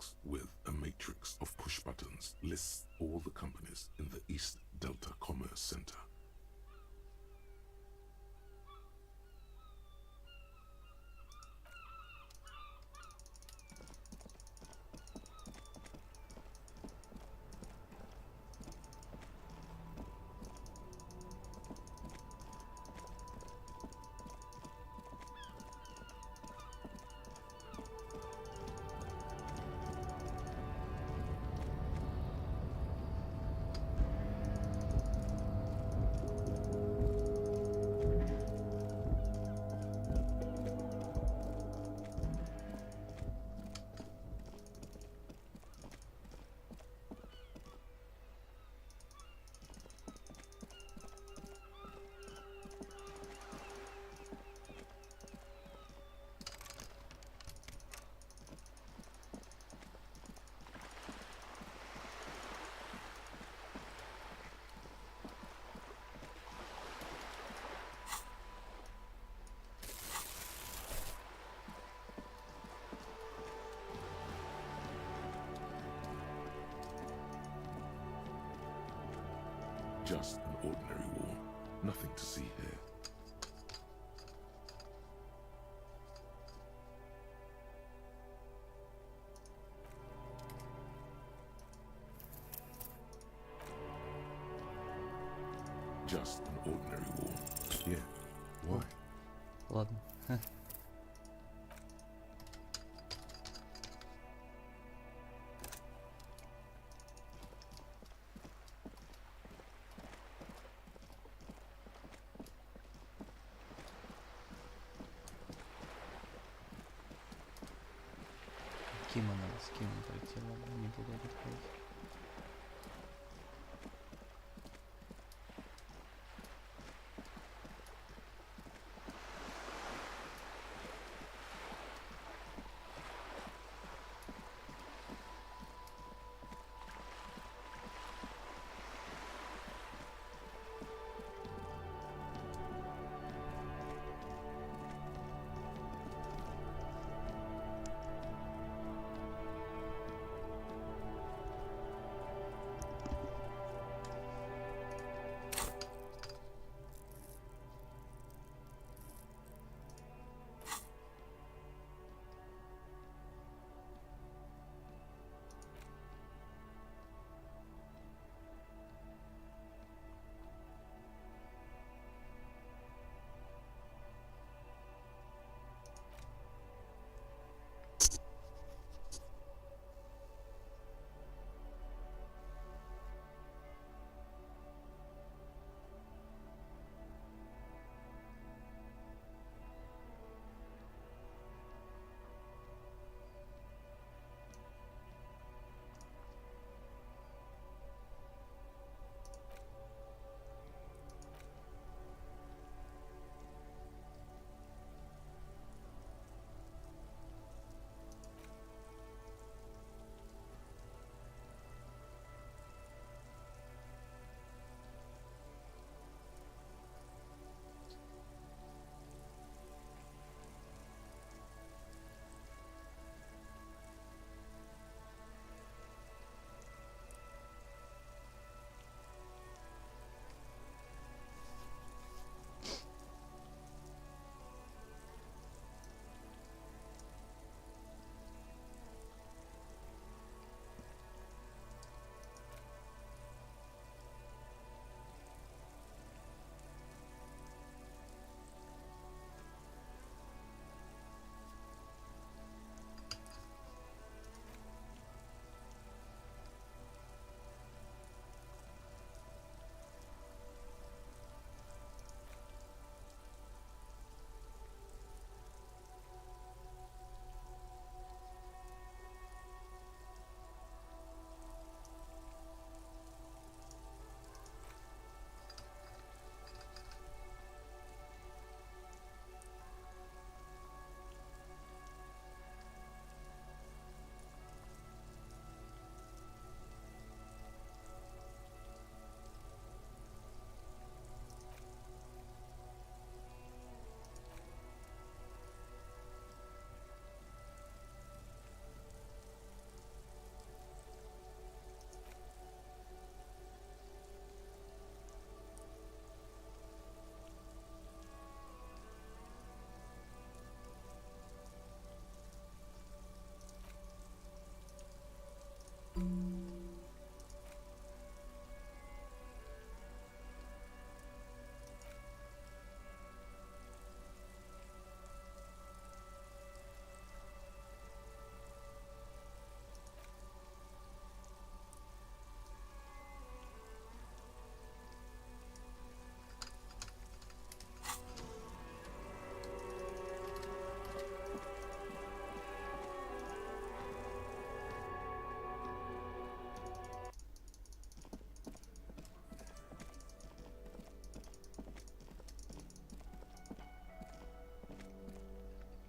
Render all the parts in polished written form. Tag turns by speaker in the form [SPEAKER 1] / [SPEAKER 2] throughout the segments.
[SPEAKER 1] box with a matrix of push buttons lists all the companies in the East Delta Commerce Center. Just an ordinary wall. Nothing to see here. Just an ordinary wall. Yeah. Why?
[SPEAKER 2] Ладно. Кима надо с Кимом пройти, ладно, не буду подходить.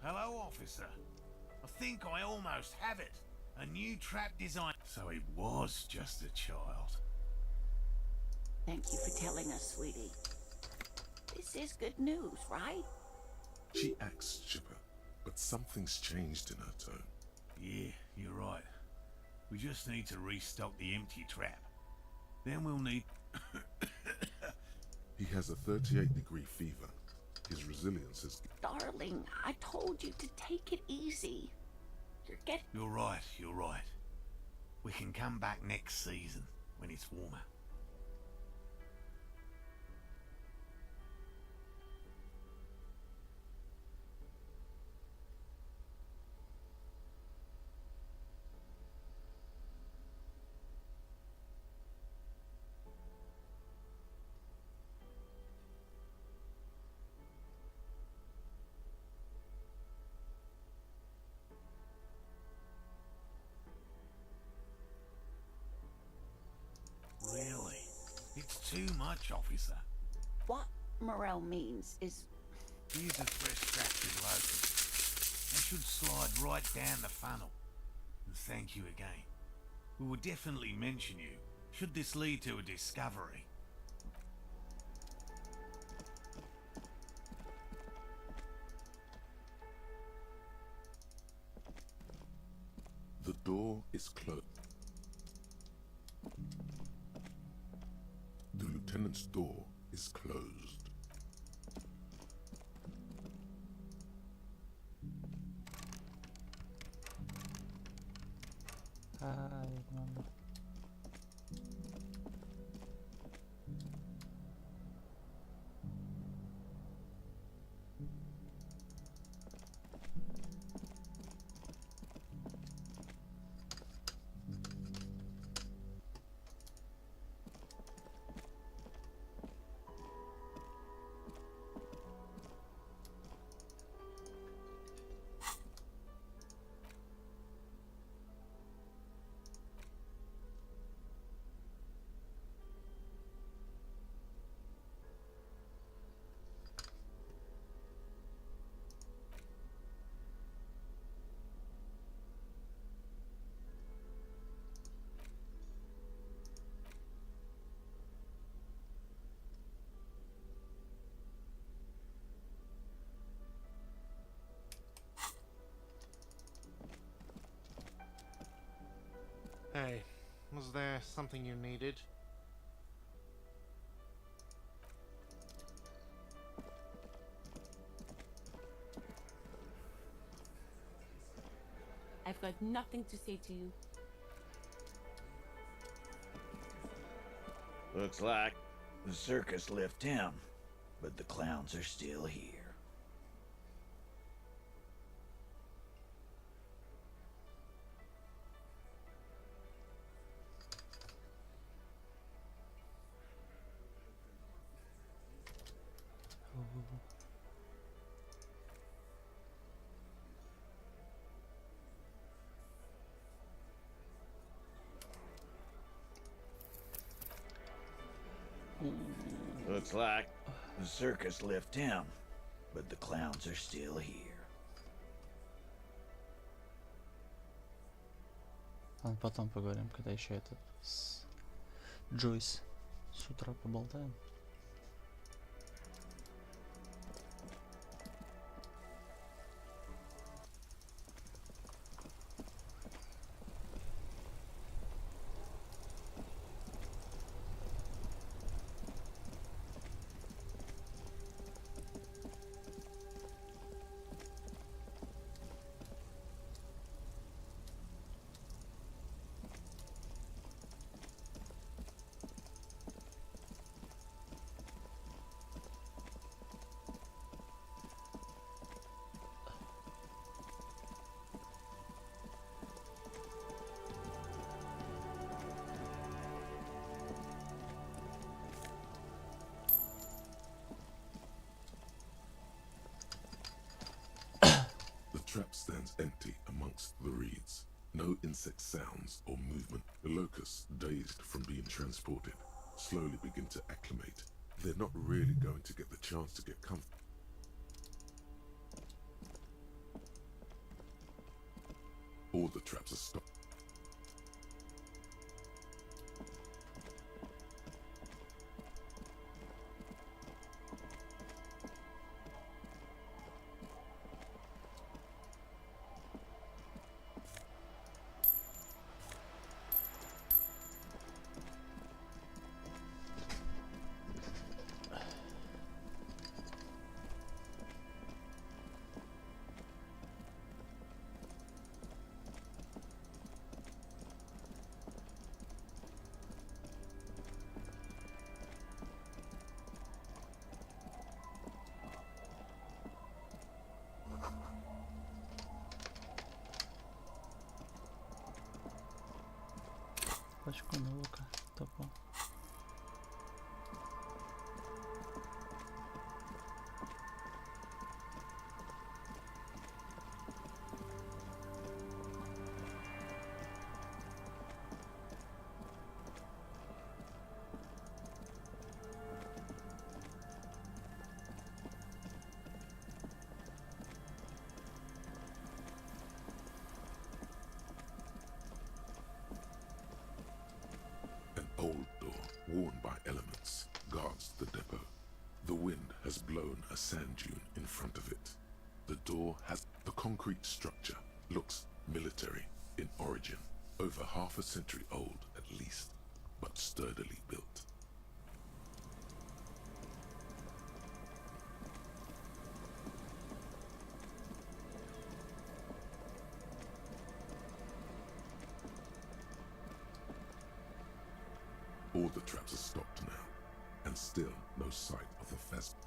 [SPEAKER 3] Hello, officer. I think I almost have it. A new trap design. So it was just a child.
[SPEAKER 4] Thank you for telling us, sweetie. This is good news, right?
[SPEAKER 1] She acts chipper, but something's changed in her tone.
[SPEAKER 3] Yeah, you're right. We just need to restock the empty trap. Then we'll need...
[SPEAKER 1] He has a 38-degree fever. His resilience is...
[SPEAKER 4] Darling, I told you to take it easy. You're getting...
[SPEAKER 3] You're right, you're right. We can come back next season, when it's warmer. Really? It's too much, officer.
[SPEAKER 4] What Morel means is...
[SPEAKER 3] Here's a fresh fractured locust. They should slide right down the funnel. And thank you again. We will definitely mention you, should this lead to a discovery.
[SPEAKER 1] The door is closed. The lieutenant's door is closed.
[SPEAKER 2] Ay, mano.
[SPEAKER 5] Hey, was there something you needed?
[SPEAKER 6] I've got nothing to say to you.
[SPEAKER 7] Looks like the circus left town, but the clowns are still here. Looks like the circus left town, but the clowns are still here.
[SPEAKER 2] Ладно, потом поговорим, когда еще этот с Джойс с утра поболтаем.
[SPEAKER 1] The trap stands empty amongst the reeds. No insect sounds or movement. The locusts, dazed from being transported, slowly begin to acclimate. They're not really going to get the chance to get comfortable. All the traps are stopped.
[SPEAKER 2] Pachkou na boca, tá bom.
[SPEAKER 1] An old door, worn by elements, guards the depot. The wind has blown a sand dune in front of it. The door has the concrete structure, looks military in origin, over half a century old at least, but sturdily built. All the traps are stopped now, and still no sight of the pheasant.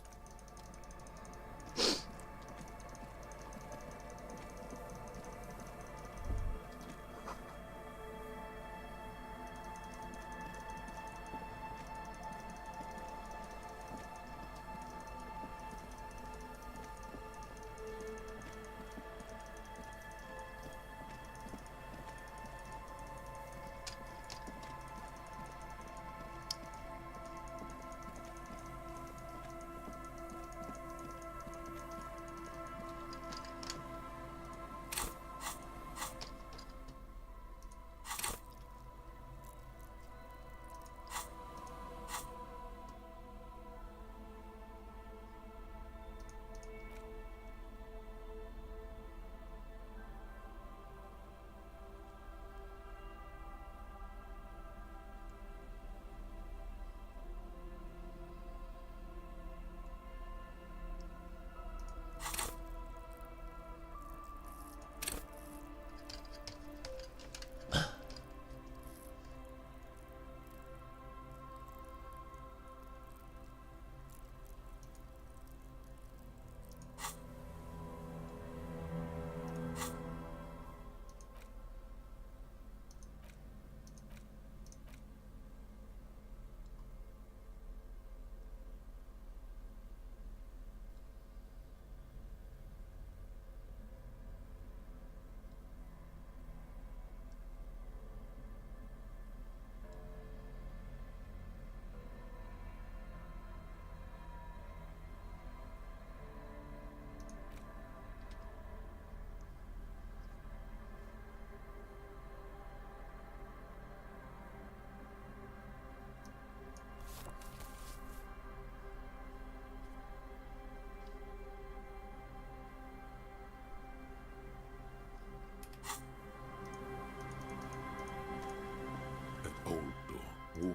[SPEAKER 1] An old door,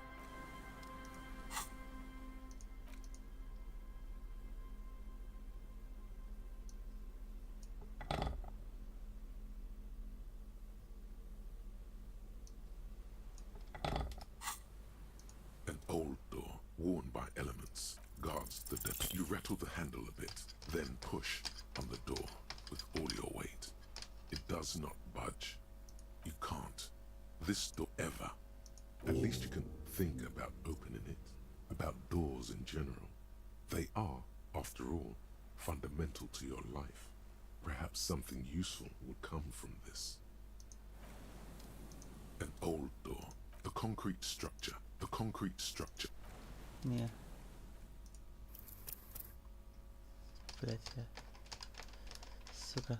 [SPEAKER 1] An old door, worn by elements, guards the depot. You rattle the handle a bit, then push on the door with all your weight. It does not budge. You can't. This door ever. At least you can think about opening it, about doors in general. They are, after all, fundamental to your life. Perhaps something useful will come from this. An old door, the concrete structure.
[SPEAKER 2] Не. Блять, я. Сука.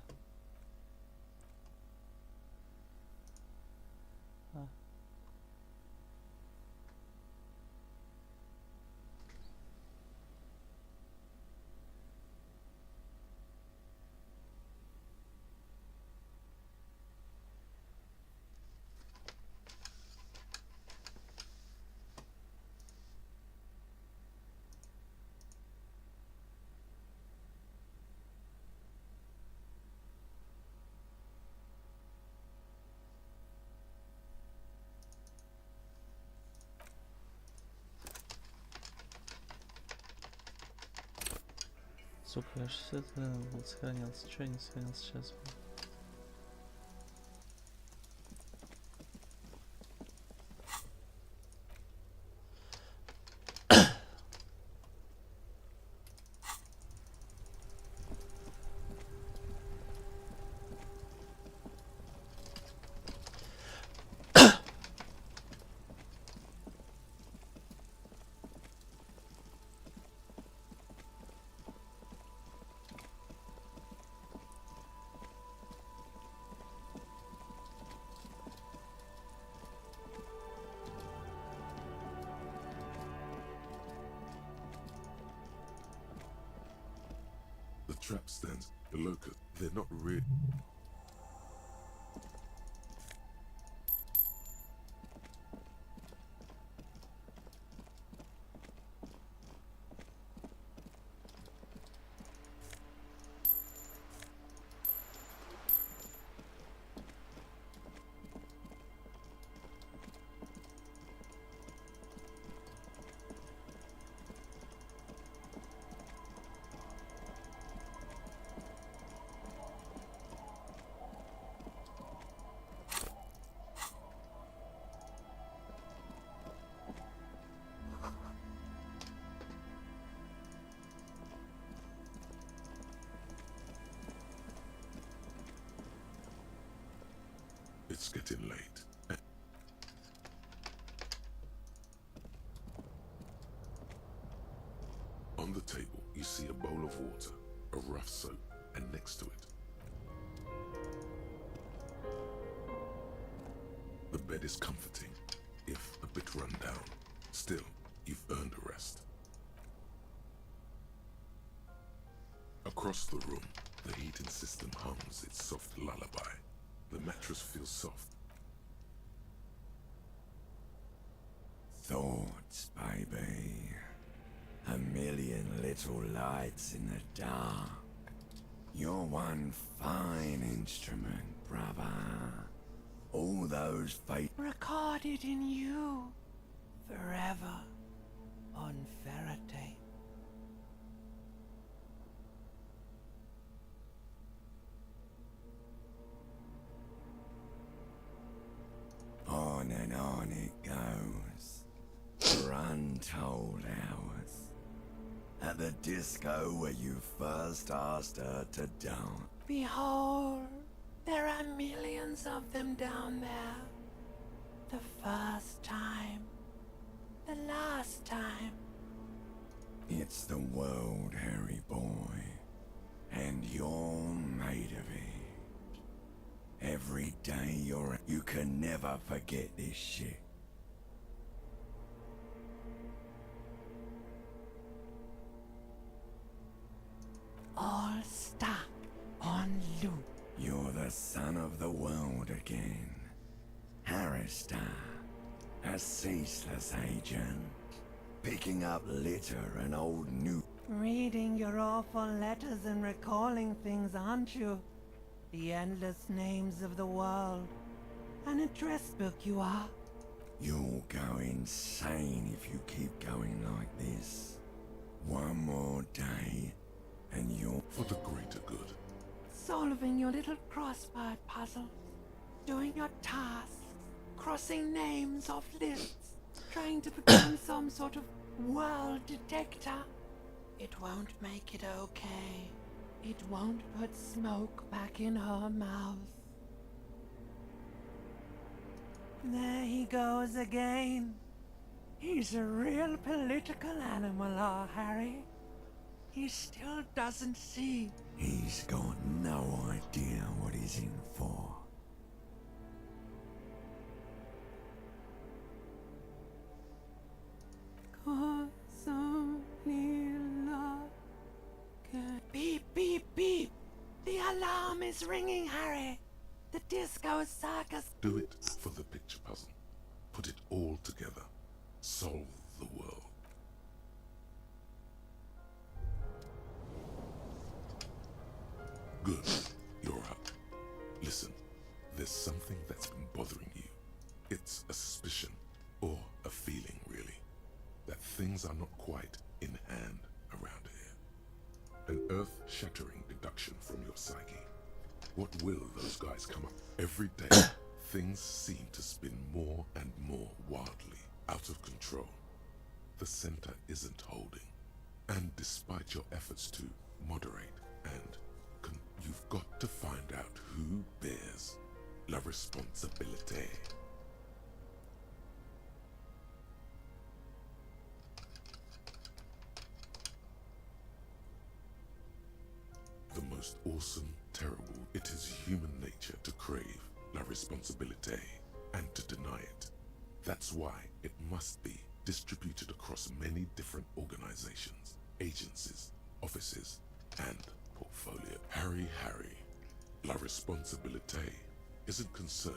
[SPEAKER 2] Сука, я же все это сохранился. Чё я не сохранился сейчас?
[SPEAKER 1] The trap stands. The locust. They're not real. It's getting late. On the table, you see a bowl of water, a rough soap, and next to it, the bed is comforting, if a bit run down. Still, you've earned a rest. Across the room, the heating system hums its soft lullaby. The mattress feels soft.
[SPEAKER 8] Thoughts, baby. A million little lights in the dark. You're one fine instrument, brother. All those fate recorded in you forever on Faraday. On and on it goes, for untold hours. At the disco where you first asked her to dance. Behold, there are millions of them down there. The first time, the last time. It's the world, Harry boy, and you're made of it. Every day you can never forget this shit. All stuck on loop. You're the son of the world again. Harrister, a ceaseless agent, picking up litter and old new. Reading your awful letters and recalling things, aren't you? The endless names of the world. An address book you are. You'll go insane if you keep going like this. One more day, and you're
[SPEAKER 1] For the greater good.
[SPEAKER 8] solving your little crossword puzzles, doing your tasks, crossing names off lists, trying to become some sort of world detector. It won't make it okay. It won't put smoke back in her mouth. There he goes again. He's a real political animal, our Harry. He still doesn't see. He's got no idea what he's in for. Beep, beep, beep. The alarm is ringing, Harry. The disco circus.
[SPEAKER 1] Do it for the picture puzzle. Put it all together. Solve the world. Good. You're up. Listen, there's something that's been bothering you. It's a suspicion, or a feeling really, that things are not quite in hand around here. An earth-shattering deduction from your psyche. What will those guys come up? Every day, things seem to spin more and more wildly, out of control. The center isn't holding. And despite your efforts to moderate and you've got to find out who bears la responsabilité. The most awesome, terrible, it is human nature to crave la responsabilité and to deny it. That's why it must be distributed across many different organizations, agencies, offices, and portfolio. Harry, la responsabilité isn't concerned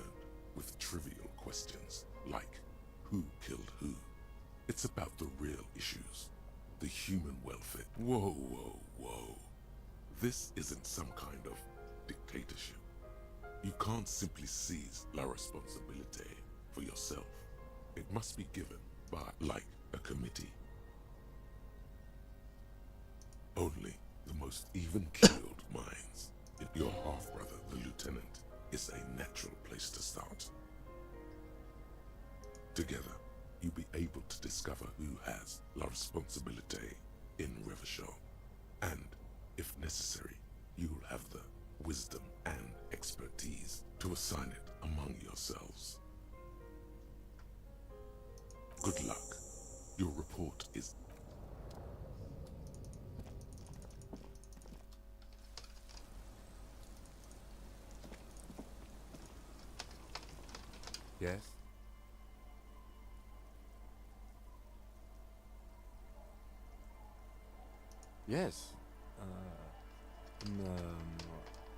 [SPEAKER 1] with trivial questions like who killed who. It's about the real issues, the human welfare. Whoa, whoa, whoa. This isn't some kind of dictatorship. You can't simply seize la responsabilité for yourself. It must be given by, like, a committee. Only the most even-keeled minds. Your half-brother, the lieutenant, is a natural place to start. Together, you'll be able to discover who has la responsabilité in Rivershaw. And, if necessary, you'll have the wisdom and expertise to assign it among yourselves. Good luck. Your report is...
[SPEAKER 8] Yes? Yes.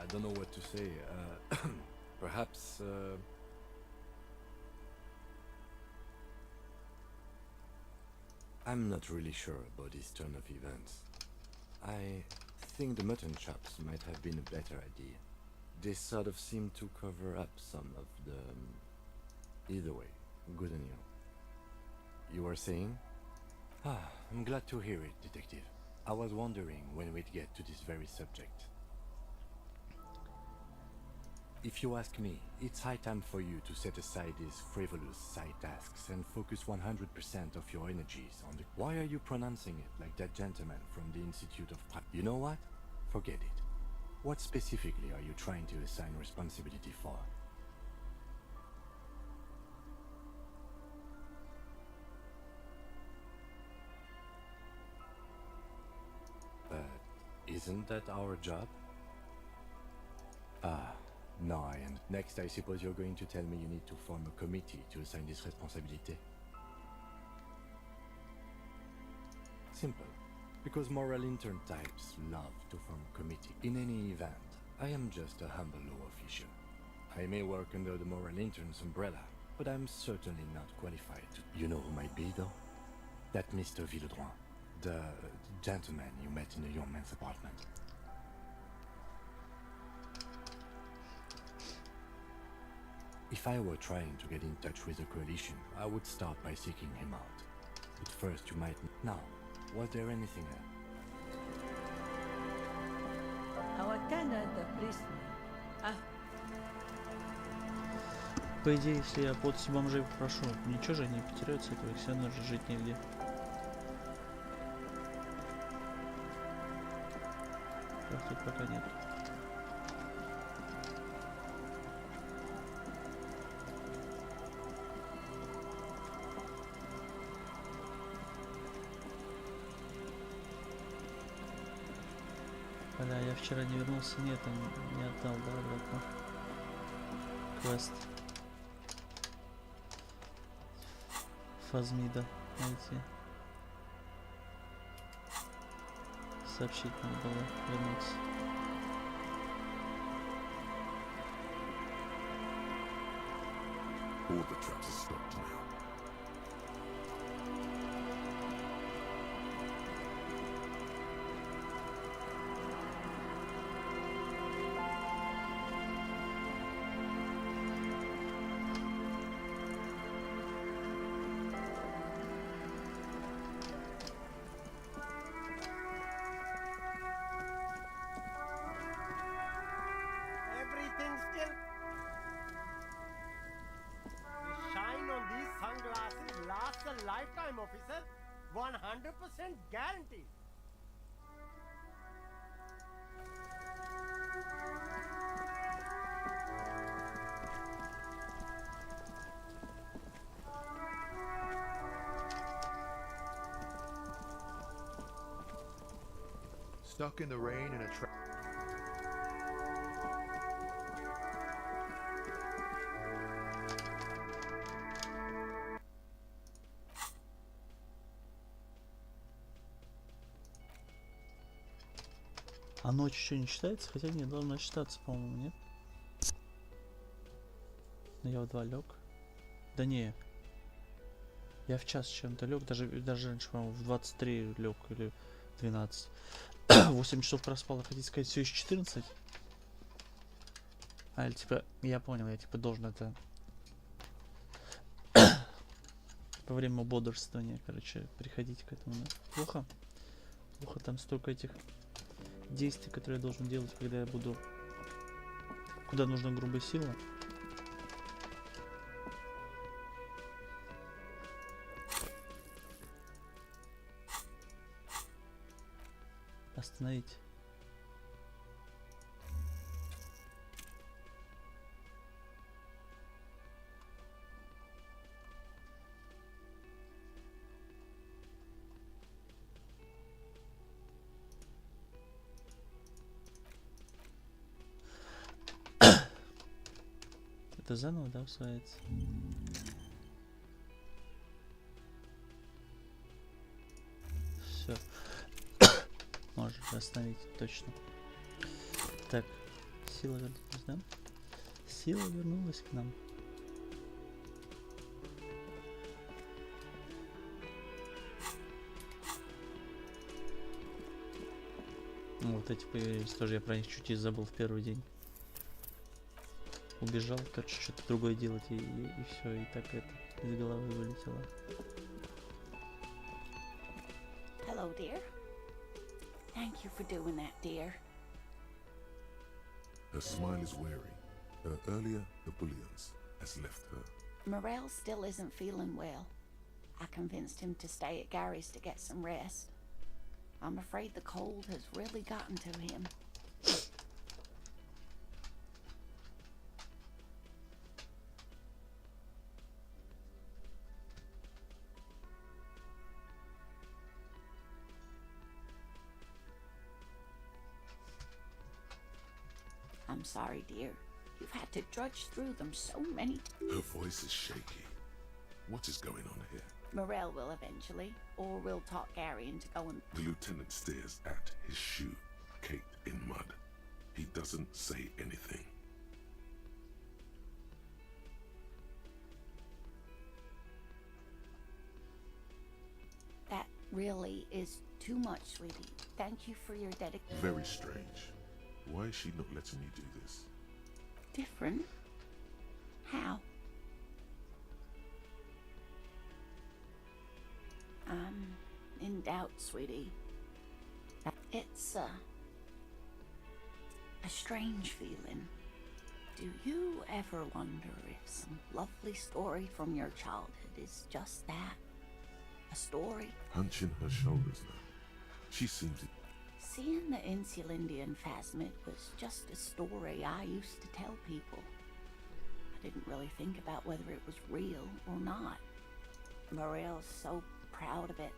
[SPEAKER 8] I don't know what to say. Perhaps... I'm not really sure about this turn of events. I think the mutton chops might have been a better idea. They sort of seem to cover up some of the... Either way, good on you. You were saying? I'm glad to hear it, Detective. I was wondering when we'd get to this very subject. If you ask me, it's high time for you to set aside these frivolous side tasks and focus 100% of your energies on the... Why are you pronouncing it like that gentleman from the Institute of You know what? Forget it. What specifically are you trying to assign responsibility for? But isn't that our job? No, and next I suppose you're going to tell me you need to form a committee to assign this responsibility. Simple. Because moral intern types love to form a committee. In any event, I am just a humble law official. I may work under the moral intern's umbrella, but I'm certainly not qualified to... You know who might be, though? That Mr. Villedroit, the gentleman you met in the young man's apartment. If I were trying to get in touch with the coalition, I would start by seeking him out. But first you might... Now, was there anything else?
[SPEAKER 2] По идее, если я подпись бомжей попрошу, ничего же не потеряется этого, все равно же жить негде. Так, тут пока нет. Бля, я вчера не вернулся, нет, не отдал, да, обратно. Квест. Фазмида найти. Сообщить надо было, вернуться.
[SPEAKER 1] All the traps are stopped now.
[SPEAKER 9] lifetime, officer. 100% guaranteed.
[SPEAKER 10] Stuck in the rain in a trap.
[SPEAKER 2] А ночь еще не считается? Хотя не должна считаться, по-моему, нет? Но я в 2 лег. Да не. Я в час с чем-то лег, даже раньше, по-моему, в 23 лег или 12. 8 часов проспал, хотите сказать, все еще 14? А, или типа, я понял, я типа должен это... Во время бодрствования, короче, приходить к этому. Да? Плохо. Плохо, там столько этих действий, которые я должен делать, когда я буду... Куда нужна грубая сила. Остановить. Это заново, да, усваивается? Все. Можно остановить, точно. Так, сила вернулась, да? Сила вернулась к нам. Вот эти появились тоже, я про них чуть и забыл в первый день. Убежал, короче, что-то другое делать, и все, и так это из головы вылетело.
[SPEAKER 4] Hello, dear. Thank you for doing that, dear.
[SPEAKER 1] Her smile is weary. Her earlier ebullience has left her.
[SPEAKER 4] Morel still isn't feeling well. I convinced him to stay at Gary's to get some rest. I'm afraid the cold has really gotten to him. I'm sorry, dear. You've had to drudge through them so many times.
[SPEAKER 1] Her voice is shaky. What is going on here?
[SPEAKER 4] Morel will eventually, or we'll talk Gary into going.
[SPEAKER 1] The lieutenant stares at his shoe, caked in mud. He doesn't say anything.
[SPEAKER 4] That really is too much, sweetie. Thank you for your dedication.
[SPEAKER 1] Very strange. Why is she not letting me do this?
[SPEAKER 4] Different? How? I'm in doubt, sweetie. It's a strange feeling. Do you ever wonder if some lovely story from your childhood is just that? A story?
[SPEAKER 1] Hunching her shoulders now. She seems...
[SPEAKER 4] Seeing the Insulindian phasmid was just a story I used to tell people. I didn't really think about whether it was real or not. Morel's so proud of it.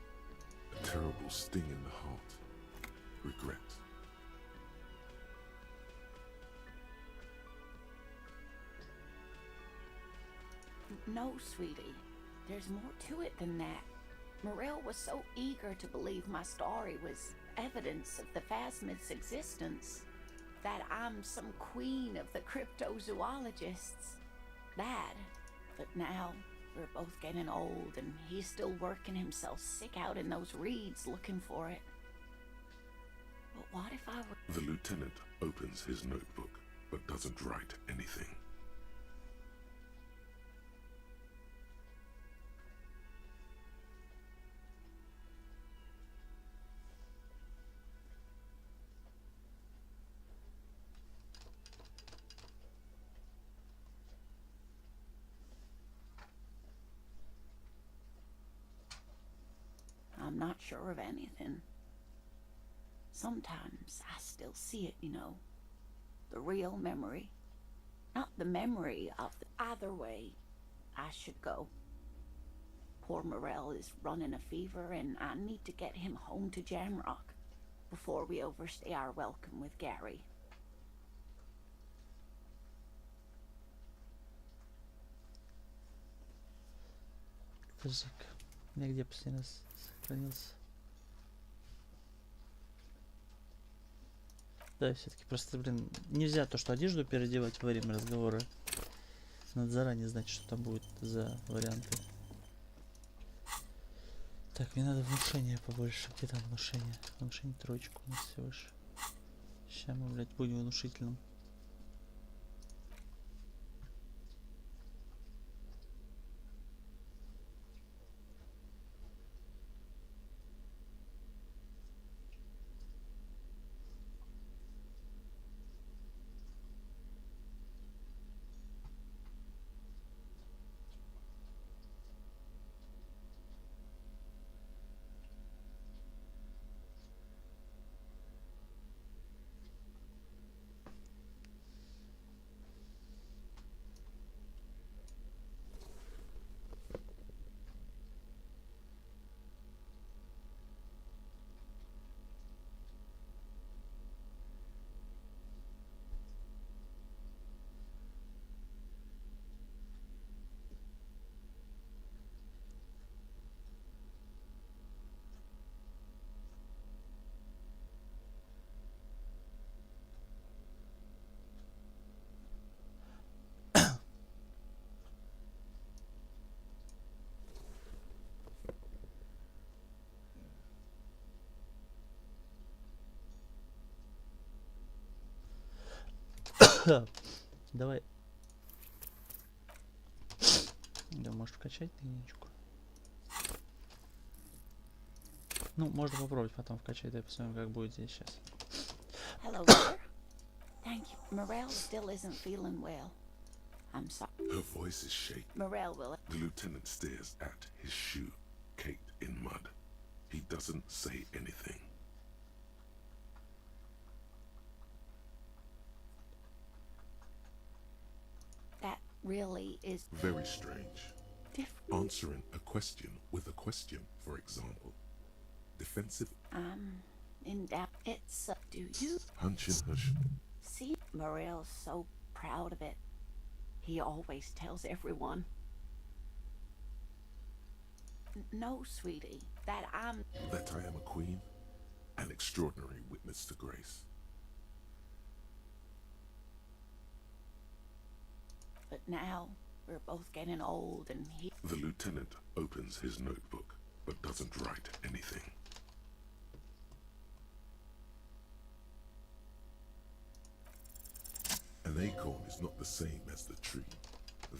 [SPEAKER 1] A terrible sting in the heart. Regret.
[SPEAKER 4] No, sweetie. There's more to it than that. Morel was so eager to believe my story was evidence of the phasmid's existence that I'm some queen of the cryptozoologists. That. But now we're both getting old and he's still working himself sick out in those reeds looking for it. But what if I were...
[SPEAKER 1] The lieutenant opens his notebook, but doesn't write anything.
[SPEAKER 4] not sure of anything. Sometimes I still see it, you know. The real memory. Not the memory of the... Either way, I should go. Poor Morel is running a fever, and I need to get him home to Jamrock before we overstay our welcome with Gary.
[SPEAKER 2] Тажик. Нигде последний раз сохранился. Да, все-таки просто, блин, нельзя то, что одежду переодевать во время разговора. Надо заранее знать, что там будет за варианты. Так, мне надо внушение побольше. Где там внушение? Внушение троечку у нас всего лишь. Сейчас мы, блядь, будем внушительным. Давай. Да, может вкачать тыгничку. Ну, можно попробовать потом вкачать, да, посмотрим, как будет здесь сейчас.
[SPEAKER 4] Hello there. Thank you. Morel still isn't feeling well. I'm sorry.
[SPEAKER 1] Her voice is shaking.
[SPEAKER 4] Morel will...
[SPEAKER 1] The lieutenant stares at his shoe, caked in mud. He doesn't say anything.
[SPEAKER 4] That really is
[SPEAKER 1] Very strange.
[SPEAKER 4] different.
[SPEAKER 1] Answering a question with a question, for example. Defensive,
[SPEAKER 4] I'm in doubt. It's... do you
[SPEAKER 1] hunching her
[SPEAKER 4] see? Morel's so proud of it. He always tells everyone. No, sweetie. That I'm...
[SPEAKER 1] that I am a queen, an extraordinary witness to grace.
[SPEAKER 4] But now, we're both getting old, and he...
[SPEAKER 1] The lieutenant opens his notebook, but doesn't write anything. An acorn is not the same as the tree.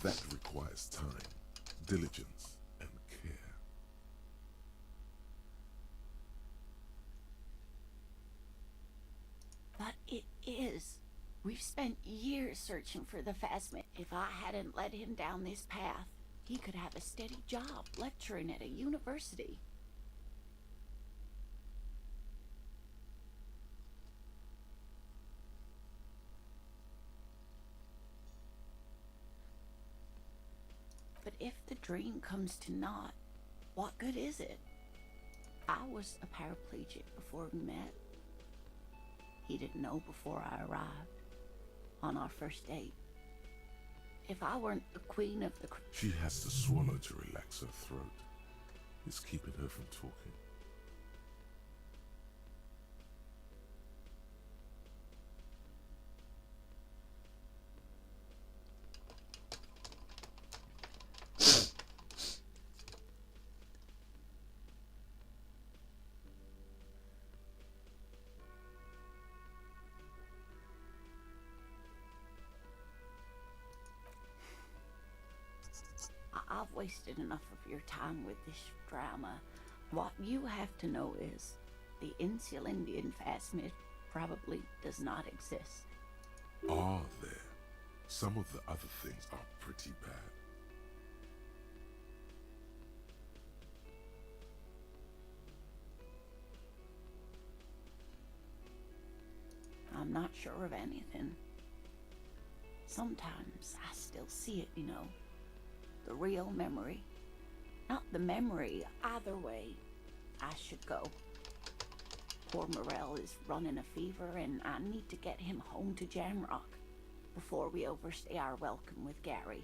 [SPEAKER 1] That requires time, diligence, and care.
[SPEAKER 4] But it is. We've spent years searching for the Phasmid. If I hadn't led him down this path, he could have a steady job lecturing at a university. But if the dream comes to naught, what good is it? I was a paraplegic before we met. He didn't know before I arrived. On our first date. If I weren't the queen of the...
[SPEAKER 1] She has to swallow to relax her throat. It's keeping her from talking.
[SPEAKER 4] I've wasted enough of your time with this drama. What you have to know is the Insulindian Phasmid probably does not exist.
[SPEAKER 1] Are there? Some of the other things are pretty bad.
[SPEAKER 4] I'm not sure of anything. Sometimes I still see it, you know. The real memory. Not the memory, either way. I should go. Poor Morel is running a fever, and I need to get him home to Jamrock before we overstay our welcome with Gary.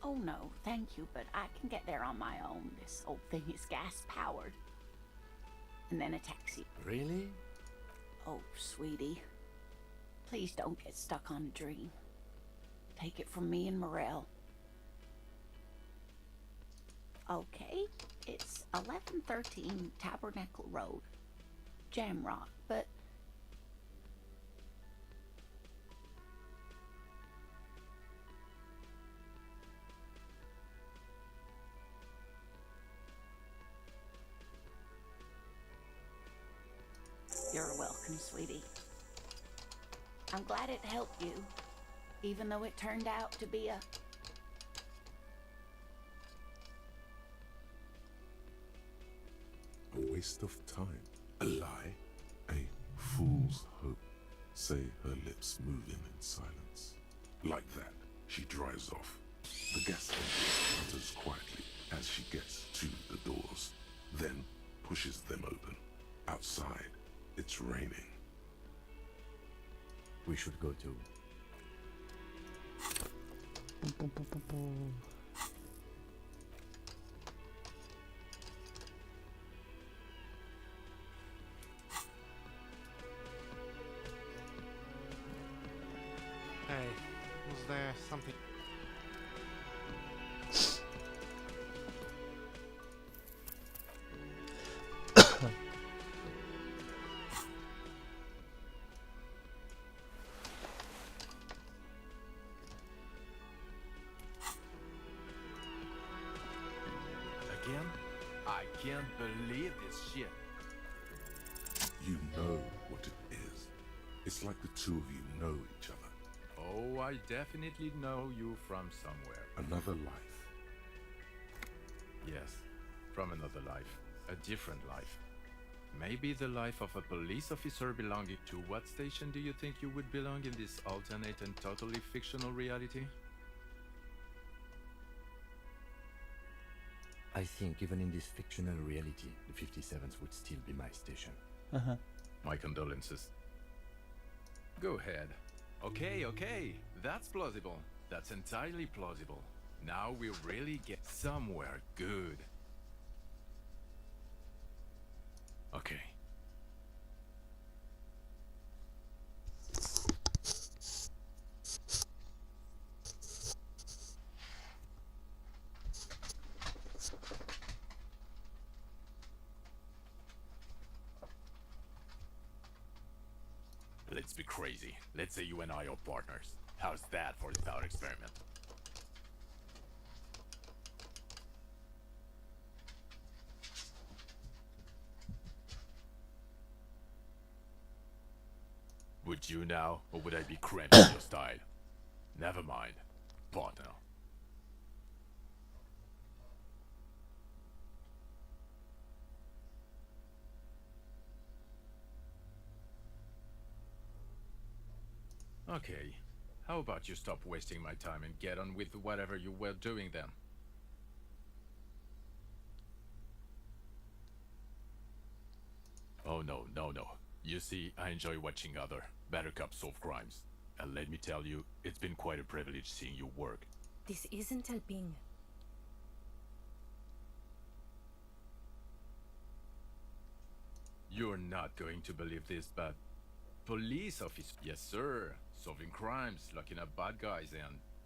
[SPEAKER 4] Oh no, thank you, but I can get there on my own. This old thing is gas-powered. And then a taxi.
[SPEAKER 8] Really?
[SPEAKER 4] Oh, sweetie. Please don't get stuck on a dream. Take it from me and Morel. Okay, it's 1113 Tabernacle Road. Jamrock, but... You're welcome, sweetie. I'm glad it helped you, even though it turned out to be a
[SPEAKER 1] waste of time. A lie. A fool's hope. Say her lips moving in silence. Like that, she drives off. The gas engine enters quietly as she gets to the doors, then pushes them open. Outside, it's raining.
[SPEAKER 8] We should go too.
[SPEAKER 2] Pum, pum, pum, pum, pum.
[SPEAKER 5] Hey, was there something?
[SPEAKER 11] Again? I can't believe this shit.
[SPEAKER 1] You know what it is. It's like the two of you know each other.
[SPEAKER 11] Oh, I definitely know you from somewhere.
[SPEAKER 1] Another life.
[SPEAKER 11] Yes, from another life. A different life. Maybe the life of a police officer belonging to what station do you think you would belong in this alternate and totally fictional reality?
[SPEAKER 8] I think even in this fictional reality, the 57th would still be my station.
[SPEAKER 2] Uh-huh.
[SPEAKER 11] My condolences. Go ahead. Okay, that's plausible. That's entirely plausible. Now we really get somewhere good. Okay. Let's be crazy. Let's say you and I are partners. How's that for the thought experiment? Would you now, or would I be cramping your style? Never mind. Partner. Okay. How about you stop wasting my time and get on with whatever you were doing then? Oh no. You see, I enjoy watching other better cops solve crimes. And let me tell you, it's been quite a privilege seeing you work.
[SPEAKER 6] This isn't helping.
[SPEAKER 11] You're not going to believe this, but police officer, yes sir, solving crimes, locking up bad guys,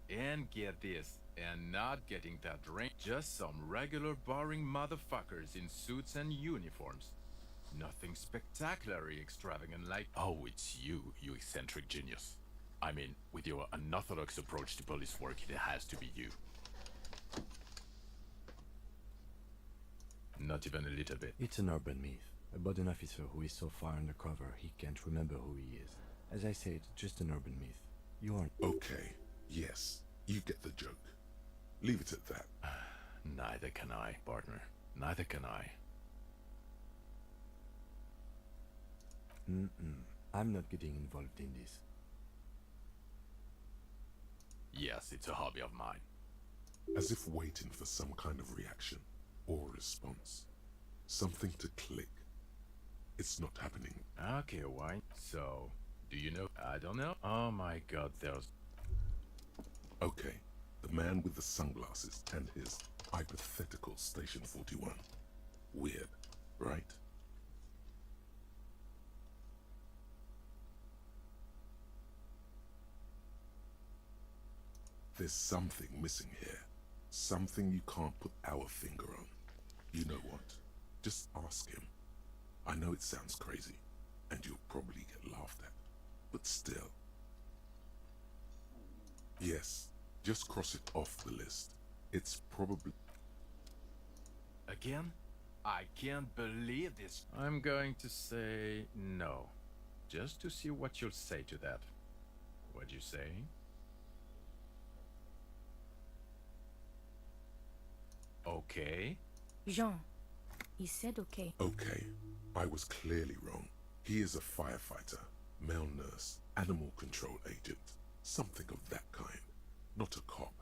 [SPEAKER 11] and get this, and not getting that rank. Just some regular boring motherfuckers in suits and uniforms. Nothing spectacularly extravagant like, oh, it's you eccentric genius. I mean, with your unorthodox approach to police work, it has to be you. Not even a little bit.
[SPEAKER 8] It's an urban myth about an officer who is so far undercover he can't remember who he is. As I said, just an urban myth. You aren't.
[SPEAKER 1] Okay, yes, you get the joke. Leave it at that.
[SPEAKER 11] Neither can I, partner. Neither can I.
[SPEAKER 8] I'm not getting involved in this.
[SPEAKER 11] Yes, it's a hobby of mine.
[SPEAKER 1] As if waiting for some kind of reaction or response. Something to click. It's not happening.
[SPEAKER 11] Okay, why? So, do you know? I don't know. Oh my god, there's...
[SPEAKER 1] Okay, the man with the sunglasses and his hypothetical Station 41. Weird, right? There's something missing here. Something you can't put our finger on. You know what? Just ask him. I know it sounds crazy, and you'll probably get laughed at, but still. Yes, just cross it off the list. It's probably...
[SPEAKER 11] Again? I can't believe this. I'm going to say no. Just to see what you'll say to that. What'd you say? Okay.
[SPEAKER 6] Jean, he said okay.
[SPEAKER 1] Okay, I was clearly wrong. He is a firefighter, male nurse, animal control agent, something of that kind. Not a cop.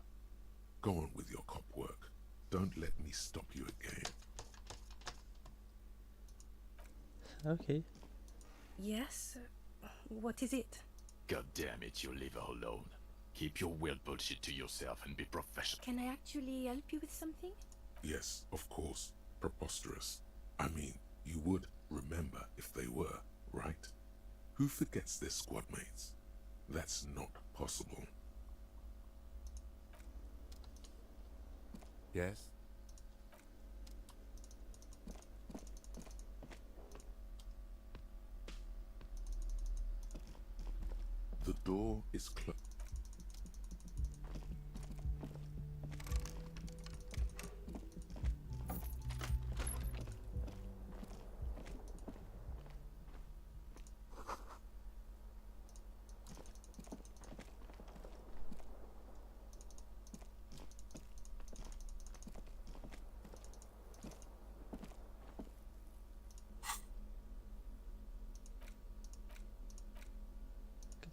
[SPEAKER 1] Go on with your cop work. Don't let me stop you again.
[SPEAKER 2] Okay.
[SPEAKER 6] Yes? What is it?
[SPEAKER 11] God damn it, you leave her alone. Keep your weird bullshit to yourself and be professional.
[SPEAKER 6] Can I actually help you with something?
[SPEAKER 1] Yes, of course. Preposterous. I mean, you would remember if they were, right? Who forgets their squad mates? That's not possible.
[SPEAKER 8] Yes?
[SPEAKER 1] The door is closed.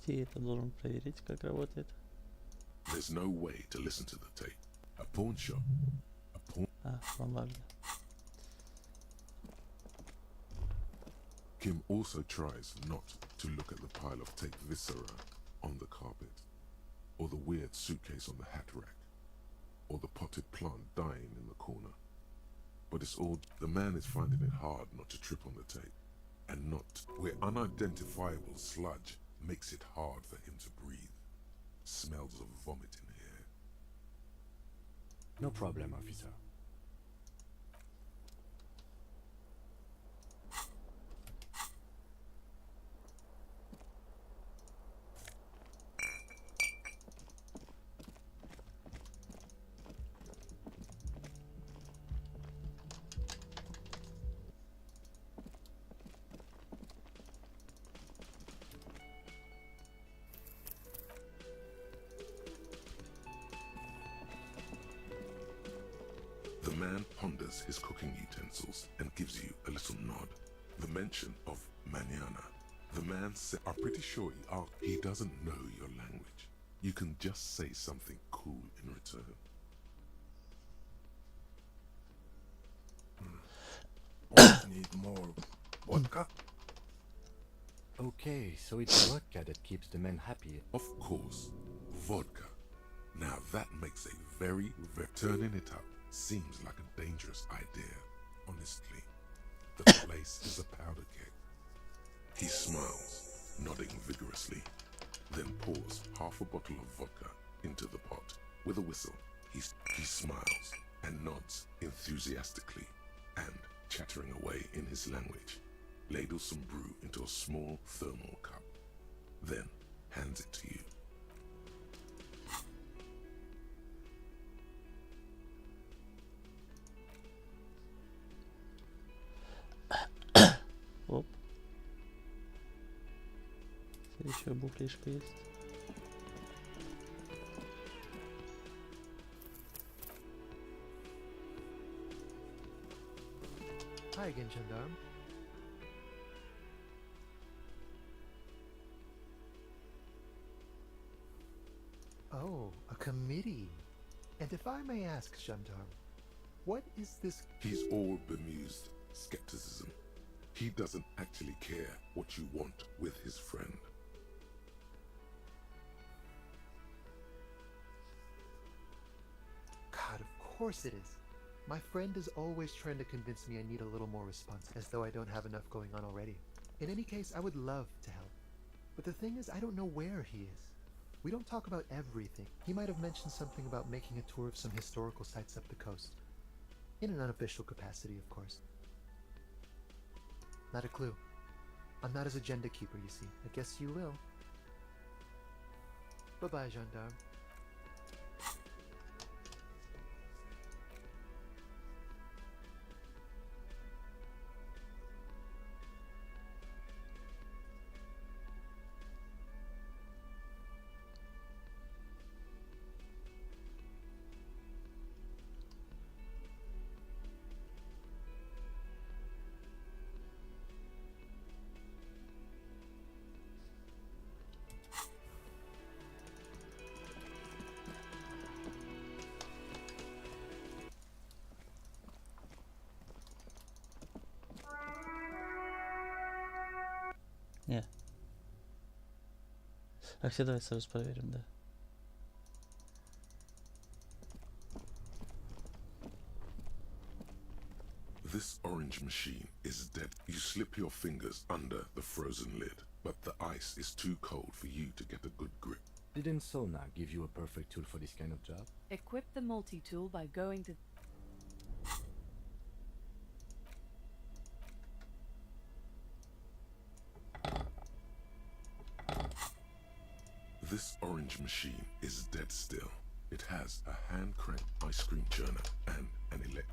[SPEAKER 2] Где это должен проверить, как работает?
[SPEAKER 1] There's no way to listen to the tape. A pawn shop. A pawn...
[SPEAKER 2] А, вам важно.
[SPEAKER 1] Kim also tries not to look at the pile of tape viscera on the carpet, or the weird suitcase on the hat rack, or the potted plant dying in the corner. But it's all... The man is finding it hard not to trip on the tape, and not where unidentifiable sludge makes it hard for him to breathe. Smells of vomit in here.
[SPEAKER 8] No problem, officer.
[SPEAKER 1] The man ponders his cooking utensils and gives you a little nod. The mention of mañana. The man said, I'm pretty sure he doesn't know your language. You can just say something cool in return.
[SPEAKER 8] Need more vodka? Okay, so it's vodka that keeps the men happy.
[SPEAKER 1] Of course, vodka. Now that makes a very turning it up seems like a dangerous idea, honestly. The place is a powder keg. He smiles, nodding vigorously, then pours half a bottle of vodka into the pot. With a whistle, he smiles and nods enthusiastically, and, chattering away in his language, ladles some brew into a small thermal cup, then hands it to you.
[SPEAKER 2] еще буклишка есть.
[SPEAKER 10] Hi again, gendarme. Oh, a committee. And if I may ask, gendarme, what is this?
[SPEAKER 1] He's all bemused skepticism. He doesn't actually care what you want with his friend.
[SPEAKER 10] God, of course it is. My friend is always trying to convince me I need a little more response, as though I don't have enough going on already. In any case, I would love to help. But the thing is, I don't know where he is. We don't talk about everything. He might have mentioned something about making a tour of some historical sites up the coast. In an unofficial capacity, of course. Not a clue. I'm not his agenda keeper, you see. I guess you will. Bye-bye, gendarme.
[SPEAKER 2] Не. А все давай сразу проверим, да.
[SPEAKER 1] This orange machine is dead. You slip your fingers under the frozen lid, but the ice is too cold for you to get a good grip.
[SPEAKER 12] Didn't Sona give you a perfect tool for this kind of job?
[SPEAKER 13] Equip the multi-tool by going to...
[SPEAKER 1] This orange machine is dead still. It has a hand crank ice cream churner and an electric.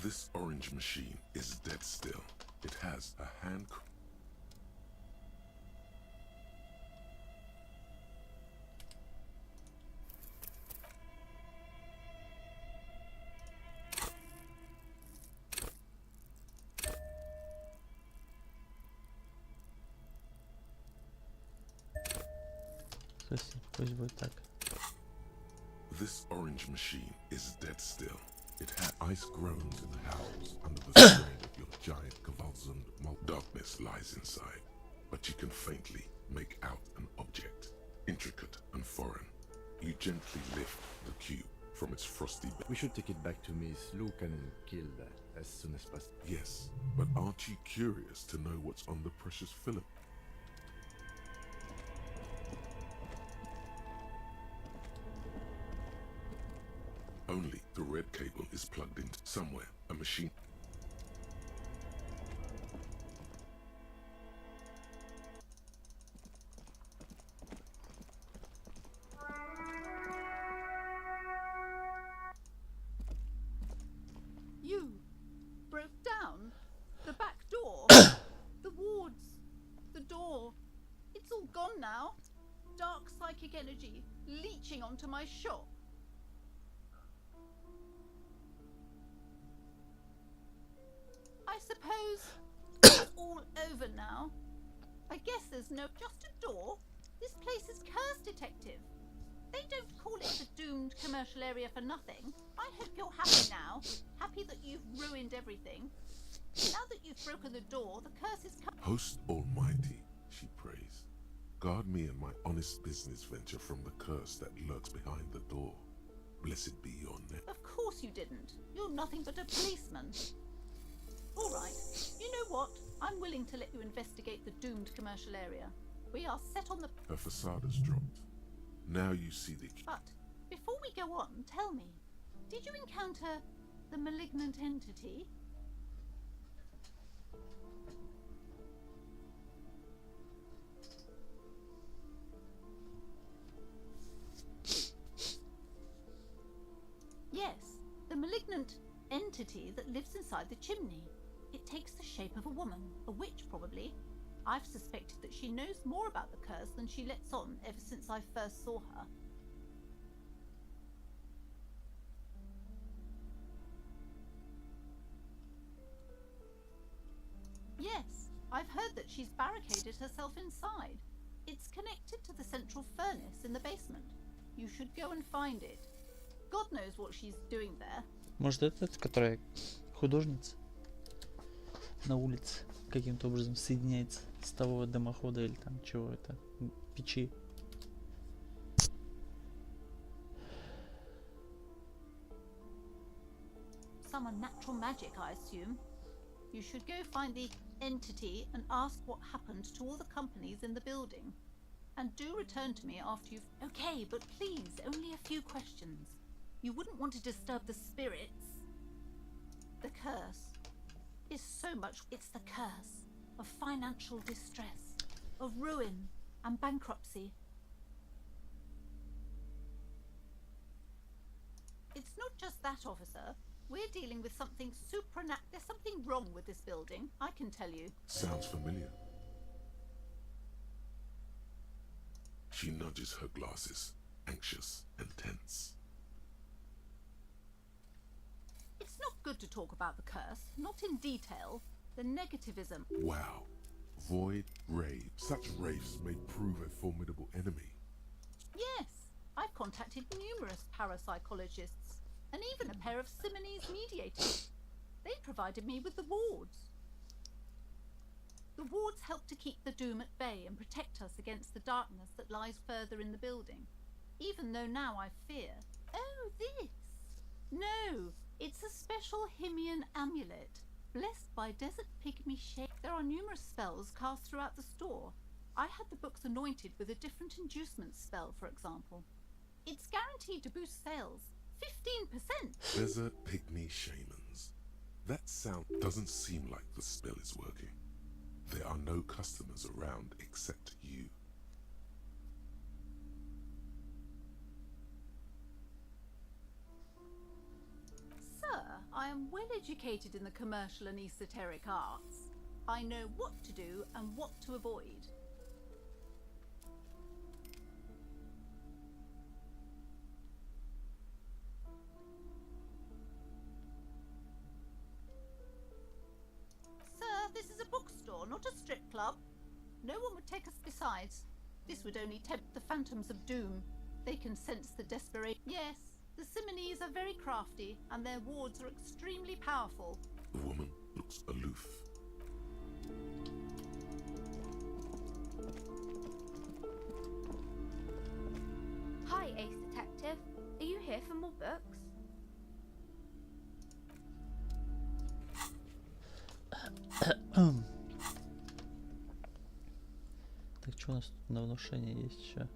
[SPEAKER 1] This orange machine is dead still. It has a hand.
[SPEAKER 2] Спасибо, пусть будет так.
[SPEAKER 1] This orange machine is dead still. It had ice groans and howls under the strain of your giant convulsant darkness lies inside, but you can faintly make out an object, intricate and foreign. You gently lift the cube from its frosty bed.
[SPEAKER 12] We should take it back to Miss Luke and kill that as soon as possible.
[SPEAKER 1] Yes, but aren't you curious to know what's on the precious filament? Only the red cable is plugged into somewhere, a machine.
[SPEAKER 14] You broke down the back door, the wards, the door. It's all gone now. Dark psychic energy leeching onto my shop. I suppose it's all over now. I guess there's no just a door. This place is curse detective. They don't call it the doomed commercial area for nothing. I hope you're happy now. Happy that you've ruined everything. Now that you've broken the door, the curse is
[SPEAKER 1] Host Almighty, she prays. Guard me and my honest business venture from the curse that lurks behind the door. Blessed be your name.
[SPEAKER 14] Of course you didn't. You're nothing but a policeman. All right. You know what? I'm willing to let you investigate the doomed commercial area. We are set on the...
[SPEAKER 1] Her facade has dropped. Now you see the...
[SPEAKER 14] But before we go on, tell me, did you encounter the malignant entity? Yes, the malignant entity that lives inside the chimney. It takes the shape of a woman, a witch probably. I've suspected that she knows more about the curse than she lets on ever since I first saw her. Yes, I've heard that she's barricaded herself inside. It's connected to the central furnace in the basement. You should go and find it. God knows what she's doing there.
[SPEAKER 2] Может, этот, которая художница на улице, каким-то образом соединяется с того дымохода или там чего это, печи.
[SPEAKER 14] Some unnatural magic, I assume. You should go find the entity and ask what happened to all the companies in the building. And do return to me after you've... Okay, but please, only a few questions. You wouldn't want to disturb the spirits. The curse is so much... It's the curse of financial distress, of ruin and bankruptcy. It's not just that, officer. We're dealing with something There's something wrong with this building, I can tell you.
[SPEAKER 1] Sounds familiar. She nudges her glasses, anxious and tense.
[SPEAKER 14] It's not good to talk about the curse, not in detail. The negativism.
[SPEAKER 1] Wow. Void rave. Such wraiths may prove a formidable enemy.
[SPEAKER 14] Yes, I've contacted numerous parapsychologists and even a pair of Simonese mediators. They provided me with the wards. The wards help to keep the doom at bay and protect us against the darkness that lies further in the building. Even though now I fear... Oh, this! No, it's a special Himian amulet, blessed by desert pygmy shape. There are numerous spells cast throughout the store. I had the books anointed with a different inducement spell, for example. It's guaranteed to boost sales. 15%!
[SPEAKER 1] Desert pygmy shamans. That sound doesn't seem like the spell is working. There are no customers around except you.
[SPEAKER 14] Sir, I am well educated in the commercial and esoteric arts. I know what to do and what to avoid. This is a bookstore, not a strip club. No one would take us besides. This would only tempt the phantoms of doom. They can sense the desperation. Yes, the Simonese are very crafty, and their wards are extremely powerful.
[SPEAKER 1] The woman looks aloof.
[SPEAKER 6] Hi, Ace Detective. Are you here for more books?
[SPEAKER 2] Так, что у нас тут на внушение есть еще?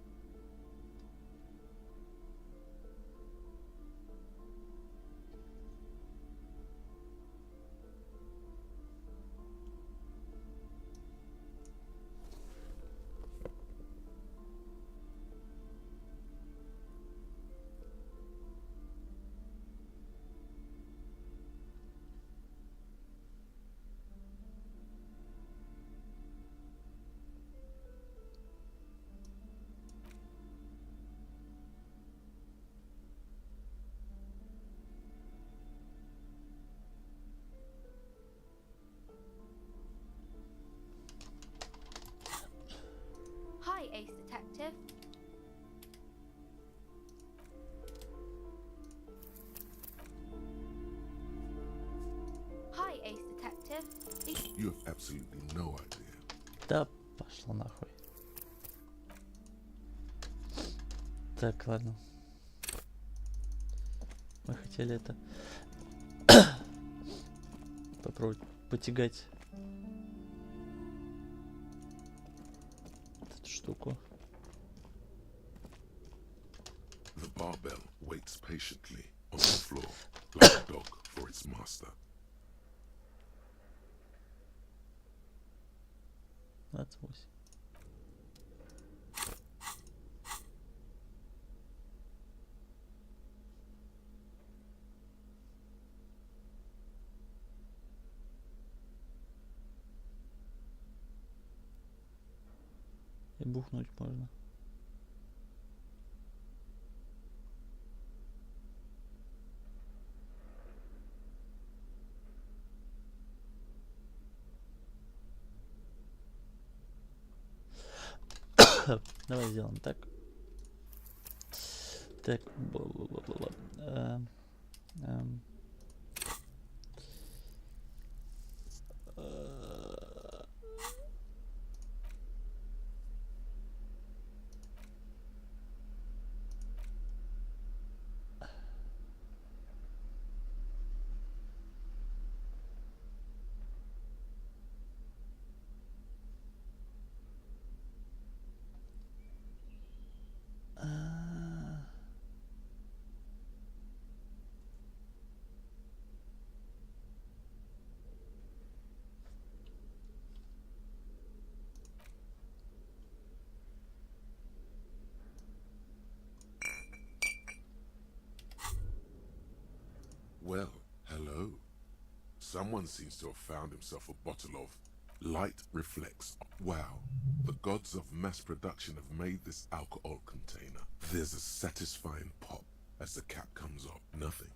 [SPEAKER 6] Detective.
[SPEAKER 1] You have absolutely no idea.
[SPEAKER 2] Да пошла нахуй. Так, ладно. Мы хотели это попробовать потягать эту штуку.
[SPEAKER 1] The barbell waits patiently on the floor like a dog for its master.
[SPEAKER 2] 28. И бухнуть можно. Давай сделаем так. Так. Бла-бла-бла-бла. эм.
[SPEAKER 1] Well, hello. Someone seems to have found himself a bottle of light reflex. Wow, the gods of mass production have made this alcohol container. There's a satisfying pop as the cap comes off. Nothing.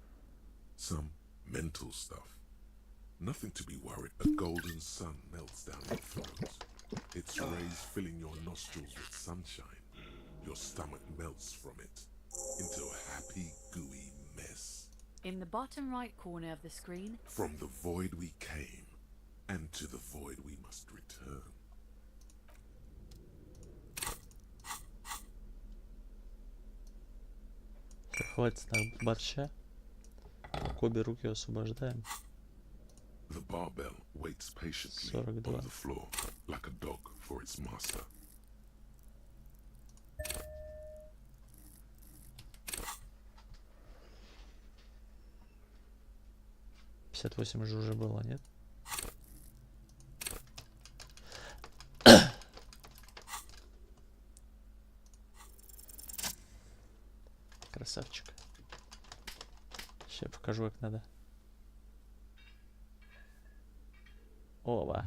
[SPEAKER 1] Some mental stuff. Nothing to be worried. A golden sun melts down your throat. Its rays filling your nostrils with sunshine. Your stomach melts from it into a happy, gooey mess.
[SPEAKER 13] In the bottom right corner of the screen.
[SPEAKER 1] From the void we came, and to the void we must return.
[SPEAKER 2] Хватит на борща. Обе руки освобождаем.
[SPEAKER 1] The barbell waits patiently
[SPEAKER 2] 42.
[SPEAKER 1] on the floor, like a dog for its master.
[SPEAKER 2] $58 же уже было, нет? Красавчик. Сейчас покажу, как надо. Ова.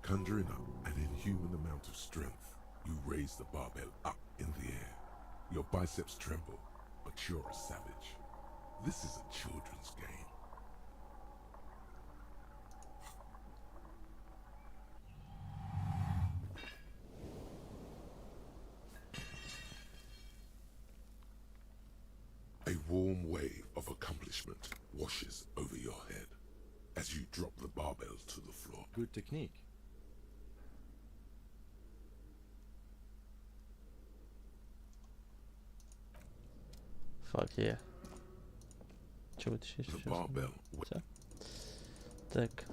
[SPEAKER 1] Conjuring up an inhuman amount of strength, you raise the barbell up in the air. Your biceps tremble, but you're a savage. This is a children's game. A warm wave of accomplishment washes over your head as you drop the barbell to the floor.
[SPEAKER 12] Good technique.
[SPEAKER 2] Fuck yeah. Че вот еще
[SPEAKER 1] The barbell.
[SPEAKER 2] Всё? Так.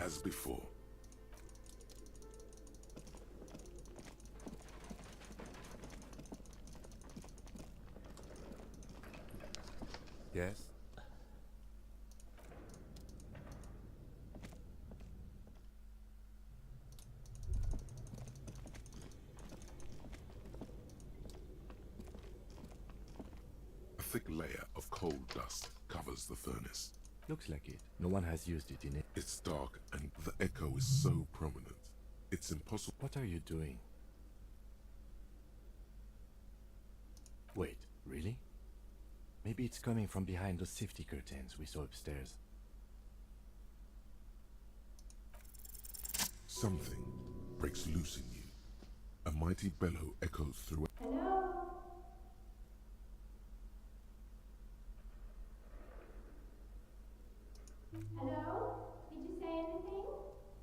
[SPEAKER 1] as before.
[SPEAKER 12] Yes?
[SPEAKER 1] A thick layer of coal dust covers the furnace.
[SPEAKER 12] Looks like it. No one has used it in it.
[SPEAKER 1] It's dark and the echo is so prominent. It's impossible.
[SPEAKER 12] What are you doing? Wait, really? Maybe it's coming from behind those safety curtains we saw upstairs.
[SPEAKER 1] Something breaks loose in you. A mighty bellow echoes through.
[SPEAKER 6] Hello? Hello? Did you say anything?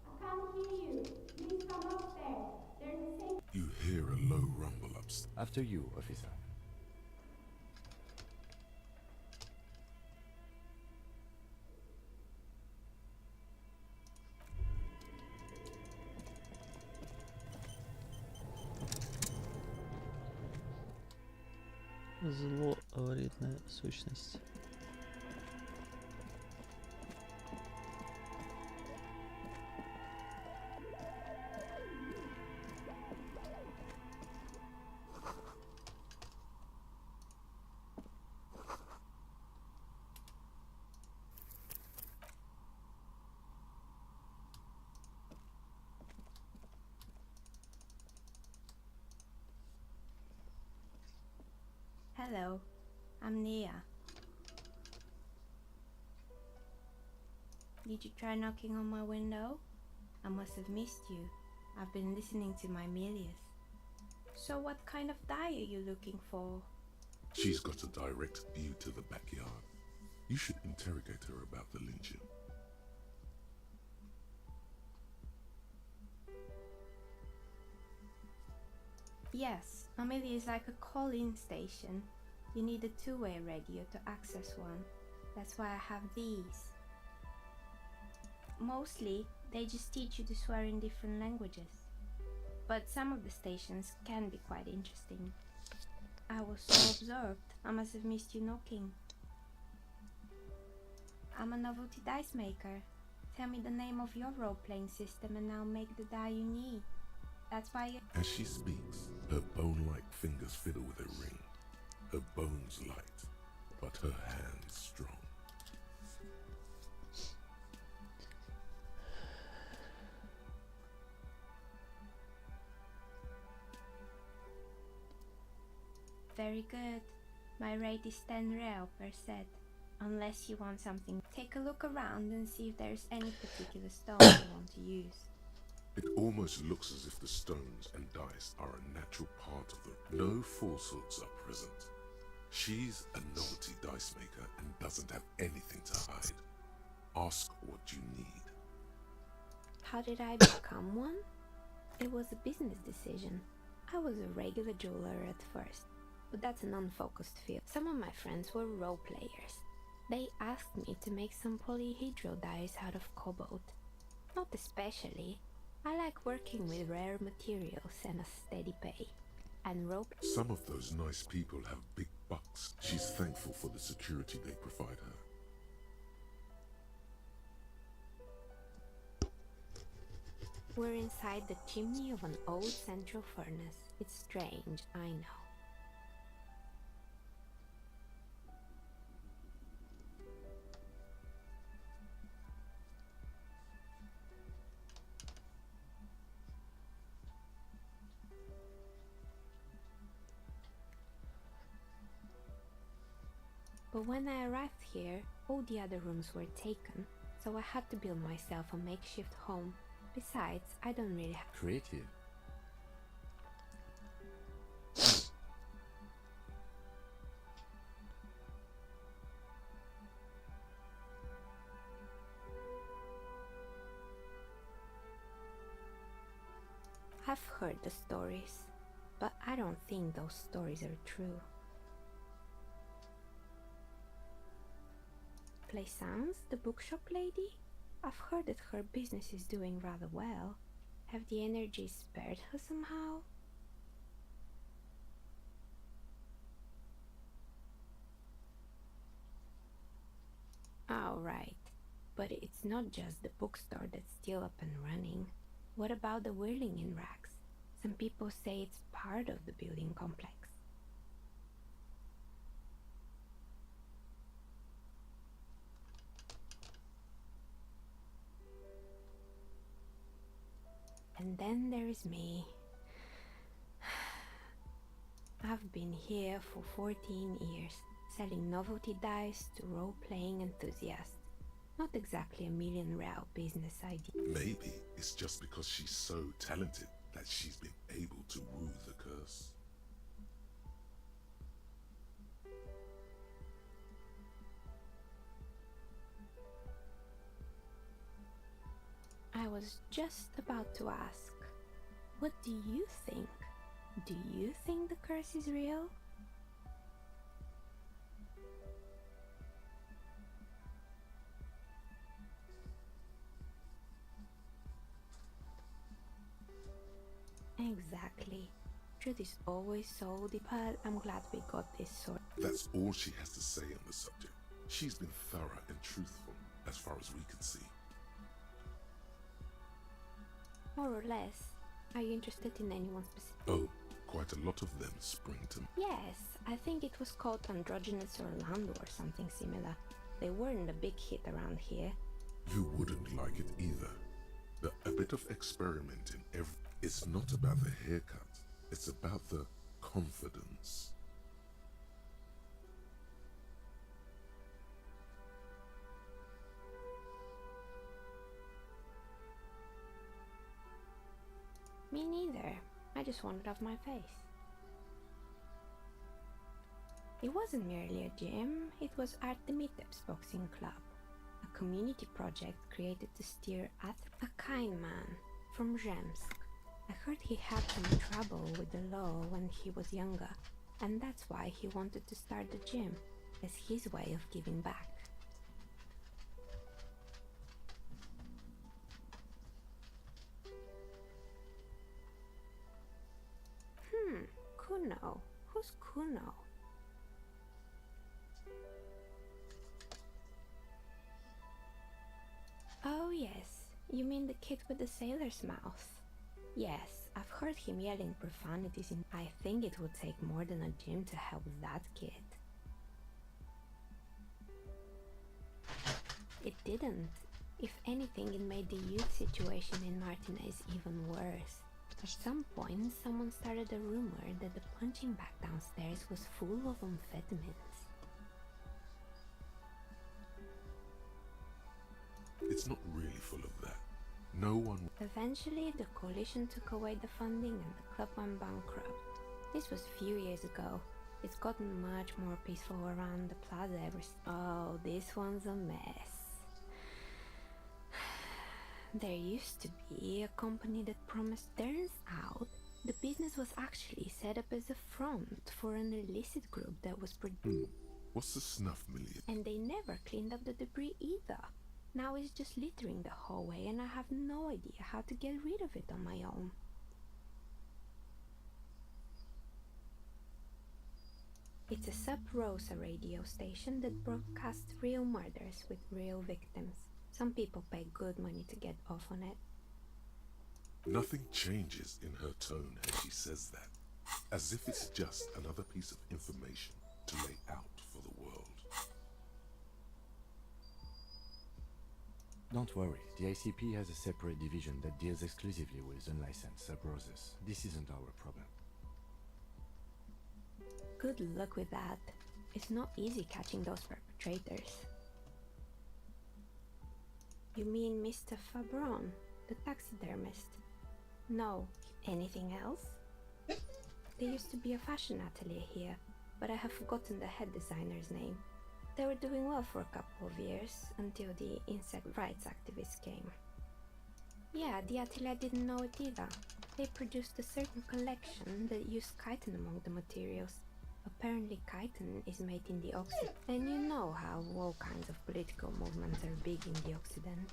[SPEAKER 6] I can't hear you. Please come upstairs. There's a safe.
[SPEAKER 1] You hear a low rumble upstairs.
[SPEAKER 12] After you, officer.
[SPEAKER 2] Зло, вредная сущность.
[SPEAKER 6] Hello, I'm Nia. Did you try knocking on my window? I must have missed you. I've been listening to my Milius. So what kind of dye are you looking for?
[SPEAKER 1] She's got a direct view to the backyard. You should interrogate her about the Elysium.
[SPEAKER 6] Yes, Amelia is like a call-in station. You need a two-way radio to access one. That's why I have these. Mostly, they just teach you to swear in different languages. But some of the stations can be quite interesting. I was so absorbed, I must have missed you knocking. I'm a novelty dice maker. Tell me the name of your role-playing system and I'll make the die you need. That's why you...
[SPEAKER 1] As she speaks, her bone-like fingers fiddle with a ring. Her bones light, but her hands strong.
[SPEAKER 6] Very good. My rate is 10 real per set. Unless you want something. Take a look around and see if there's any particular stone you want to use.
[SPEAKER 1] It almost looks as if the stones and dice are a natural part of them. No falsehoods are present. She's a novelty dice maker and doesn't have anything to hide. Ask what you need.
[SPEAKER 6] How did I become one? It was a business decision. I was a regular jeweler at first, but that's an unfocused field. Some of my friends were role players. They asked me to make some polyhedral dice out of cobalt. Not especially. I like working with rare materials and a steady pay. And rope.
[SPEAKER 1] Some of those nice people have big bucks. She's thankful for the security they provide her.
[SPEAKER 6] We're inside the chimney of an old central furnace. It's strange, I know. But when I arrived here, all the other rooms were taken, so I had to build myself a makeshift home. Besides, I don't really have...
[SPEAKER 12] Creative.
[SPEAKER 6] I've heard the stories, but I don't think those stories are true. Plaisance, the bookshop lady? I've heard that her business is doing rather well. Have the energy spared her somehow? Oh, right. But it's not just the bookstore that's still up and running. What about the whirling in rags? Some people say it's part of the building complex. And then there is me. I've been here for 14 years, selling novelty dice to role-playing enthusiasts. Not exactly a million-real business idea.
[SPEAKER 1] Maybe it's just because she's so talented that she's been able to woo the curse.
[SPEAKER 6] I was just about to ask, what do you think? Do you think the curse is real? Exactly. Truth is always so deep, but I'm glad we got this sort.
[SPEAKER 1] That's all she has to say on the subject. She's been thorough and truthful, as far as we can see.
[SPEAKER 6] More or less. Are you interested in anyone specific?
[SPEAKER 1] Oh, quite a lot of them spring to...
[SPEAKER 6] Yes, I think it was called Androgynous Orlando or something similar. They weren't a big hit around here.
[SPEAKER 1] You wouldn't like it either. A bit of experimenting it's not about the haircut, it's about the confidence.
[SPEAKER 6] Me neither. I just wanted off my face. It wasn't merely a gym, it was Artemiteps Boxing Club, a community project created to steer a kind man from Zemsk. I heard he had some trouble with the law when he was younger, and that's why he wanted to start the gym, as his way of giving back. Kuno. Who's Kuno? Oh yes, you mean the kid with the sailor's mouth. Yes, I've heard him yelling profanities in... I think it would take more than a gym to help that kid. It didn't. If anything, it made the youth situation in Martinez even worse. At some point, someone started a rumor that the punching bag downstairs was full of amphetamines.
[SPEAKER 1] It's not really full of that. No one...
[SPEAKER 6] Eventually, the coalition took away the funding and the club went bankrupt. This was a few years ago. It's gotten much more peaceful around the plaza ever since. Oh, this one's a mess. There used to be a company that promised. Turns out, the business was actually set up as a front for an illicit group that was
[SPEAKER 1] What's the snuff million?
[SPEAKER 6] And they never cleaned up the debris either. Now it's just littering the hallway and I have no idea how to get rid of it on my own. It's a Sub Rosa radio station that broadcasts real murders with real victims. Some people pay good money to get off on it.
[SPEAKER 1] Nothing changes in her tone as she says that, as if it's just another piece of information to lay out for the world.
[SPEAKER 12] Don't worry, the ICP has a separate division that deals exclusively with unlicensed sub-roses. This isn't our problem.
[SPEAKER 6] Good luck with that. It's not easy catching those perpetrators. You mean Mr. Fabron, the taxidermist? No. Anything else? There used to be a fashion atelier here, but I have forgotten the head designer's name. They were doing well for a couple of years, until the insect rights activists came. Yeah, the atelier didn't know it either. They produced a certain collection that used chitin among the materials. Apparently chitin is made in the Occident, and you know how all kinds of political movements are big in the Occident.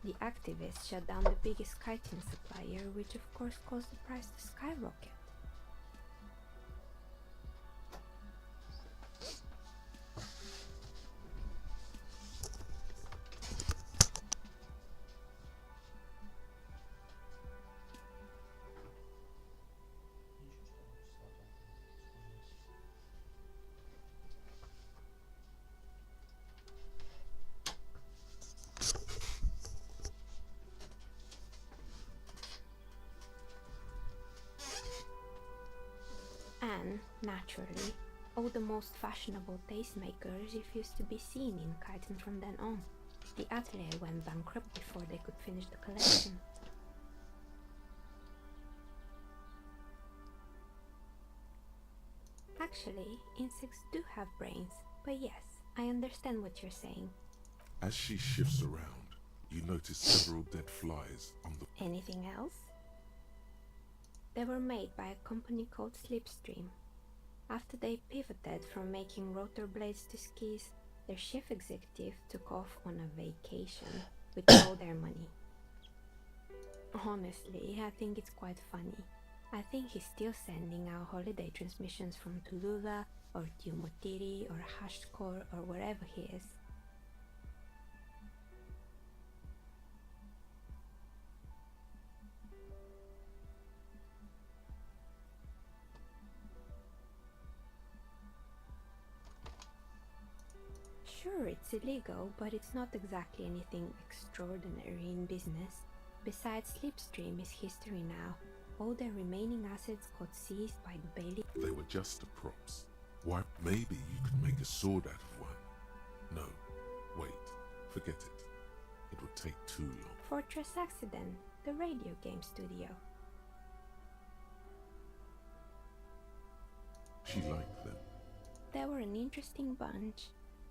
[SPEAKER 6] The activists shut down the biggest chitin supplier, which of course caused the price to skyrocket. And, naturally, all the most fashionable tastemakers refused to be seen in chitin from then on. The atelier went bankrupt before they could finish the collection. Actually, insects do have brains, but yes, I understand what you're saying.
[SPEAKER 1] As she shifts around, you notice several dead flies on the...
[SPEAKER 6] Anything else? They were made by a company called Slipstream. After they pivoted from making rotor blades to skis, their chief executive took off on a vacation with all their money. Honestly, I think it's quite funny. I think he's still sending out holiday transmissions from Tulula or Tiumotiri or Hashkor or wherever he is. Sure, it's illegal, but it's not exactly anything extraordinary in business. Besides, Slipstream is history now. All their remaining assets got seized by the Bailey.
[SPEAKER 1] They were just the props. Why, maybe you could make a sword out of one. No, wait, forget it. It would take too long.
[SPEAKER 6] Fortress Accident, the radio game studio.
[SPEAKER 1] She liked them.
[SPEAKER 6] They were an interesting bunch.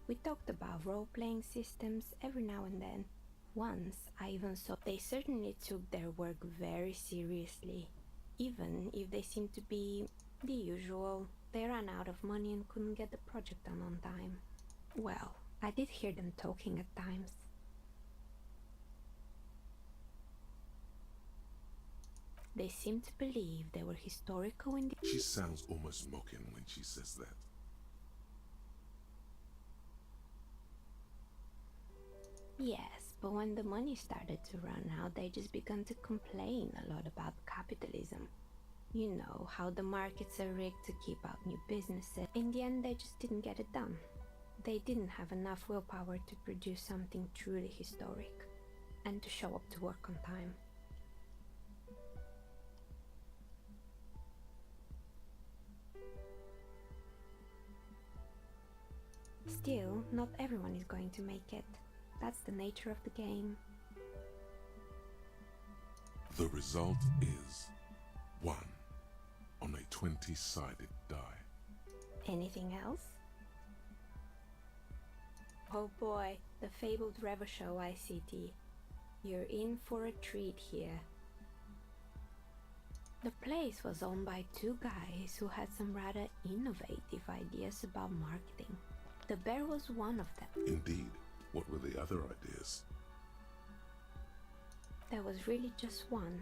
[SPEAKER 6] We talked about role-playing systems every now and then. Once, I even saw they certainly took their work very seriously. Even if they seemed to be the usual, they ran out of money and couldn't get the project done on time. Well, I did hear them talking at times. They seemed to believe they were historical in the...
[SPEAKER 1] She sounds almost mocking when she says that.
[SPEAKER 6] Yes, but when the money started to run out, they just began to complain a lot about capitalism. You know, how the markets are rigged to keep out new businesses. In the end, they just didn't get it done. They didn't have enough willpower to produce something truly historic, and to show up to work on time. Still, not everyone is going to make it. That's the nature of the game.
[SPEAKER 1] The result is 1 on a 20-sided die.
[SPEAKER 6] Anything else? Oh boy, the fabled Revachol ICT. You're in for a treat here. The place was owned by two guys who had some rather innovative ideas about marketing. The bear was one of them.
[SPEAKER 1] Indeed. What were the other ideas?
[SPEAKER 6] There was really just one,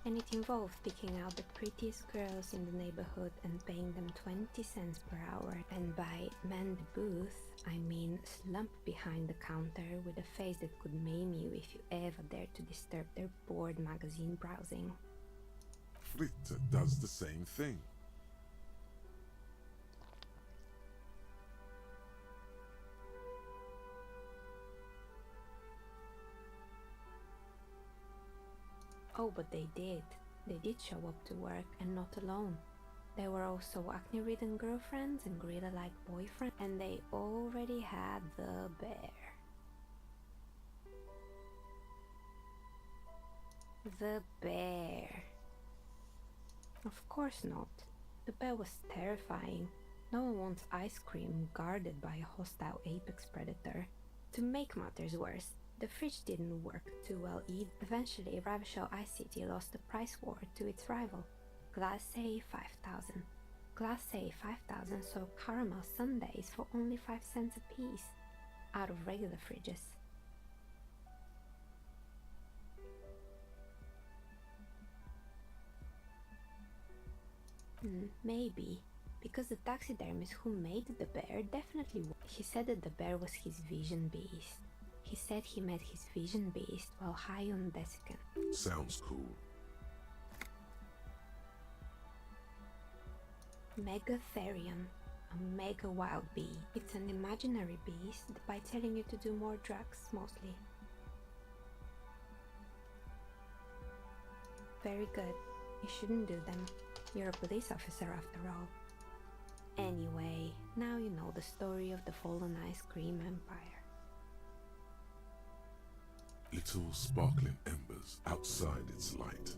[SPEAKER 6] and it involved picking out the prettiest girls in the neighborhood and paying them 20 cents per hour. And by man the booth, I mean slump behind the counter with a face that could maim you if you ever dared to disturb their bored magazine browsing.
[SPEAKER 1] Fritter does the same thing.
[SPEAKER 6] Oh, but they did. They did show up to work, and not alone. There were also acne-ridden girlfriends and gorilla-like boyfriends, and they already had the bear. The bear. Of course not. The bear was terrifying. No one wants ice cream guarded by a hostile apex predator. To make matters worse, the fridge didn't work too well either. Eventually, Revachol ICT lost the price war to its rival, Glacé 5000. Glacé 5000 sold caramel sundaes for only 5 cents a piece, out of regular fridges. Maybe. Because the taxidermist who made the bear definitely he said that the bear was his vision beast. He said he met his vision beast while high on desiccant.
[SPEAKER 1] Sounds cool.
[SPEAKER 6] Megatherion, a mega wild bee. It's an imaginary beast by telling you to do more drugs, mostly. Very good. You shouldn't do them. You're a police officer after all. Anyway, now you know the story of the fallen ice cream empire.
[SPEAKER 1] Little sparkling embers outside its light.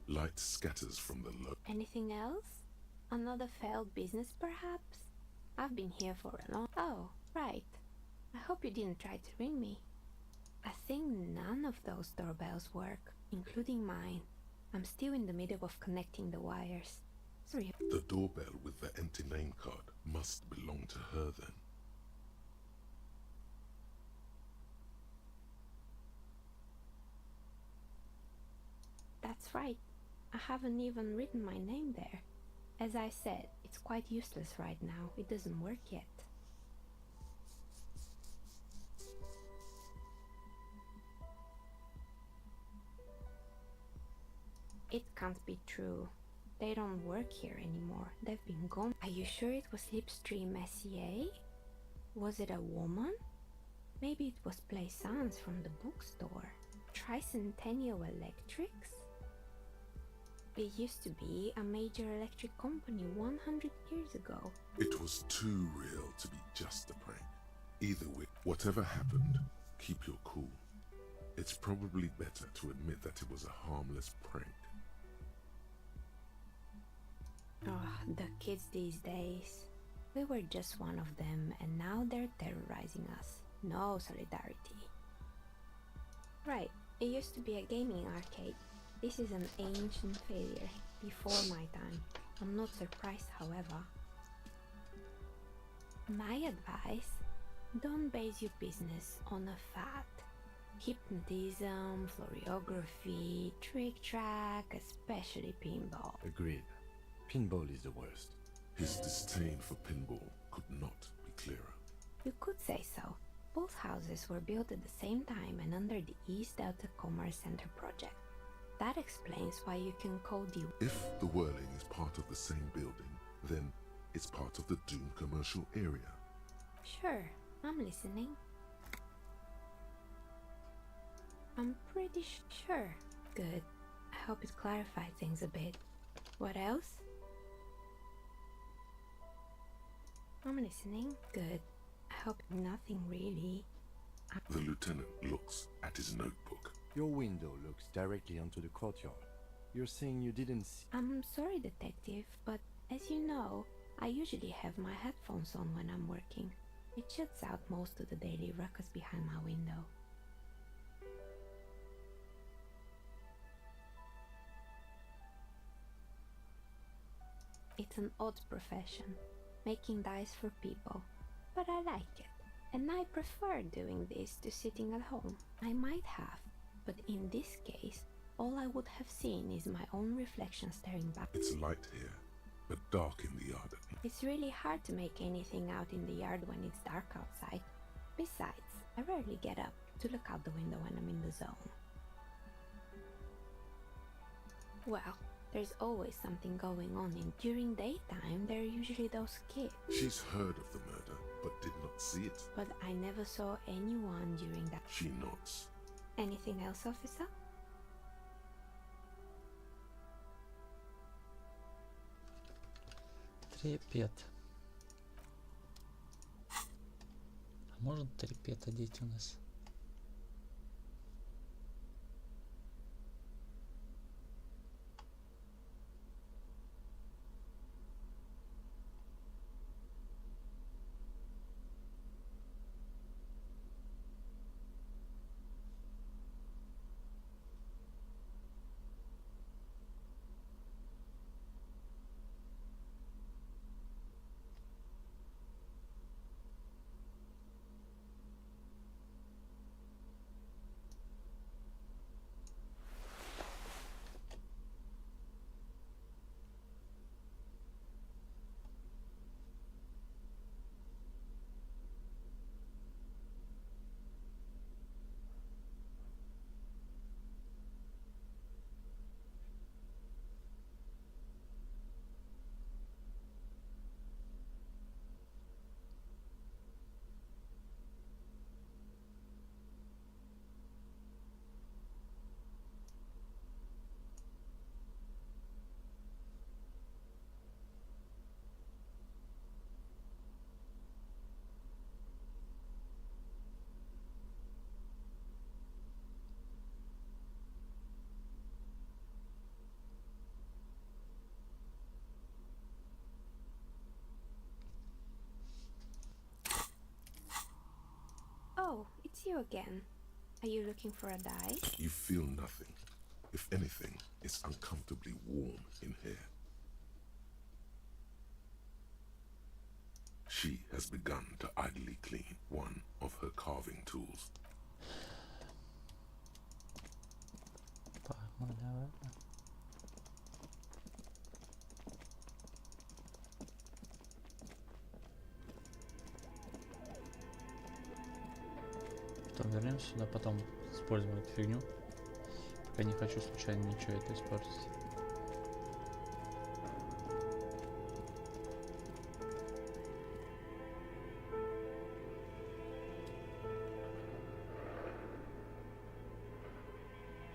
[SPEAKER 1] Light scatters from the low.
[SPEAKER 6] Anything else? Another failed business, perhaps? I've been here for a long... Oh, right. I hope you didn't try to ring me. I think none of those doorbells work, including mine. I'm still in the middle of connecting the wires. Sorry.
[SPEAKER 1] The doorbell with the empty name card must belong to her then.
[SPEAKER 6] That's right. I haven't even written my name there. As I said, it's quite useless right now. It doesn't work yet. It can't be true. They don't work here anymore. They've been gone. Are you sure it was Slipstream SCA? Was it a woman? Maybe it was Plaisance from the bookstore. Tricentennial Electrics? It used to be a major electric company 100 years ago.
[SPEAKER 1] It was too real to be just a prank. Either way, whatever happened, keep your cool. It's probably better to admit that it was a harmless prank.
[SPEAKER 6] Oh, the kids these days. We were just one of them, and now they're terrorizing us. No solidarity. Right, it used to be a gaming arcade. This is an ancient failure, before my time. I'm not surprised, however. My advice, don't base your business on a fad. Hypnotism, floriography, trick-track, especially pinball.
[SPEAKER 12] Agreed. Pinball is the worst.
[SPEAKER 1] His disdain for pinball could not be clearer.
[SPEAKER 6] You could say so. Both houses were built at the same time and under the East Delta Commerce Center project. That explains why you can call the...
[SPEAKER 1] If the whirling is part of the same building, then it's part of the Doom commercial area.
[SPEAKER 6] Sure, I'm listening. I'm pretty sure. Good. I hope it clarified things a bit. What else? I'm listening. Good. I hope nothing really.
[SPEAKER 1] The lieutenant looks at his notebook.
[SPEAKER 12] Your window looks directly onto the courtyard. You're saying you didn't see...
[SPEAKER 6] I'm sorry, detective, but as you know, I usually have my headphones on when I'm working. It shuts out most of the daily ruckus behind my window. It's an odd profession, making dice for people, but I like it, and I prefer doing this to sitting at home. I might have, but in this case, all I would have seen is my own reflection staring back.
[SPEAKER 1] It's light here, but dark in the yard.
[SPEAKER 6] It's really hard to make anything out in the yard when it's dark outside. Besides, I rarely get up to look out the window when I'm in the zone. Well, there's always something going on, and during daytime there are usually those kids.
[SPEAKER 1] She's heard of the murder, but did not see it.
[SPEAKER 6] But I never saw anyone during that.
[SPEAKER 1] She nods.
[SPEAKER 6] Anything else, officer?
[SPEAKER 2] Трепет. А можно трепет одеть у нас?
[SPEAKER 6] you again. Are you looking for a dye?
[SPEAKER 1] You feel nothing. If anything, it's uncomfortably warm in here. She has begun to idly clean one of her carving tools.
[SPEAKER 2] Потом вернемся сюда, потом используем эту фигню. Пока не хочу случайно ничего это испортить.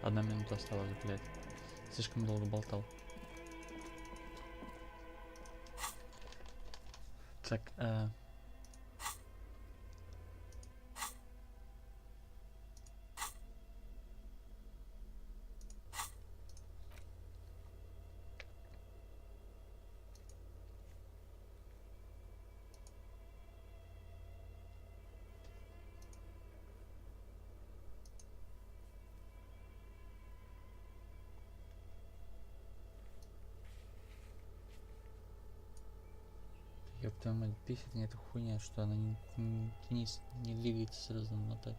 [SPEAKER 2] Одна минута осталась, блядь. Слишком долго болтал. Так, ёб твою мать, бесит мне эта хуйня, что она не двигается сразу на так.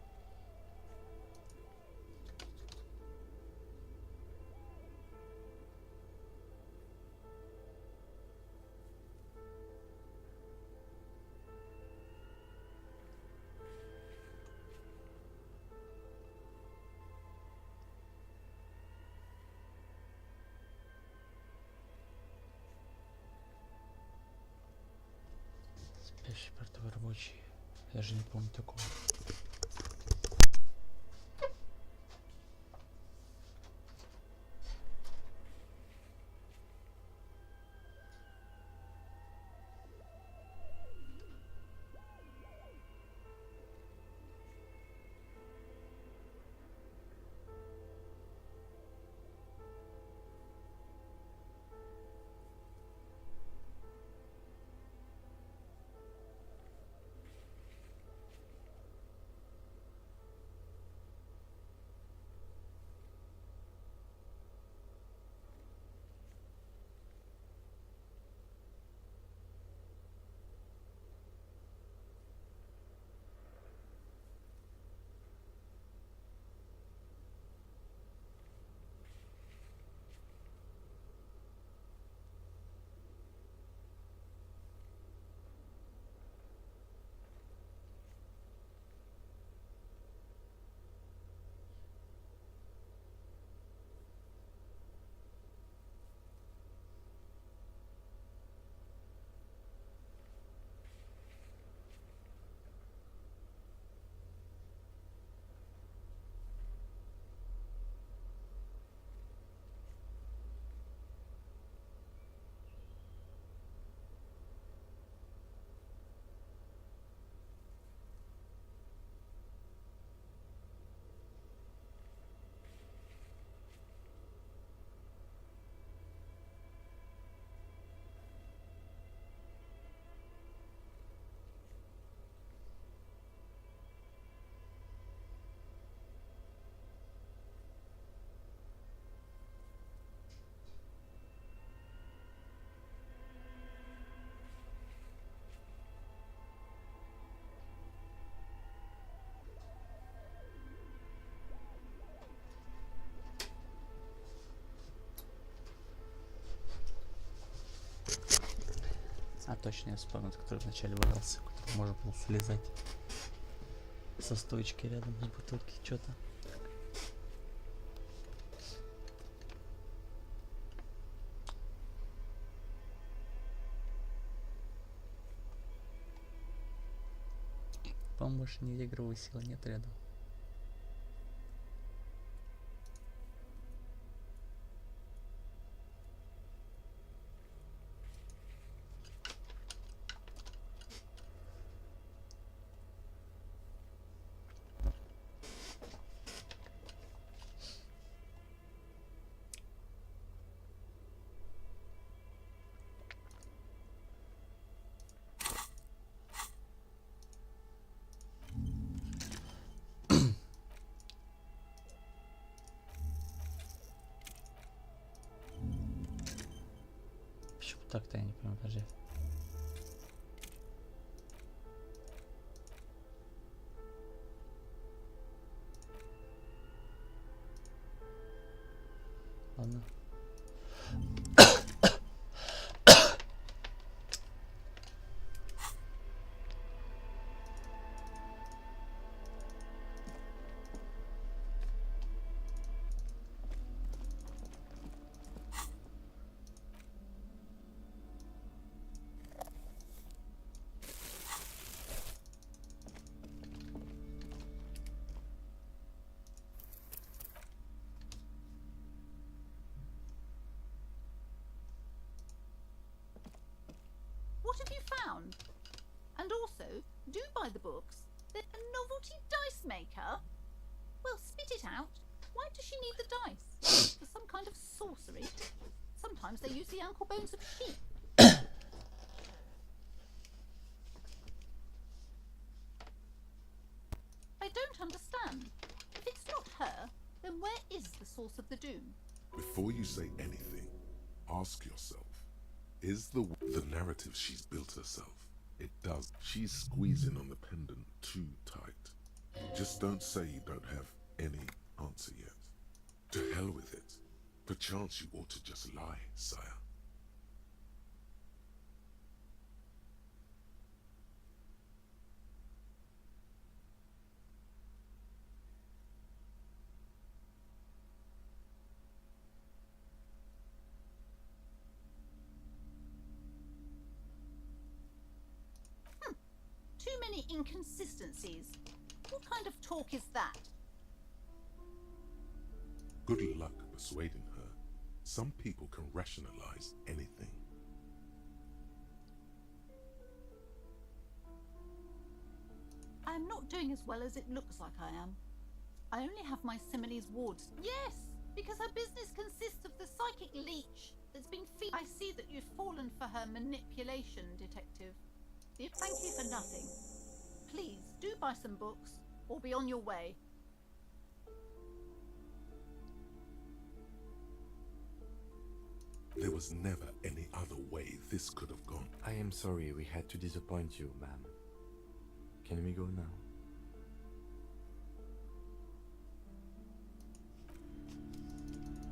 [SPEAKER 2] Спящий портовый рабочий. Я же не помню такого. А точно, я вспомнил, который вначале валялся, который можно было слезать со стойчки рядом с бутылки, что-то. По-моему, больше нигде игровой силы нет рядом. так-то я не понимаю, подожди. Ладно.
[SPEAKER 14] What have you found? And also, do buy the books. They're a novelty dice maker. Well, spit it out. Why does she need the dice? For some kind of sorcery? Sometimes they use the ankle bones of sheep. I don't understand. If it's not her, then where is the source of the doom?
[SPEAKER 1] Before you say anything, ask yourself, is the narrative she's built herself? It does. She's squeezing on the pendant too tight. Just don't say you don't have any answer yet. To hell with it. Perchance you ought to just lie, sire.
[SPEAKER 14] Too many inconsistencies. What kind of talk is that?
[SPEAKER 1] Good luck persuading her. Some people can rationalize anything.
[SPEAKER 14] I am not doing as well as it looks like I am. I only have my Simile's wards. Yes, because her business consists of the psychic leech that's been I see that you've fallen for her manipulation, detective. Thank you for nothing. Please, do buy some books, or be on your way.
[SPEAKER 1] There was never any other way this could have gone.
[SPEAKER 12] I am sorry we had to disappoint you, ma'am. Can we go now?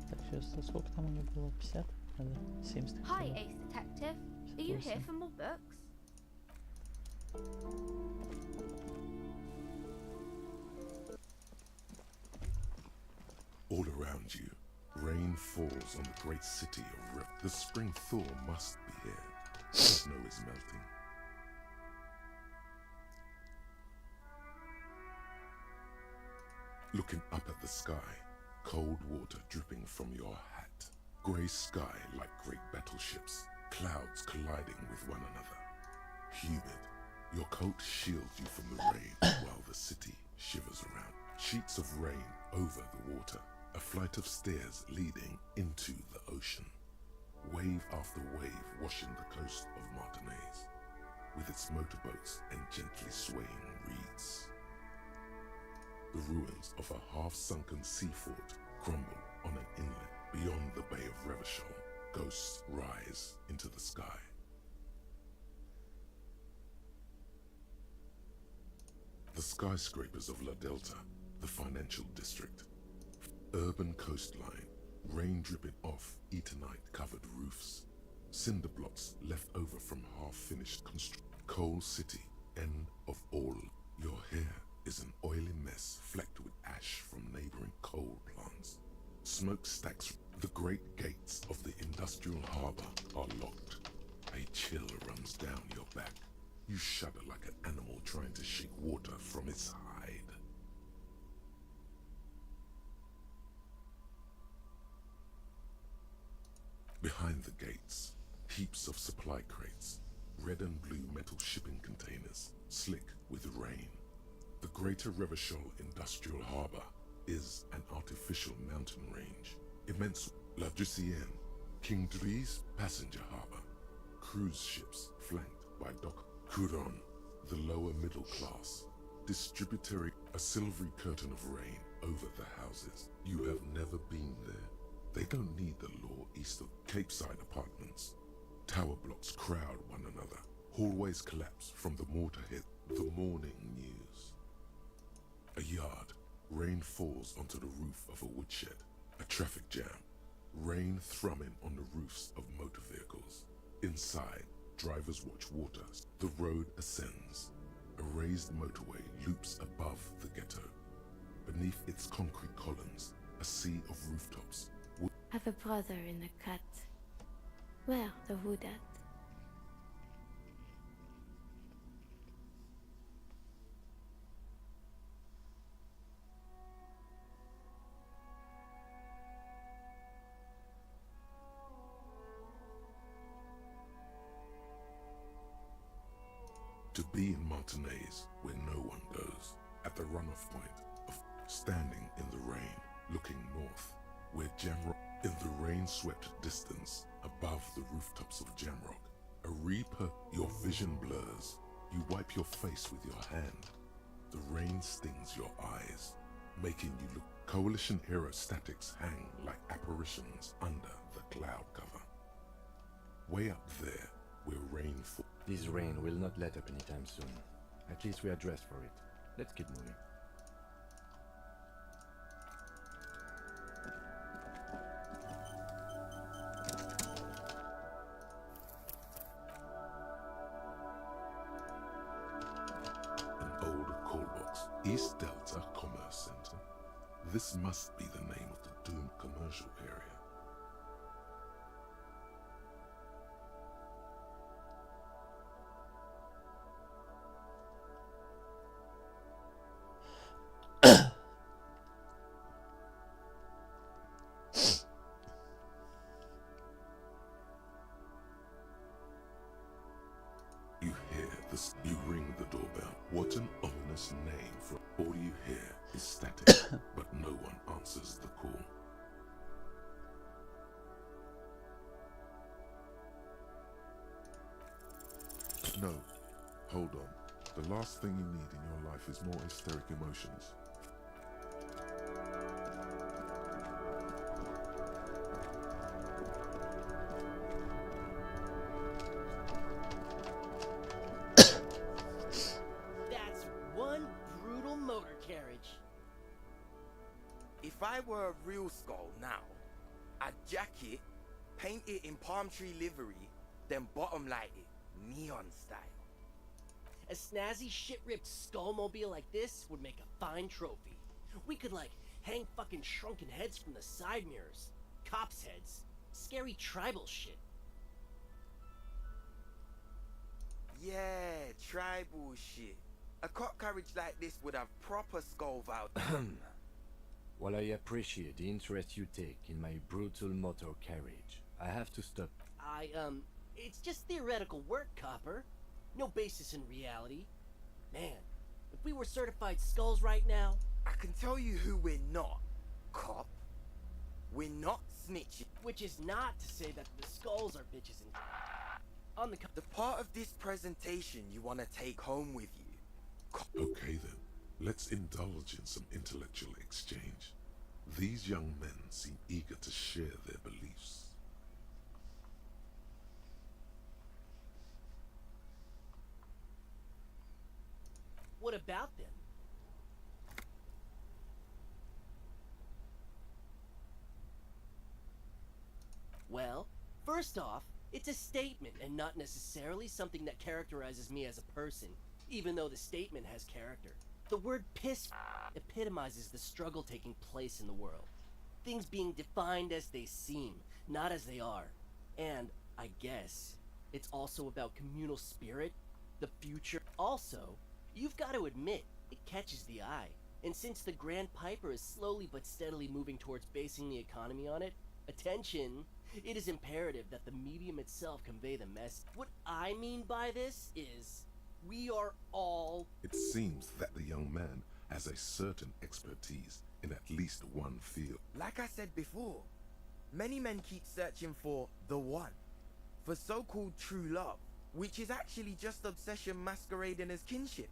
[SPEAKER 2] Так, сейчас сколько там у него было? 50? Надо 70.
[SPEAKER 6] Hi, Ace Detective. Are you here for more books?
[SPEAKER 1] All around you, rain falls on the great city of Rip. The spring thaw must be here. Snow is melting. Looking up at the sky, cold water dripping from your hat. Grey sky like great battleships, clouds colliding with one another. Humid, your coat shields you from the rain while the city shivers around. Sheets of rain over the water, a flight of stairs leading into the ocean. Wave after wave washing the coast of Martinez, with its motorboats and gently swaying reeds. The ruins of a half-sunken sea fort crumble on an inlet beyond the Bay of Revachol. Ghosts rise into the sky. The skyscrapers of La Delta, the financial district. Urban coastline, rain dripping off Eternite-covered roofs. Cinder blocks left over from half-finished construction. Coal City, end of all. Your hair is an oily mess flecked with ash from neighboring coal plants. Smokestacks. The great gates of the industrial harbor are locked. A chill runs down your back. You shudder like an animal trying to shake water from its hide. Behind the gates, heaps of supply crates, red and blue metal shipping containers, slick with rain. The Greater Revachol Industrial Harbor is an artificial mountain range. Immense La Drusienne, King Dries passenger harbor. Cruise ships flanked by dock. Couron, the lower middle class. Distributary, a silvery curtain of rain over the houses. You have never been there. They don't need the law east of Cape Side apartments. Tower blocks crowd one another. Hallways collapse from the mortar hit. The morning news. A yard. Rain falls onto the roof of a woodshed. A traffic jam. Rain thrumming on the roofs of motor vehicles. Inside, drivers watch water. The road ascends. A raised motorway loops above the ghetto. Beneath its concrete columns, a sea of rooftops.
[SPEAKER 6] Have a brother in a cut. Where the wood at?
[SPEAKER 1] To be in Martinez, where no one goes, at the runoff point of standing in the rain, looking north, where Jamrock, in the rain-swept distance, above the rooftops of Jamrock, a reaper, your vision blurs. You wipe your face with your hand. The rain stings your eyes, making you look. Coalition-era statics hang like apparitions under the cloud cover. Way up there, where rain falls.
[SPEAKER 12] This rain will not let up anytime soon. At least we are dressed for it. Let's keep moving.
[SPEAKER 1] An old call box. East Delta Commerce Center. This must be the name of the doomed commercial area. You ring the doorbell. What an ominous name for all you hear is static, but no one answers the call. No, hold on. The last thing you need in your life is more hysteric emotions.
[SPEAKER 15] If I were a real skull now, I'd jack it, paint it in palm tree livery, then bottom light it, neon style.
[SPEAKER 9] A snazzy shit-ripped skullmobile like this would make a fine trophy. We could, like, hang fucking shrunken heads from the side mirrors. Cops' heads. Scary tribal shit.
[SPEAKER 15] Yeah, tribal shit. A cop carriage like this would have proper skull value.
[SPEAKER 12] While I appreciate the interest you take in my brutal motor carriage, I have to stop.
[SPEAKER 9] It's just theoretical work, Copper. No basis in reality. Man, if we were certified skulls right now...
[SPEAKER 15] I can tell you who we're not, cop. We're not snitching.
[SPEAKER 9] Which is not to say that the skulls are bitches and... On the
[SPEAKER 15] part of this presentation you want to take home with you.
[SPEAKER 1] Okay then. Let's indulge in some intellectual exchange. These young men seem eager to share their beliefs.
[SPEAKER 9] What about them? Well, first off, it's a statement and not necessarily something that characterizes me as a person, even though the statement has character. The word piss epitomizes the struggle taking place in the world. Things being defined as they seem, not as they are. And, I guess, it's also about communal spirit, the future. Also, you've got to admit, it catches the eye. And since the Grand Piper is slowly but steadily moving towards basing the economy on it, attention, it is imperative that the medium itself convey the message. What I mean by this is... we are all...
[SPEAKER 1] It seems that the young man has a certain expertise in at least one field.
[SPEAKER 15] Like I said before, many men keep searching for the one, for so-called true love, which is actually just obsession masquerading as kinship.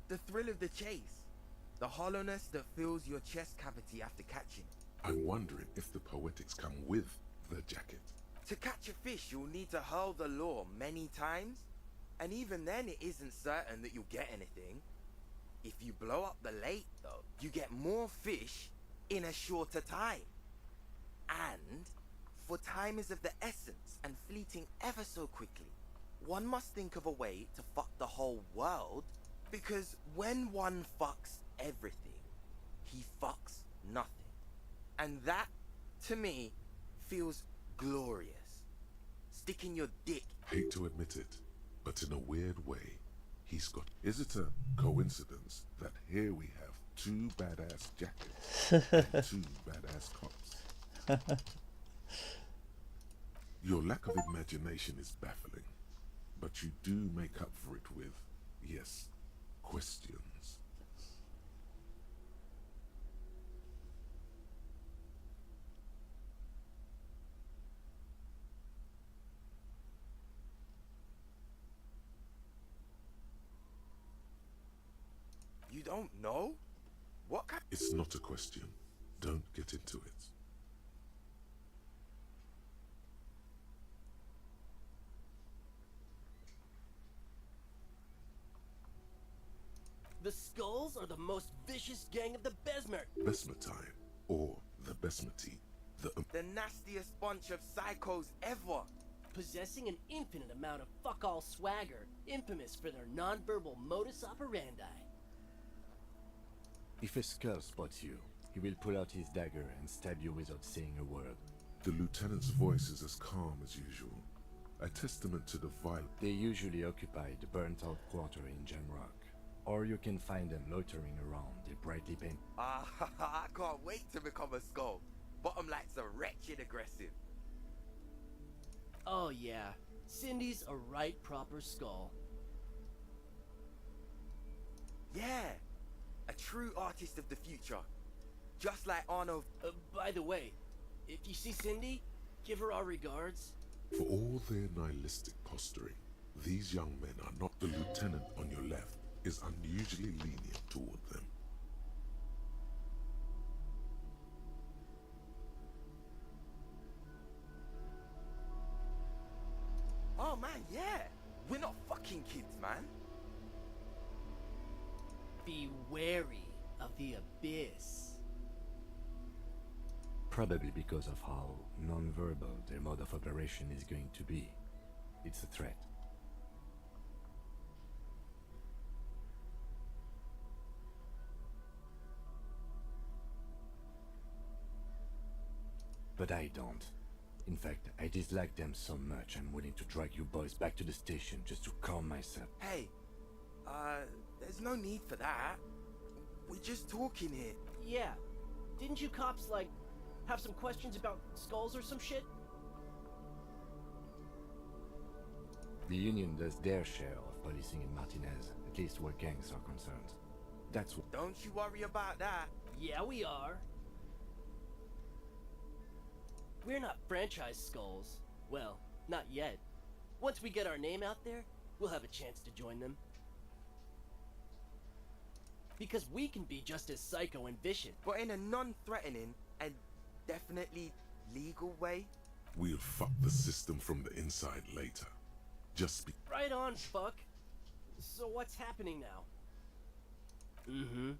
[SPEAKER 15] The thrill of the chase, the hollowness that fills your chest cavity after catching.
[SPEAKER 1] I'm wondering if the poetics come with the jacket.
[SPEAKER 15] To catch a fish, you'll need to hurl the lure many times, and even then it isn't certain that you'll get anything. If you blow up the lake, though, you get more fish in a shorter time. And, for time is of the essence and fleeting ever so quickly, one must think of a way to fuck the whole world, because when one fucks everything, he fucks nothing. And that, to me, feels glorious. Sticking your dick.
[SPEAKER 1] Hate to admit it, but in a weird way, he's got. Is it a coincidence that here we have 2 badass jackets and 2 badass cops? Your lack of imagination is baffling, but you do make up for it with, yes, questions.
[SPEAKER 15] You don't know? What kind?
[SPEAKER 1] It's not a question. Don't get into it.
[SPEAKER 9] The Skulls are the most vicious gang of the Besmer.
[SPEAKER 1] Besmatine, or the Besmati,
[SPEAKER 15] The nastiest bunch of psychos ever.
[SPEAKER 9] Possessing an infinite amount of fuck-all swagger, infamous for their non-verbal modus operandi.
[SPEAKER 12] If a skull spots you, he will pull out his dagger and stab you without saying a word.
[SPEAKER 1] The lieutenant's voice is as calm as usual, a testament to the violence.
[SPEAKER 12] They usually occupy the burnt-out quarter in Jamrock, or you can find them loitering around the brightly painted.
[SPEAKER 15] I can't wait to become a skull. Bottom light's a wretched aggressive.
[SPEAKER 9] Oh yeah, Cindy's a right proper skull.
[SPEAKER 15] Yeah, a true artist of the future. Just like Arno.
[SPEAKER 9] By the way, if you see Cindy, give her our regards.
[SPEAKER 1] For all their nihilistic posturing, these young men are not. The lieutenant on your left is unusually lenient toward them.
[SPEAKER 15] Oh man, yeah. We're not fucking kids, man.
[SPEAKER 9] Be wary of the abyss.
[SPEAKER 12] Probably because of how non-verbal their mode of operation is going to be. It's a threat. But I don't. In fact, I dislike them so much I'm willing to drag you boys back to the station just to calm myself.
[SPEAKER 15] Hey, there's no need for that. We're just talking here.
[SPEAKER 9] Yeah, didn't you cops, like, have some questions about skulls or some shit?
[SPEAKER 12] The Union does their share of policing in Martinez, at least where gangs are concerned. That's what.
[SPEAKER 15] Don't you worry about that.
[SPEAKER 9] Yeah, we are. We're not franchise skulls. Well, not yet. Once we get our name out there, we'll have a chance to join them. Because we can be just as psycho and vicious.
[SPEAKER 15] But in a non-threatening and definitely legal way.
[SPEAKER 1] We'll fuck the system from the inside later. Just be.
[SPEAKER 9] Right on, fuck. So what's happening now? Mm-hmm.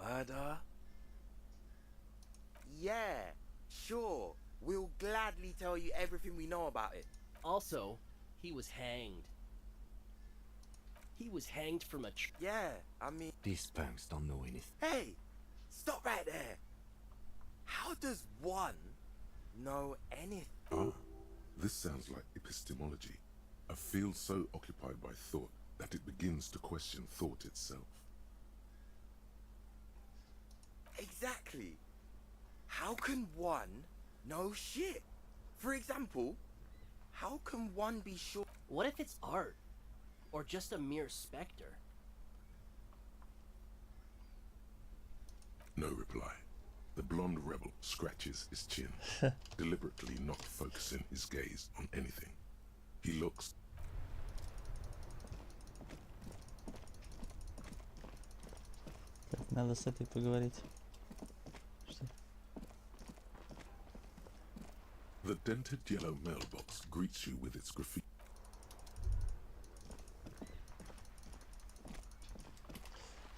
[SPEAKER 15] Murder? Yeah, sure. We'll gladly tell you everything we know about it.
[SPEAKER 9] Also, he was hanged. He was hanged from a
[SPEAKER 15] Yeah, I mean...
[SPEAKER 12] These punks don't know anything.
[SPEAKER 15] Hey! Stop right there! How does one know anything?
[SPEAKER 1] Ah, this sounds like epistemology. A field so occupied by thought that it begins to question thought itself.
[SPEAKER 15] Exactly. How can one know shit? For example, how can one be sure?
[SPEAKER 9] What if it's art? Or just a mere specter?
[SPEAKER 1] No reply. The blonde rebel scratches his chin, deliberately not focusing his gaze on anything. He looks.
[SPEAKER 2] Надо с этой поговорить. Что?
[SPEAKER 1] The dented yellow mailbox greets you with its graffiti.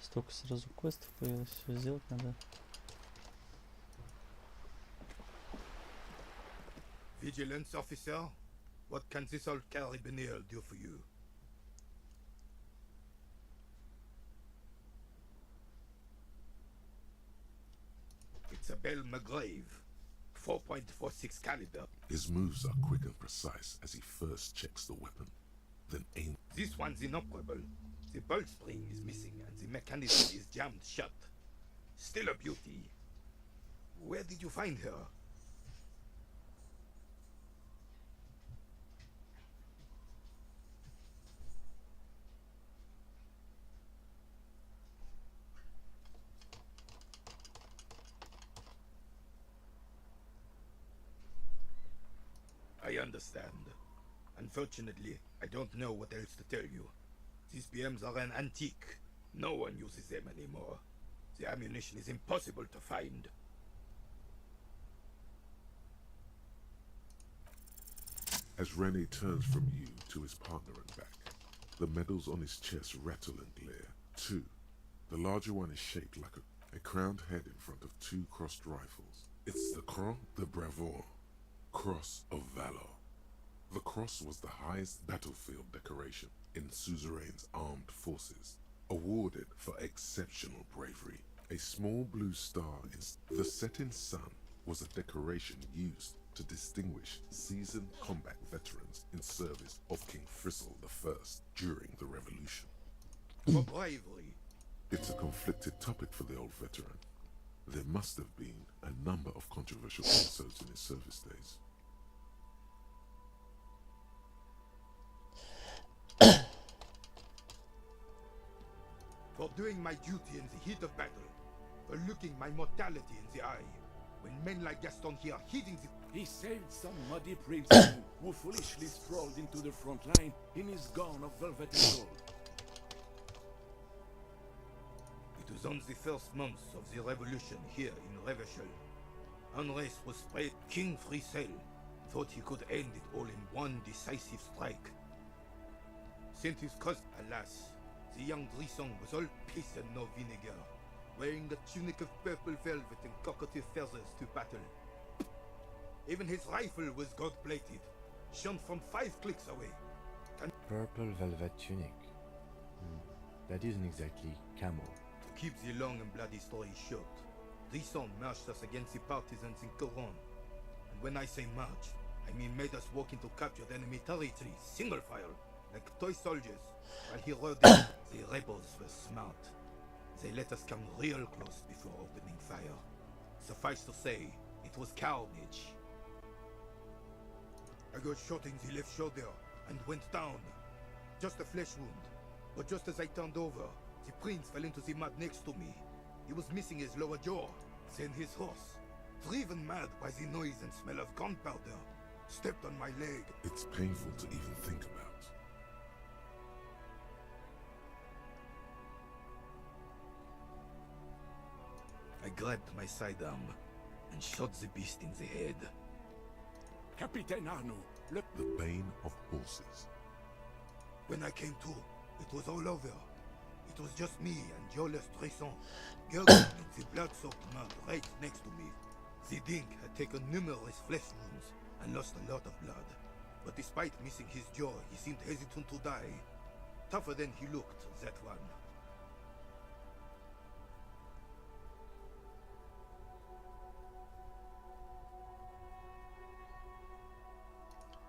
[SPEAKER 2] Столько сразу квестов появилось, все сделать надо.
[SPEAKER 16] Vigilance officer, what can this old carabiner do for you? It's a Bell McGrave, 4.46 caliber.
[SPEAKER 1] His moves are quick and precise as he first checks the weapon, then aims.
[SPEAKER 16] This one's inoperable. The bolt spring is missing and the mechanism is jammed shut. Still a beauty. Where did you find her? I understand. Unfortunately, I don't know what else to tell you. These BMs are an antique. No one uses them anymore. The ammunition is impossible to find.
[SPEAKER 1] As Rene turns from you to his partner and back, the medals on his chest rattle and glare. Two. The larger one is shaped like a crowned head in front of two crossed rifles. It's the Croix de Bravoure, Cross of Valor. The cross was the highest battlefield decoration in Suzerain's armed forces, awarded for exceptional bravery. A small blue star in the setting sun was a decoration used to distinguish seasoned combat veterans in service of King Frizzle I during the Revolution.
[SPEAKER 16] For bravery.
[SPEAKER 1] It's a conflicted topic for the old veteran. There must have been a number of controversial episodes in his service days.
[SPEAKER 16] For doing my duty in the heat of battle, for looking my mortality in the eye, when men like Gaston here heeding the...
[SPEAKER 17] He saved some muddy princemen who foolishly sprawled into the front line in his gown of velvet and gold.
[SPEAKER 16] It was on the first months of the revolution here in Revachol. Unrest was spread. King Frizzle thought he could end it all in one decisive strike. Sent his cousin, alas, the young Brisson was all piss and no vinegar, wearing a tunic of purple velvet and cockatiel feathers to battle. Even his rifle was gold-plated, shone from 5 clicks away.
[SPEAKER 12] Purple velvet tunic. That isn't exactly camo.
[SPEAKER 16] To keep the long and bloody story short, Brisson marched us against the partisans in Coron. And when I say march, I mean made us walk into captured enemy territory, single file, like toy soldiers. While he rode in, the rebels were smart. They let us come real close before opening fire. Suffice to say, it was carnage. I got shot in the left shoulder and went down. Just a flesh wound. But just as I turned over, the prince fell into the mud next to me. He was missing his lower jaw. Then his horse, driven mad by the noise and smell of gunpowder, stepped on my leg.
[SPEAKER 1] It's painful to even think about.
[SPEAKER 16] I grabbed my sidearm and shot the beast in the head.
[SPEAKER 17] Capitaine Arnaud, look.
[SPEAKER 1] The bane of horses.
[SPEAKER 16] When I came to, it was all over. It was just me and Jolas Tresson, gurgling in the blood-soaked mud right next to me. The Dink had taken numerous flesh wounds and lost a lot of blood. But despite missing his jaw, he seemed hesitant to die. Tougher than he looked, that one.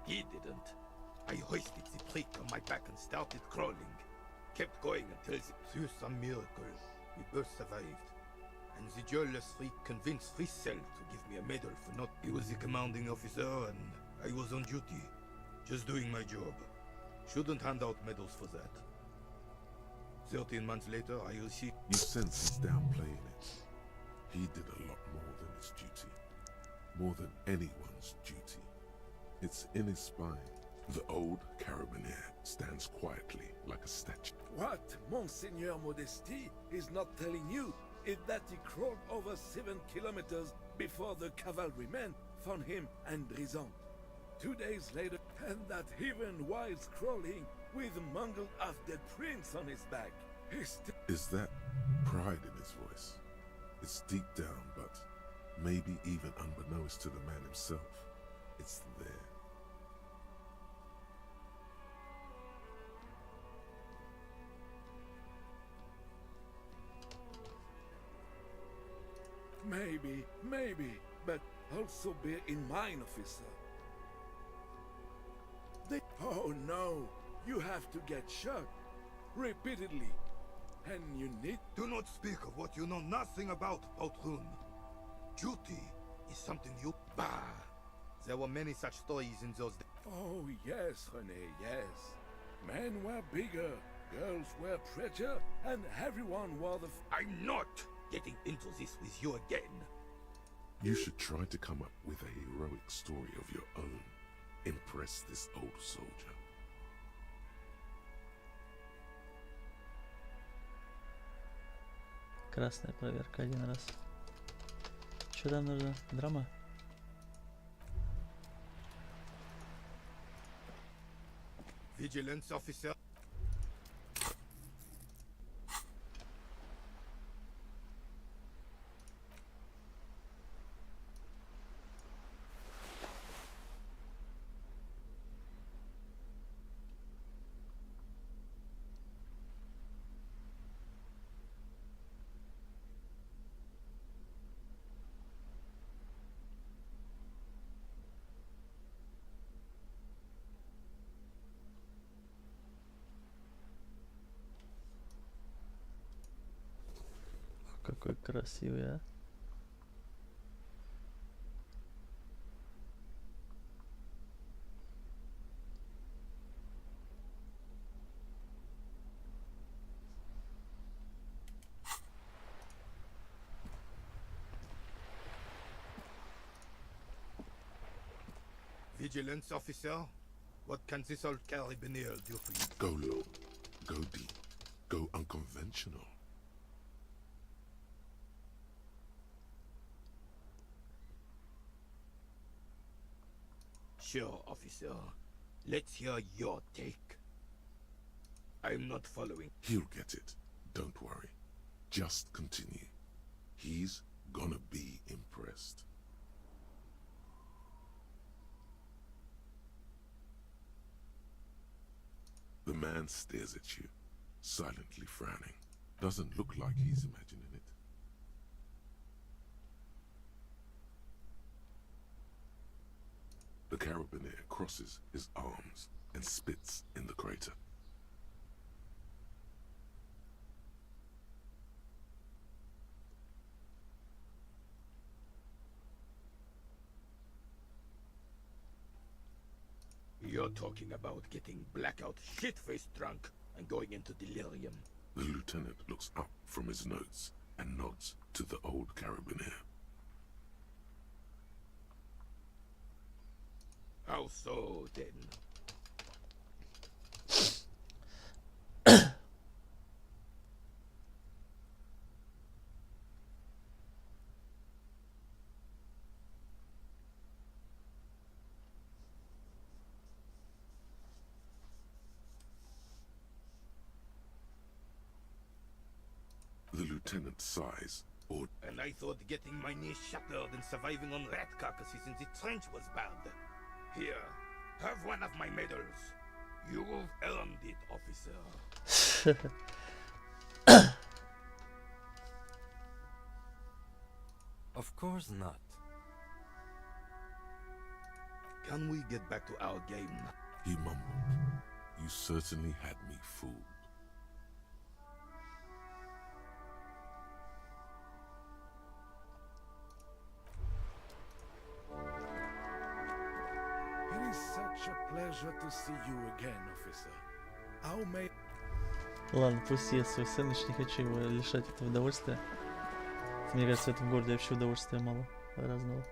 [SPEAKER 16] He didn't. I hoisted the prick on my back and started crawling. Kept going until through some miracle, we both survived. And the jealous freak convinced Frizzle to give me a medal for not... He was the commanding officer and I was on duty. Just doing my job. Shouldn't hand out medals for that. 13 months later, I received...
[SPEAKER 1] You sense he's downplaying it. He did a lot more than his duty. More than anyone's duty. It's in his spine. The old carabinier stands quietly like a statue.
[SPEAKER 17] What Monseigneur Modesty is not telling you is that he crawled over 7 kilometers before the cavalrymen found him and Drizant. 2 days later, and that even whilst crawling with mangled half-dead prints on his back,
[SPEAKER 1] Is that pride in his voice? It's deep down, but maybe even unbeknownst to the man himself, it's there.
[SPEAKER 17] Maybe, but also bear in mind, officer. Oh no, you have to get shot repeatedly, and you need.
[SPEAKER 16] Do not speak of what you know nothing about, Outrun. Duty is something you. Bah! There were many such stories in those days.
[SPEAKER 17] Oh yes, René, yes. Men were bigger, girls were prettier, and everyone wore the.
[SPEAKER 16] I'm not getting into this with you again.
[SPEAKER 1] You should try to come up with a heroic story of your own. Impress this old soldier.
[SPEAKER 2] Красная проверка 1 раз. Что там нужно? Драма?
[SPEAKER 16] Vigilance officer.
[SPEAKER 2] Какой красивый, а?
[SPEAKER 16] Vigilance officer, what can this old carabiner do for you?
[SPEAKER 1] Go low, go deep, go unconventional.
[SPEAKER 16] Sure, officer. Let's hear your take. I'm not following.
[SPEAKER 1] He'll get it. Don't worry. Just continue. He's gonna be impressed. The man stares at you, silently frowning. Doesn't look like he's imagining it. The carabiner crosses his arms and spits in the crater.
[SPEAKER 16] You're talking about getting blackout shit-faced drunk and going into delirium.
[SPEAKER 1] The lieutenant looks up from his notes and nods to the old carabiner.
[SPEAKER 16] How so, then?
[SPEAKER 1] The lieutenant sighs, or
[SPEAKER 16] And I thought getting my knee shattered and surviving on rat carcasses in the trench was bad. Here, have one of my medals. You've earned it, officer.
[SPEAKER 12] Of course not.
[SPEAKER 16] Can we get back to our game?
[SPEAKER 1] he mumbled. You certainly had me fooled.
[SPEAKER 17] It is such a pleasure to see you again, officer. How may...
[SPEAKER 2] Ладно, пусть съест свой сэндвич, не хочу его лишать этого удовольствия. Мне кажется, в этом городе вообще удовольствия мало разного.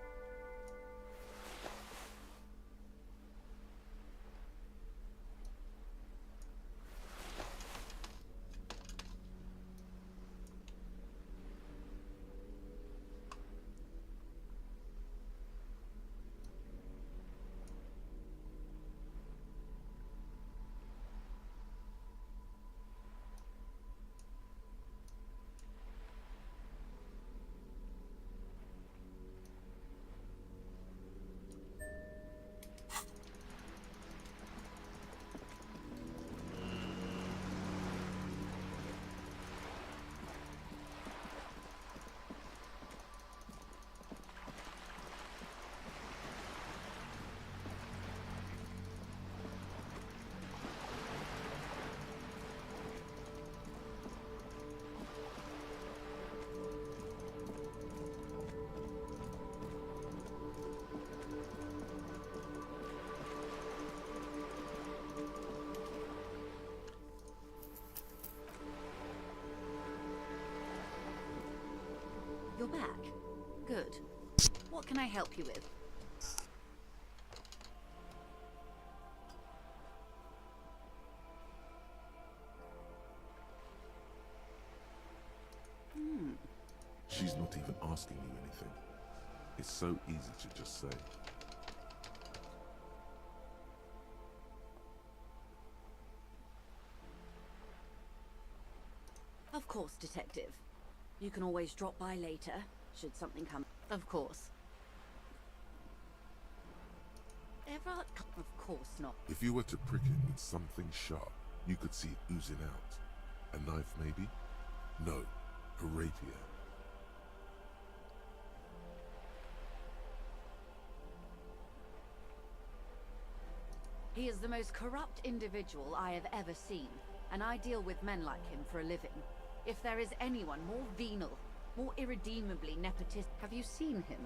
[SPEAKER 13] You're back. Good. What can I help you with?
[SPEAKER 1] She's not even asking you anything. It's so easy to just say.
[SPEAKER 13] Of course, Detective. You can always drop by later, should something come. Of course. Ever? Of course not.
[SPEAKER 1] If you were to prick it with something sharp, you could see it oozing out. A knife, maybe? No, a rapier.
[SPEAKER 13] He is the most corrupt individual I have ever seen, and I deal with men like him for a living. If there is anyone more venal, more irredeemably nepotistic, have you seen him?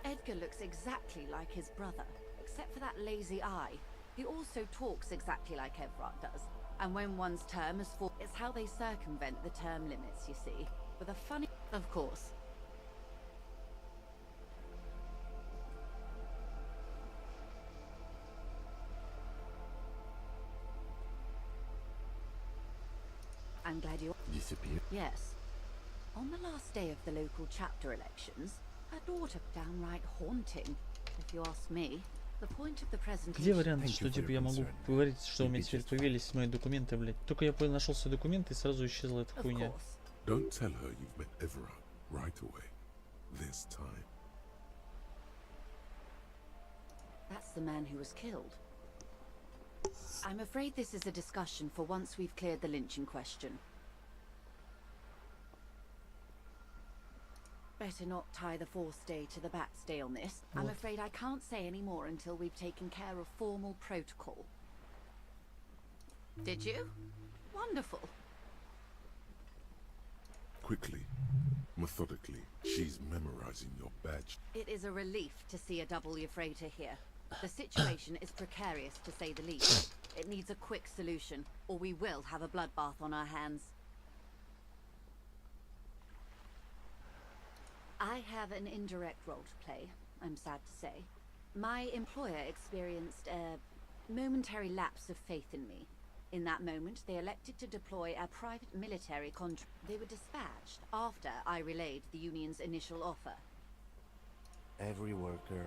[SPEAKER 13] Edgar looks exactly like his brother, except for that lazy eye. He also talks exactly like Evrart does, and when one's term is full, it's how they circumvent the term limits, you see. With a funny... Of course. I'm glad you...
[SPEAKER 12] Disappear?
[SPEAKER 13] Yes. On the last day of the local chapter elections, her daughter downright haunting, if you ask me. The point of the
[SPEAKER 2] Где
[SPEAKER 13] presentation...
[SPEAKER 2] вариант, что типа я могу говорить, что у меня теперь появились мои документы, блядь? Только я нашел свои документы, и сразу исчезла эта хуйня.
[SPEAKER 1] Don't tell her you've met Everard right away. This time.
[SPEAKER 13] That's the man who was killed. I'm afraid this is a discussion for once we've cleared the lynching question. Better not tie the forestay to the backstay on this. I'm afraid I can't say any more until we've taken care of formal protocol. Did you? Wonderful.
[SPEAKER 1] Quickly, methodically, she's memorizing your badge.
[SPEAKER 13] It is a relief to see a W freighter here. The situation is precarious, to say the least. It needs a quick solution, or we will have a bloodbath on our hands. I have an indirect role to play, I'm sad to say. My employer experienced a momentary lapse of faith in me. In that moment, they elected to deploy a private military contract. They were dispatched after I relayed the union's initial offer.
[SPEAKER 12] Every worker...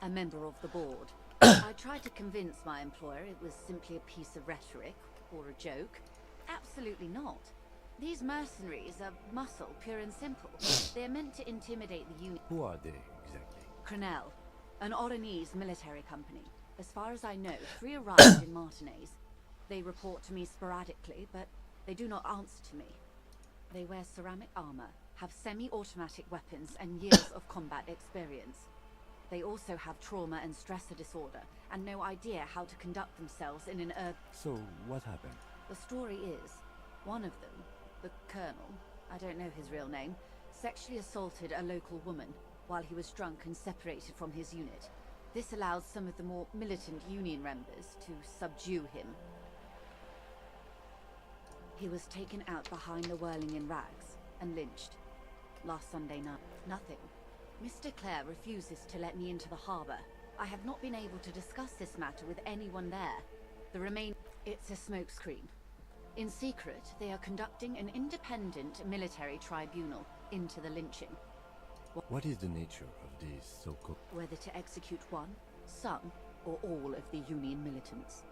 [SPEAKER 13] A member of the board. I tried to convince my employer it was simply a piece of rhetoric or a joke. Absolutely not. These mercenaries are muscle, pure and simple. They're meant to intimidate the union.
[SPEAKER 12] Who are they, exactly?
[SPEAKER 13] Crenell, an Oranese military company. As far as I know, 3 arrived in Martinez. They report to me sporadically, but they do not answer to me. They wear ceramic armor, have semi-automatic weapons, and years of combat experience. They also have trauma and stressor disorder, and no idea how to conduct themselves in an urban...
[SPEAKER 12] So, what happened?
[SPEAKER 13] The story is, one of them, the Colonel, I don't know his real name, sexually assaulted a local woman while he was drunk and separated from his unit. This allows some of the more militant Union members to subdue him. He was taken out behind the whirling in rags and lynched last Sunday night. Nothing. Mr. Clare refuses to let me into the harbour. I have not been able to discuss this matter with anyone there. The remain... It's a smokescreen. In secret, they are conducting an independent military tribunal into the lynching.
[SPEAKER 12] What is the nature of these so-called...
[SPEAKER 13] Whether to execute one, some, or all of the Union militants.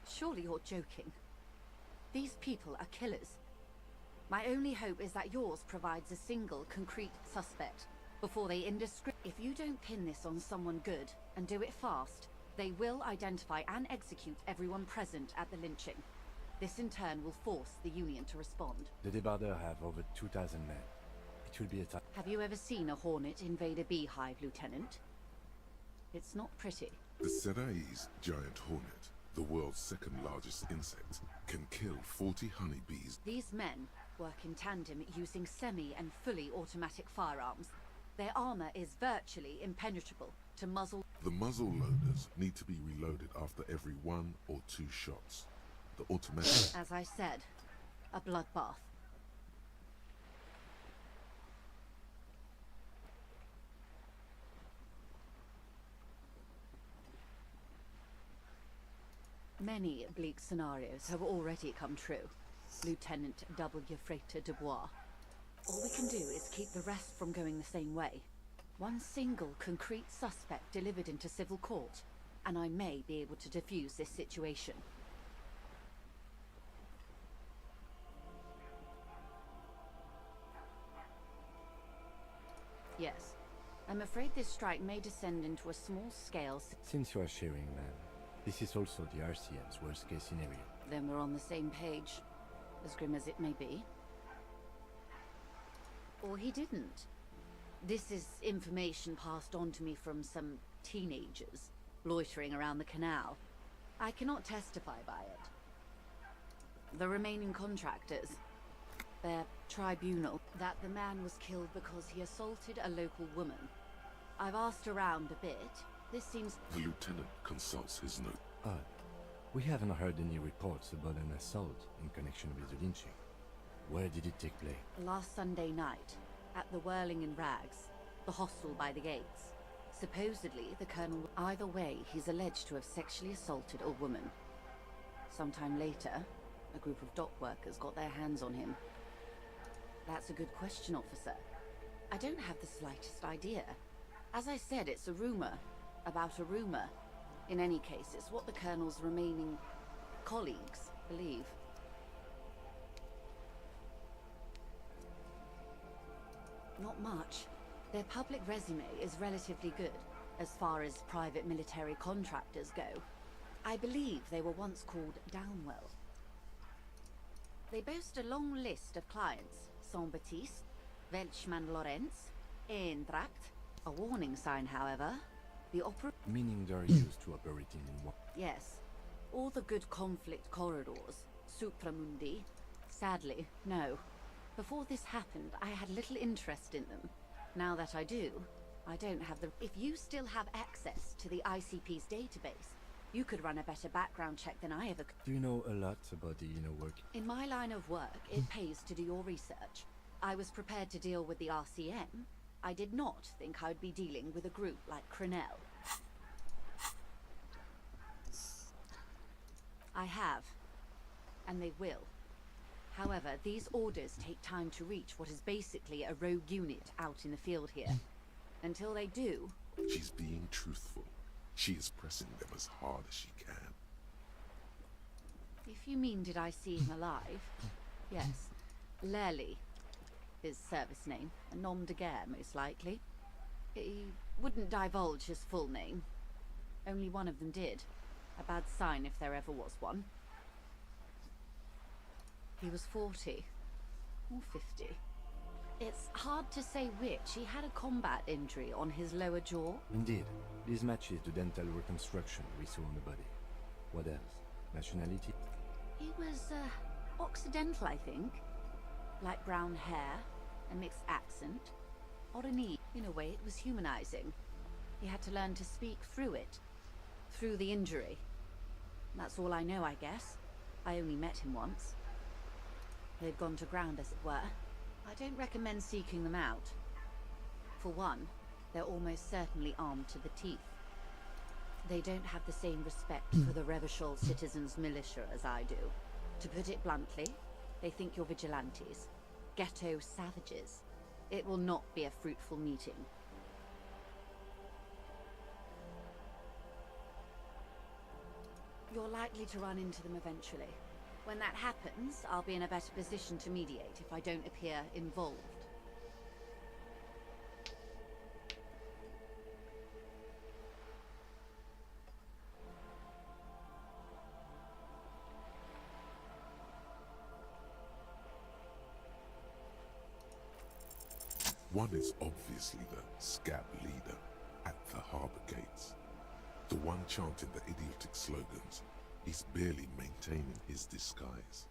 [SPEAKER 13] Surely you're joking. These people are killers. My only hope is that yours provides a single, concrete suspect before they If you don't pin this on someone good, and do it fast, they will identify and execute everyone present at the lynching. This in turn will force the Union to respond.
[SPEAKER 12] The Debardeurs have over 2,000 men. It will be a
[SPEAKER 13] Have you ever seen a hornet invade a beehive, Lieutenant? It's not pretty.
[SPEAKER 1] The Serai's giant hornet, the world's second largest insect, can kill 40 honeybees.
[SPEAKER 13] These men work in tandem using semi and fully automatic firearms. Their armor is virtually impenetrable to muzzle.
[SPEAKER 1] The muzzle loaders need to be reloaded after every 1 or 2 shots. The automatic...
[SPEAKER 13] As I said, a bloodbath. Many bleak scenarios have already come true, Lieutenant W. Freighter Dubois. All we can do is keep the rest from going the same way. One single concrete suspect delivered into civil court, and I may be able to defuse this situation. Yes. I'm afraid this strike may descend into a small-scale...
[SPEAKER 12] Since you are sharing, ma'am, this is also the RCM's worst-case scenario.
[SPEAKER 13] Then we're on the same page, as grim as it may be. Or he didn't. This is information passed on to me from some teenagers loitering around the canal. I cannot testify by it. The remaining contractors, their tribunal, that the man was killed because he assaulted a local woman. I've asked around a bit. This seems...
[SPEAKER 1] The lieutenant consults his note.
[SPEAKER 12] Odd. We haven't heard any reports about an assault in connection with the lynching. Where did it take place?
[SPEAKER 13] Last Sunday night, at the Whirling in Rags, the hostel by the gates. Supposedly, the colonel... Either way, he's alleged to have sexually assaulted a woman. Sometime later, a group of dock workers got their hands on him. That's a good question, officer. I don't have the slightest idea. As I said, it's a rumor about a rumor. In any case, it's what the colonel's remaining colleagues believe. Not much. Their public resume is relatively good, as far as private military contractors go. I believe they were once called Downwell. They boast a long list of clients. Saint-Baptiste, Welchman Lorenz, Eintracht. A warning sign, however. The opera...
[SPEAKER 12] Meaning they're used to operating in war.
[SPEAKER 13] Yes. All the good conflict corridors. Supramundi. Sadly, no. Before this happened, I had little interest in them. Now that I do, I don't have the... If you still have access to the ICP's database, you could run a better background check than I ever could.
[SPEAKER 12] Do you know a lot about the inner work?
[SPEAKER 13] In my line of work, it pays to do your research. I was prepared to deal with the RCM. I did not think I'd be dealing with a group like Crenell. I have, and they will. However, these orders take time to reach what is basically a rogue unit out in the field here. Until they do...
[SPEAKER 1] She's being truthful. She is pressing them as hard as she can.
[SPEAKER 13] If you mean did I see him alive? Yes. Lely. His service name. A nom de guerre, most likely. He wouldn't divulge his full name. Only one of them did. A bad sign if there ever was one. He was 40. Or 50. It's hard to say which. He had a combat injury on his lower jaw.
[SPEAKER 12] Indeed. This matches the dental reconstruction we saw on the body. What else? Nationality?
[SPEAKER 13] He was, Occidental, I think. Light brown hair, a mixed accent. Oranese. In a way, it was humanizing. He had to learn to speak through it. Through the injury. That's all I know, I guess. I only met him once. They've gone to ground, as it were. I don't recommend seeking them out. For one, they're almost certainly armed to the teeth. They don't have the same respect for the Revachol citizens' militia as I do. To put it bluntly, they think you're vigilantes. Ghetto savages. It will not be a fruitful meeting. You're likely to run into them eventually. When that happens, I'll be in a better position to mediate if I don't appear involved.
[SPEAKER 1] One is obviously the scab leader at the harbour gates. The one chanting the idiotic slogans. He's barely maintaining his disguise.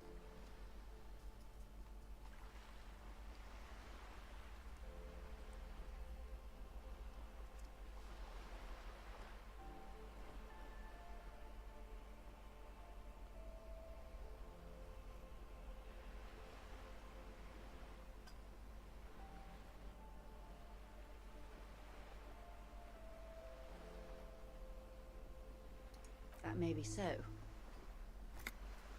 [SPEAKER 13] Maybe so.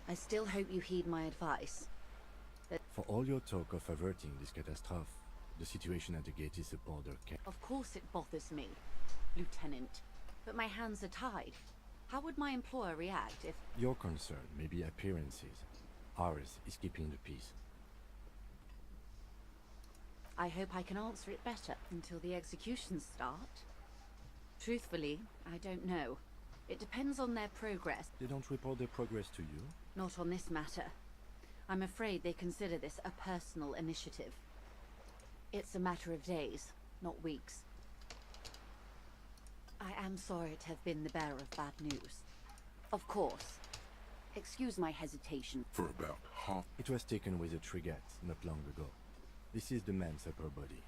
[SPEAKER 13] I still hope you heed my advice.
[SPEAKER 12] For all your talk of averting this catastrophe, the situation at the gate is a border camp.
[SPEAKER 13] Of course it bothers me, Lieutenant. But my hands are tied. How would my employer react if...
[SPEAKER 12] Your concern may be appearances. Ours is keeping the peace.
[SPEAKER 13] I hope I can answer it better until the executions start. Truthfully, I don't know. It depends on their progress.
[SPEAKER 12] They don't report their progress to you?
[SPEAKER 13] Not on this matter. I'm afraid they consider this a personal initiative. It's a matter of days, not weeks. I am sorry to have been the bearer of bad news. Of course. Excuse my hesitation.
[SPEAKER 1] For about half...
[SPEAKER 12] It was taken with a trigger not long ago. This is the man's upper body.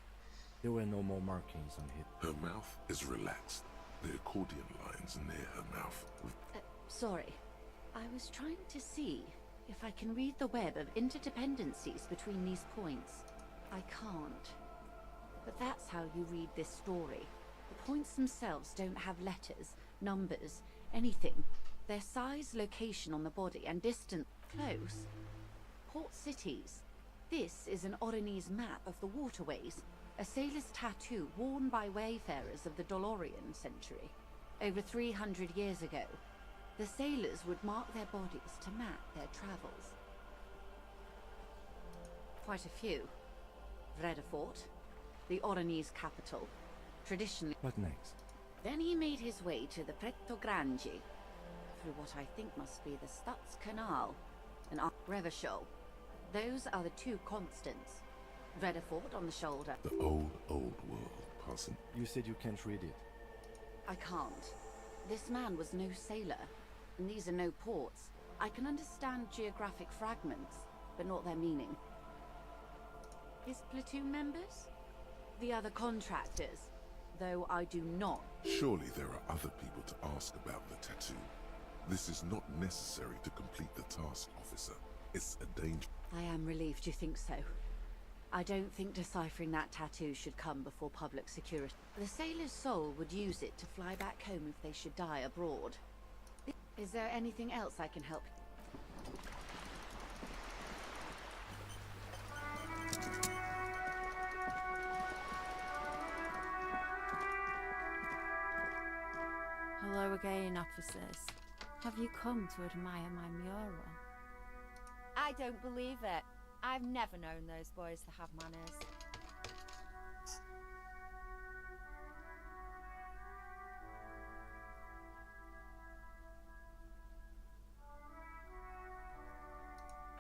[SPEAKER 12] There were no more markings on it.
[SPEAKER 1] Her mouth is relaxed. The accordion lines near her mouth.
[SPEAKER 13] Sorry. I was trying to see if I can read the web of interdependencies between these points. I can't. But that's how you read this story. The points themselves don't have letters, numbers, anything. Their size, location on the body, and distance close. Port cities. This is an Oronese map of the waterways, a sailor's tattoo worn by wayfarers of the Dolorian century. Over 300 years ago, the sailors would mark their bodies to map their travels. Quite a few. Vredefort, the Oronese capital, traditionally...
[SPEAKER 12] What next?
[SPEAKER 13] Then he made his way to the Pretto Grande, through what I think must be the Stutz Canal, and Revachol. Those are the two constants. Vredefort on the shoulder.
[SPEAKER 1] The old world, Parson.
[SPEAKER 12] You said you can't read it.
[SPEAKER 13] I can't. This man was no sailor, and these are no ports. I can understand geographic fragments, but not their meaning. His platoon members? The other contractors, though I do not.
[SPEAKER 1] Surely there are other people to ask about the tattoo. This is not necessary to complete the task, officer. It's a danger.
[SPEAKER 13] I am relieved you think so. I don't think deciphering that tattoo should come before public security. The sailor's soul would use it to fly back home if they should die abroad. Is there anything else I can help?
[SPEAKER 18] Hello again, officers. Have you come to admire my mural?
[SPEAKER 19] I don't believe it. I've never known those boys to have manners.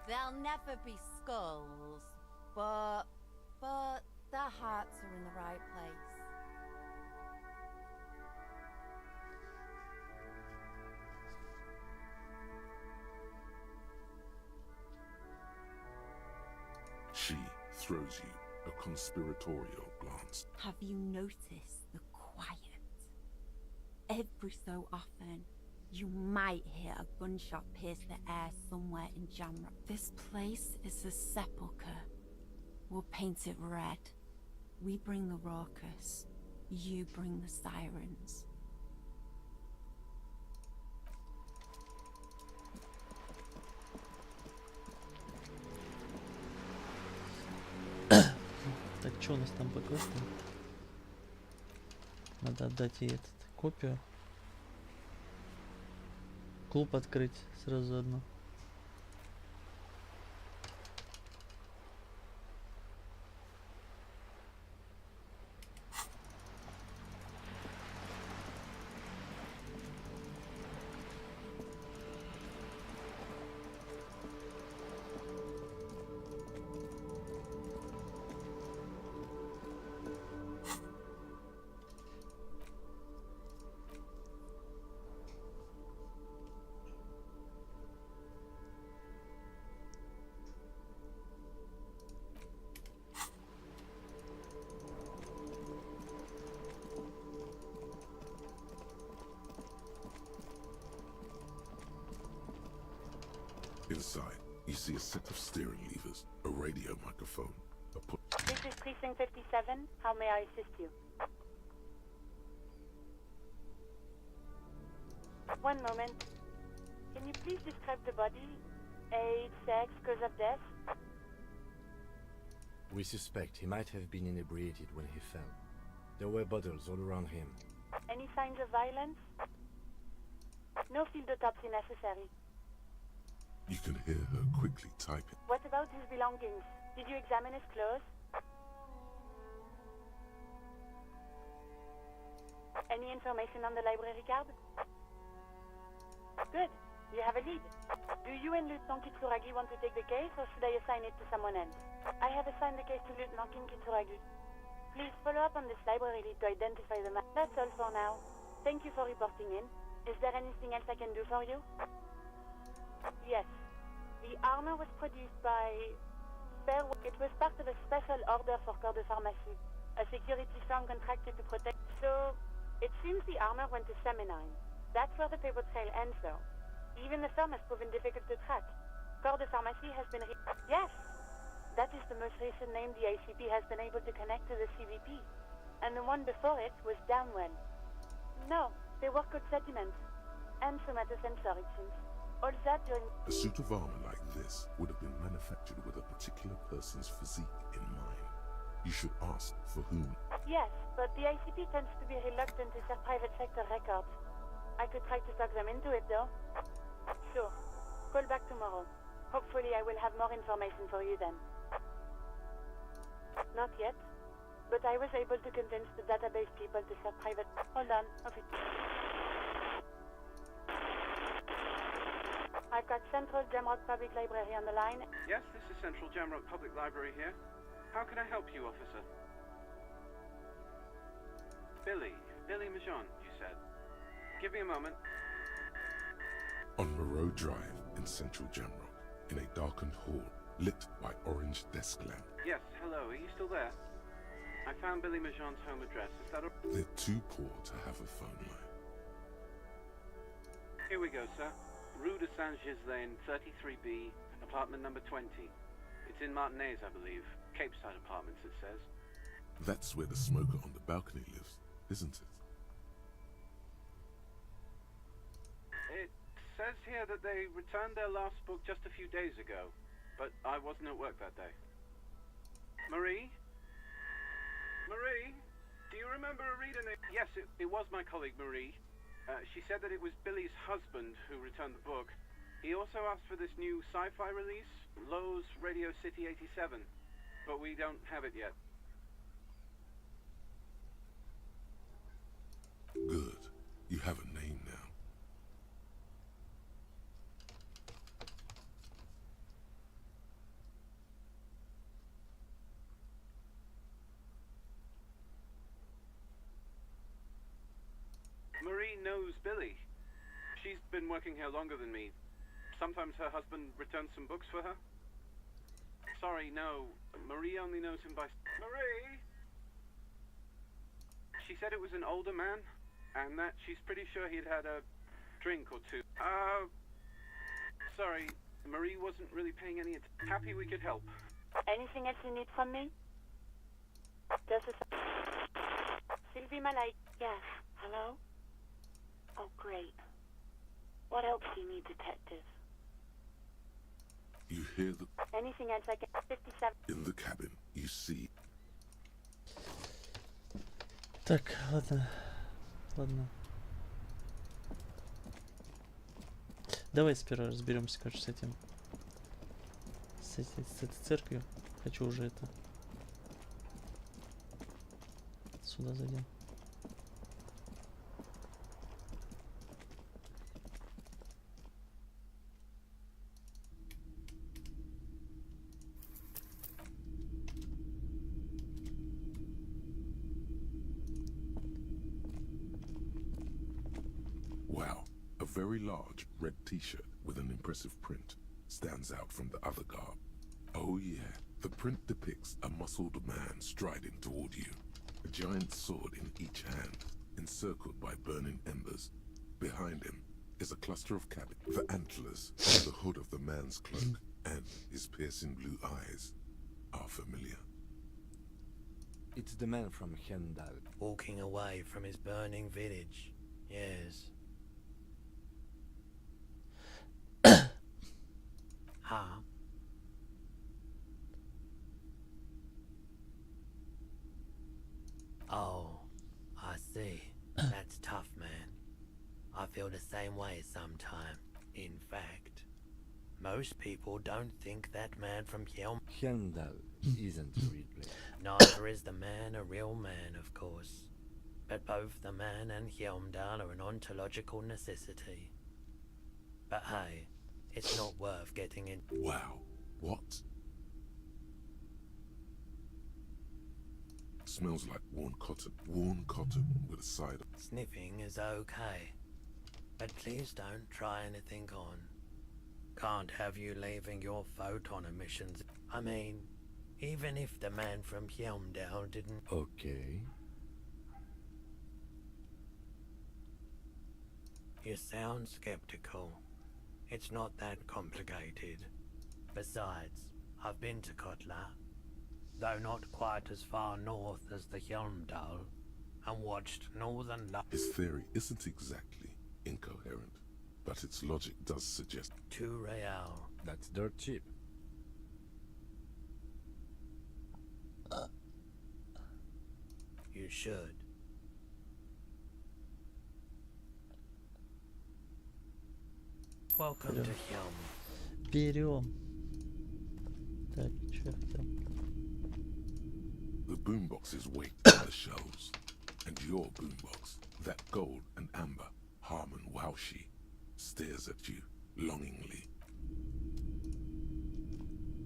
[SPEAKER 19] There'll never be skulls, but their hearts are in the right place.
[SPEAKER 1] She throws you a conspiratorial glance.
[SPEAKER 18] Have you noticed the quiet? Every so often, you might hear a gunshot pierce the air somewhere in Jamrock. This place is a sepulchre. We'll paint it red. We bring the raucous. You bring the sirens.
[SPEAKER 2] Так, что у нас там по квесту? Надо отдать ей копию. Клуб открыть сразу одну.
[SPEAKER 1] Inside, you see a set of steering levers, a radio microphone, a put...
[SPEAKER 20] This is Precinct 57. How may I assist you? One moment. Can you please describe the body? Age, sex, cause of death?
[SPEAKER 12] We suspect he might have been inebriated when he fell. There were bottles all around him.
[SPEAKER 20] Any signs of violence? No field autopsy necessary.
[SPEAKER 1] You can hear her quickly typing.
[SPEAKER 20] What about his belongings? Did you examine his clothes? Any information on the library card? Good. You have a lead. Do you and Lieutenant Kitsuragi want to take the case, or should I assign it to someone else? I have assigned the case to Lieutenant Kitsuragi. Please follow up on this library lead to identify the man. That's all for now. Thank you for reporting in. Is there anything else I can do for you? Yes. The armor was produced by... It was part of a special order for Corps de Pharmacie, a security firm contracted to protect... So, it seems the armor went to Seminine. That's where the paper trail ends, though. Even the firm has proven difficult to track. Corps de Pharmacie has been... Yes! That is the most recent name the ICP has been able to connect to the CVP. And the one before it was Damwell. No, they work with sediments. And somatosensor, it seems. All that during...
[SPEAKER 1] A suit of armor like this would have been manufactured with a particular person's physique in mind. You should ask for whom.
[SPEAKER 20] Yes, but the ICP tends to be reluctant to share private sector records. I could try to talk them into it, though. Sure. Call back tomorrow. Hopefully I will have more information for you then. Not yet, but I was able to convince the database people to share private... Hold on. Okay. I've got Central Jamrock Public Library on the line.
[SPEAKER 21] Yes, this is Central Jamrock Public Library here. How can I help you, officer? Billy Majon, you said. Give me a moment.
[SPEAKER 1] On Moreau Drive in Central Jamrock, in a darkened hall lit by orange desk lamp.
[SPEAKER 21] Yes, hello, are you still there? I found Billy Majon's home address. Is that all?
[SPEAKER 1] They're too poor to have a phone line.
[SPEAKER 21] Here we go, sir. Rue de Saint-Ghislain, 33B, apartment number 20. It's in Martinez, I believe. Cape Side Apartments, it says.
[SPEAKER 1] That's where the smoker on the balcony lives, isn't it?
[SPEAKER 21] It says here that they returned their last book just a few days ago, but I wasn't at work that day. Marie? Marie? Do you remember reading it? Yes, it was my colleague Marie. She said that it was Billy's husband who returned the book. He also asked for this new sci-fi release, Lowe's Radio City 87, but we don't have it yet.
[SPEAKER 1] Good. You have a name now.
[SPEAKER 21] Marie knows Billy. She's been working here longer than me. Sometimes her husband returns some books for her. Sorry, no. Marie only knows him by... Marie! She said it was an older man, and that she's pretty sure he'd had a drink or two. Sorry. Marie wasn't really paying any attention. Happy we could help.
[SPEAKER 20] Anything else you need from me? Just a... Sylvie Malay. Yes. Hello? Oh, great. What else do you need, detective?
[SPEAKER 1] You hear the...
[SPEAKER 20] Anything else I can... 57...
[SPEAKER 1] In the cabin, you see...
[SPEAKER 2] Так, ладно. Давай сперва разберемся, короче, с этим. С этой церковью. Хочу уже это... Сюда зайдем.
[SPEAKER 1] Wow, a very large red t-shirt with an impressive print stands out from the other garb. Oh yeah, the print depicts a muscled man striding toward you, a giant sword in each hand, encircled by burning embers. Behind him is a cluster of cabins. The antlers on the hood of the man's cloak and his piercing blue eyes are familiar.
[SPEAKER 12] It's the man from Hendal.
[SPEAKER 22] Walking away from his burning village. Yes.
[SPEAKER 3] Huh? Oh, I see. That's tough, man. I feel the same way sometimes. In fact, most people don't think that man from
[SPEAKER 12] Helmdall isn't a real place.
[SPEAKER 3] Neither is the man a real man, of course. But both the man and Helmdall are an ontological necessity. But hey, it's not worth getting in.
[SPEAKER 1] Wow. What? Smells like worn cotton. Worn cotton with a side of...
[SPEAKER 3] Sniffing is okay. But please don't try anything on. Can't have you leaving your photon emissions. I mean, even if the man from Helmdall didn't...
[SPEAKER 12] Okay.
[SPEAKER 3] You sound skeptical. It's not that complicated. Besides, I've been to Kotla, though not quite as far north as the Helmdall, and watched northern
[SPEAKER 1] His theory isn't exactly incoherent, but its logic does suggest...
[SPEAKER 3] 2 real.
[SPEAKER 12] That's dirt cheap.
[SPEAKER 3] You should. Welcome to Helm.
[SPEAKER 2] Берем. Так, что я хотел?
[SPEAKER 1] The boombox's weight on the shelves, and your boombox, that gold and amber Harmon Waushi, stares at you longingly.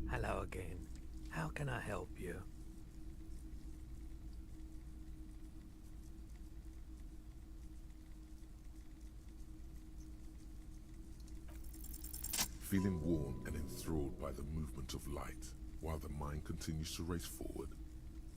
[SPEAKER 3] Hello again. How can I help you?
[SPEAKER 1] Feeling warm and enthralled by the movement of light, while the mind continues to race forward.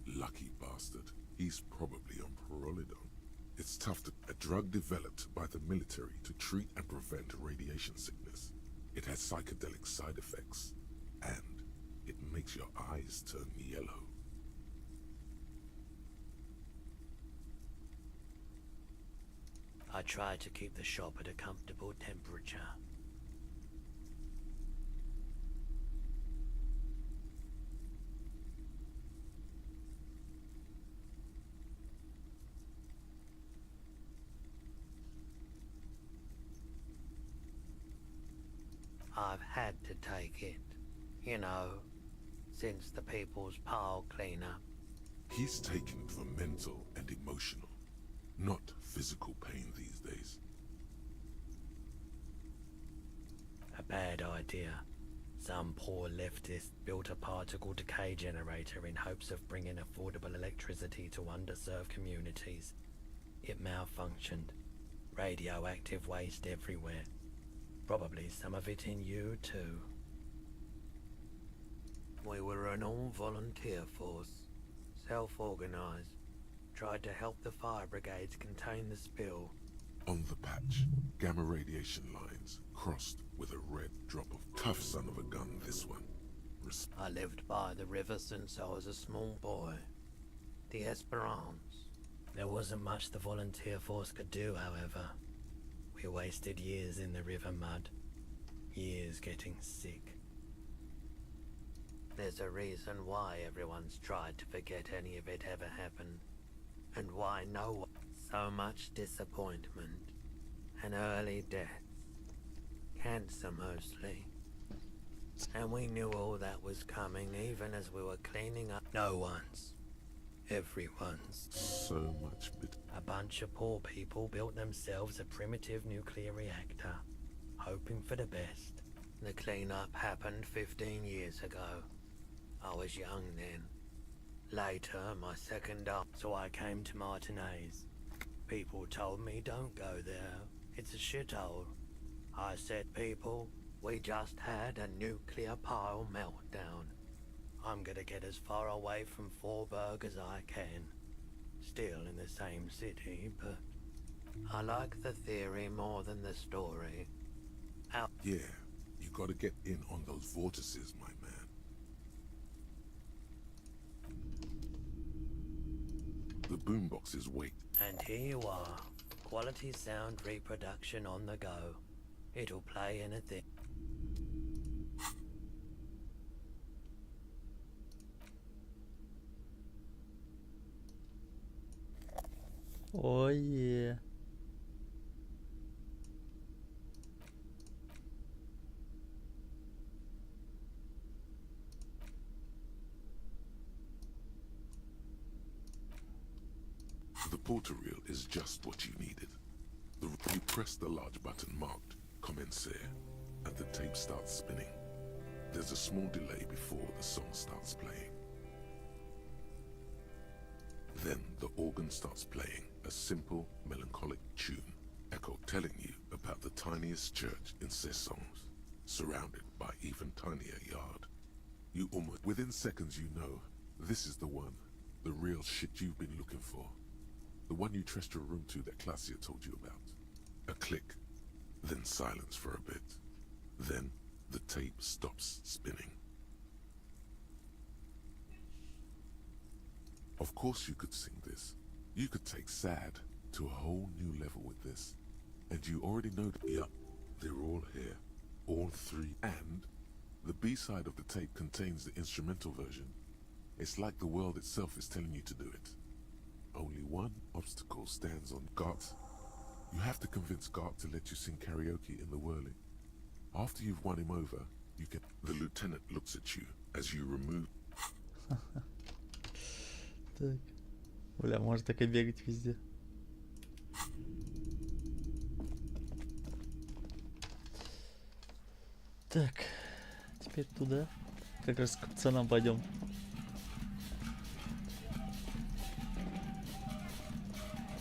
[SPEAKER 1] Lucky bastard. He's probably on Prolidon. It's tough to... A drug developed by the military to treat and prevent radiation sickness. It has psychedelic side effects, and it makes your eyes turn yellow.
[SPEAKER 3] I try to keep the shop at a comfortable temperature. I've had to take it, you know, since the People's Pile cleanup.
[SPEAKER 1] He's taking it for mental and emotional, not physical pain these days.
[SPEAKER 3] A bad idea. Some poor leftist built a particle decay generator in hopes of bringing affordable electricity to underserved communities. It malfunctioned. Radioactive waste everywhere. Probably some of it in you too. We were an all-volunteer force, self-organized, tried to help the fire brigades contain the spill.
[SPEAKER 1] On the patch, gamma radiation lines crossed with a red drop of tough son of a gun, this one.
[SPEAKER 3] I lived by the river since I was a small boy. The Esperance. There wasn't much the volunteer force could do, however. We wasted years in the river mud. Years getting sick. There's a reason why everyone's tried to forget any of it ever happened. And why no one... So much disappointment. And early deaths. Cancer mostly. And we knew all that was coming even as we were cleaning up. No one's. Everyone's.
[SPEAKER 1] So much bit.
[SPEAKER 3] A bunch of poor people built themselves a primitive nuclear reactor, hoping for the best. The cleanup happened 15 years ago. I was young then. Later, my second up, so I came to Martinez. People told me don't go there, it's a shithole. I said, people, we just had a nuclear pile meltdown. I'm gonna get as far away from Forberg as I can. Still in the same city, but I like the theory more than the story.
[SPEAKER 1] Yeah, you gotta get in on those vortices, my man. The boomboxes wait.
[SPEAKER 3] And here you are. Quality sound reproduction on the go. It'll play anything.
[SPEAKER 2] Oh yeah.
[SPEAKER 1] The portal reel is just what you needed. You press the large button marked Commencer, and the tape starts spinning. There's a small delay before the song starts playing. Then the organ starts playing a simple, melancholic tune, echo telling you about the tiniest church in Cessons, surrounded by even tinier yard. You almost, within seconds you know, this is the one, the real shit you've been looking for. The one you trust your room to that Claudia told you about. A click, then silence for a bit. Then the tape stops spinning. Of course you could sing this. You could take sad to a whole new level with this. And you already know that, yep, they're all here. All three. And the B-side of the tape contains the instrumental version. It's like the world itself is telling you to do it. Only one obstacle stands on Gart. You have to convince Gart to let you sing karaoke in the whirling. After you've won him over, you can... The lieutenant looks at you as you remove...
[SPEAKER 2] Так. Бля, может так и бегать везде. Так. Теперь туда. Как раз к пацанам пойдем.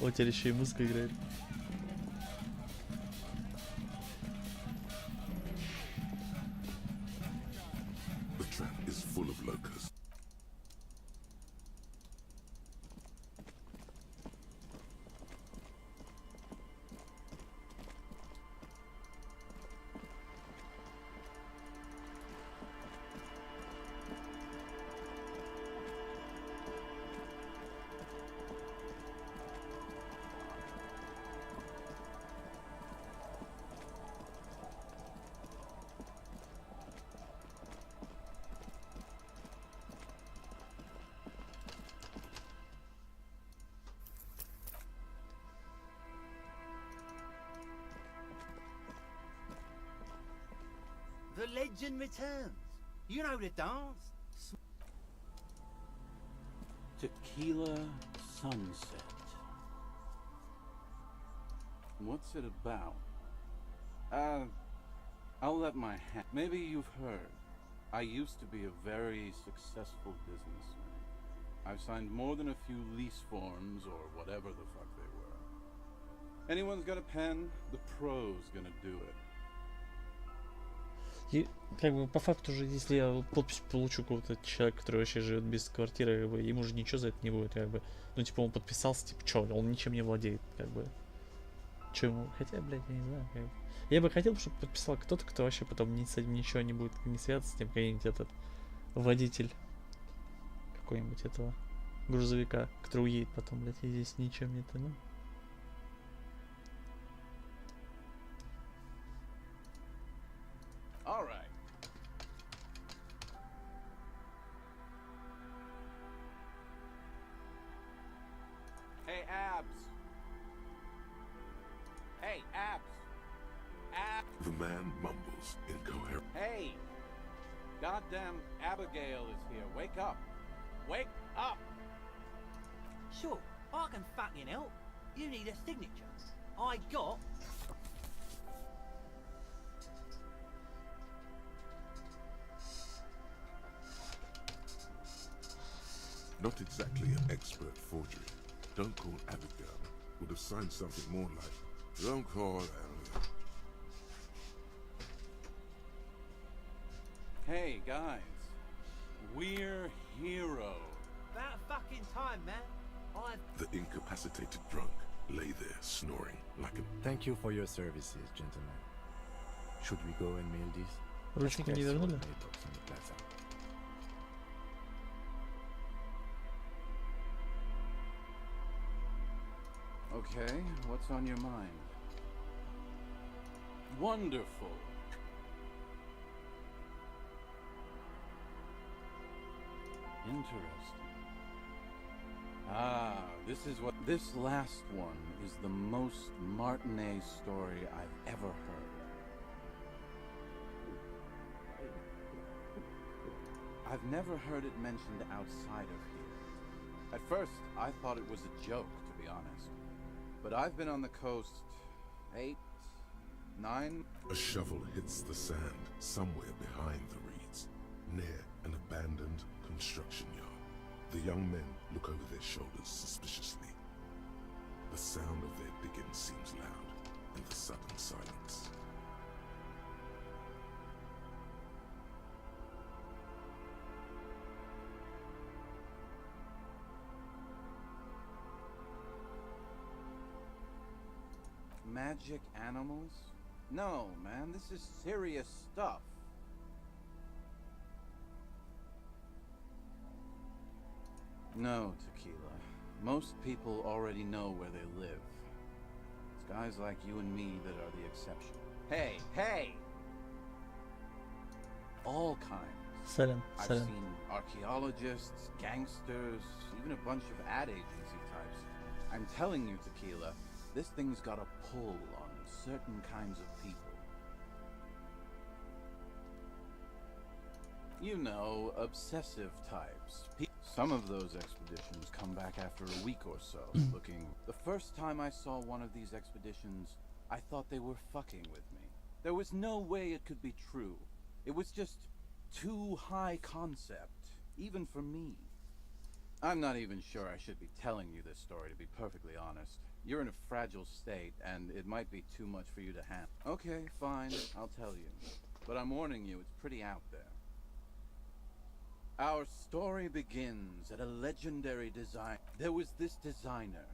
[SPEAKER 2] О, теперь еще и музыка играет.
[SPEAKER 1] The trap is full of locusts.
[SPEAKER 7] The legend returns. You know the dance.
[SPEAKER 21] Tequila Sunset. What's it about? I'll let my hand. Maybe you've heard. I used to be a very successful businessman. I've signed more than a few lease forms or whatever the fuck they were. Anyone's got a pen? The pro's gonna do it.
[SPEAKER 2] И как бы по факту же, если я подпись получу какого-то человека, который вообще живет без квартиры, как бы, ему же ничего за это не будет, как бы. Ну, типа, он подписался, типа, чё, он ничем не владеет, как бы. Чё ему? Хотя, блядь, я не знаю, как бы. Я бы хотел, чтобы подписал кто-то, кто вообще потом с этим ничего не будет не связаться, с тем, какой-нибудь этот водитель какой-нибудь этого грузовика, который уедет потом, блядь, и здесь ничем не то, ну.
[SPEAKER 21] All right. Hey, Abs. Hey, Abs. Abs.
[SPEAKER 1] The man mumbles incoherent.
[SPEAKER 21] Hey. Goddamn Abigail is here. Wake up. Wake up.
[SPEAKER 7] Sure, I can fucking help. You need a signature. I got...
[SPEAKER 1] Not exactly an expert forgery. Don't call Abigail. Would have signed something more like, don't call Abigail.
[SPEAKER 21] Hey, guys. We're heroes.
[SPEAKER 7] About fucking time, man.
[SPEAKER 1] The incapacitated drunk lay there snoring like a...
[SPEAKER 12] Thank you for your services, gentlemen. Should we go and mail this?
[SPEAKER 2] Ручку не вернули?
[SPEAKER 21] Okay, what's on your mind? Wonderful. Interesting.
[SPEAKER 4] Ah, this last one is the most Martinet story I've ever heard. I've never heard it mentioned outside of here. At first, I thought it was a joke, to be honest. But I've been on the coast 8, 9...
[SPEAKER 1] A shovel hits the sand somewhere behind the reeds, near an abandoned construction yard. The young men look over their shoulders suspiciously. The sound of their digging seems loud in the sudden silence.
[SPEAKER 4] Magic animals? No, man, this is serious stuff. No, Tequila. Most people already know where they live. It's guys like you and me that are the exception. Hey, hey! All kinds. I've seen archaeologists, gangsters, even a bunch of ad agency types. I'm telling you, Tequila, this thing's got a pull on certain kinds of people. You know, obsessive types. Some of those expeditions come back after a week or so, looking... The first time I saw one of these expeditions, I thought they were fucking with me. There was no way it could be true. It was just too high concept, even for me. I'm not even sure I should be telling you this story, to be perfectly honest. You're in a fragile state, and it might be too much for you to handle. Okay, fine, I'll tell you. But I'm warning you, it's pretty out there. Our story begins at a legendary design. There was this designer.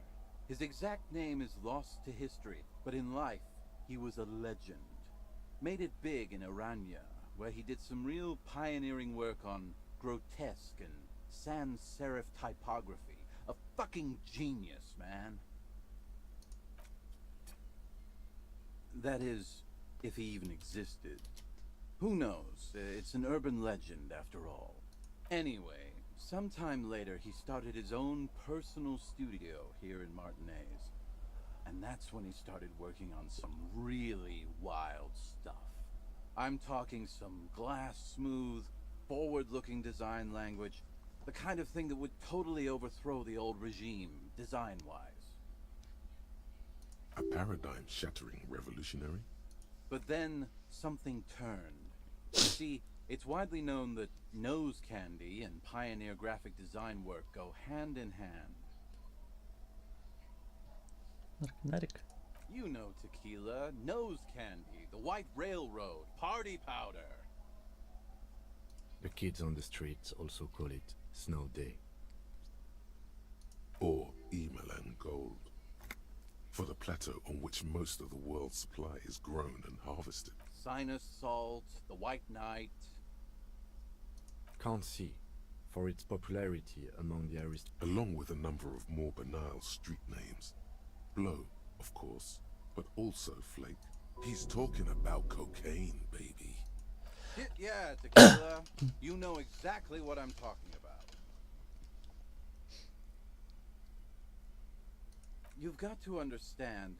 [SPEAKER 4] His exact name is lost to history, but in life, he was a legend. Made it big in Aranya, where he did some real pioneering work on grotesque and sans serif typography. A fucking genius, man. That is, if he even existed. Who knows? It's an urban legend, after all. Anyway, sometime later he started his own personal studio here in Martinez. And that's when he started working on some really wild stuff. I'm talking some glass-smooth, forward-looking design language. The kind of thing that would totally overthrow the old regime, design-wise.
[SPEAKER 1] A paradigm-shattering revolutionary?
[SPEAKER 4] But then, something turned. You see, it's widely known that nose candy and pioneer graphic design work go hand in hand. You know Tequila, nose candy, the white railroad, party powder.
[SPEAKER 12] The kids on the streets also call it Snow Day.
[SPEAKER 1] Or Elysium gold. For the plateau on which most of the world's supply is grown and harvested.
[SPEAKER 4] Sinus salt, the white knight.
[SPEAKER 12] Can't see, for its popularity among the aristocrats.
[SPEAKER 1] Along with a number of more banal street names. Blow, of course, but also Flake. He's talking about cocaine, baby.
[SPEAKER 4] Yeah, Tequila, you know exactly what I'm talking about. You've got to understand,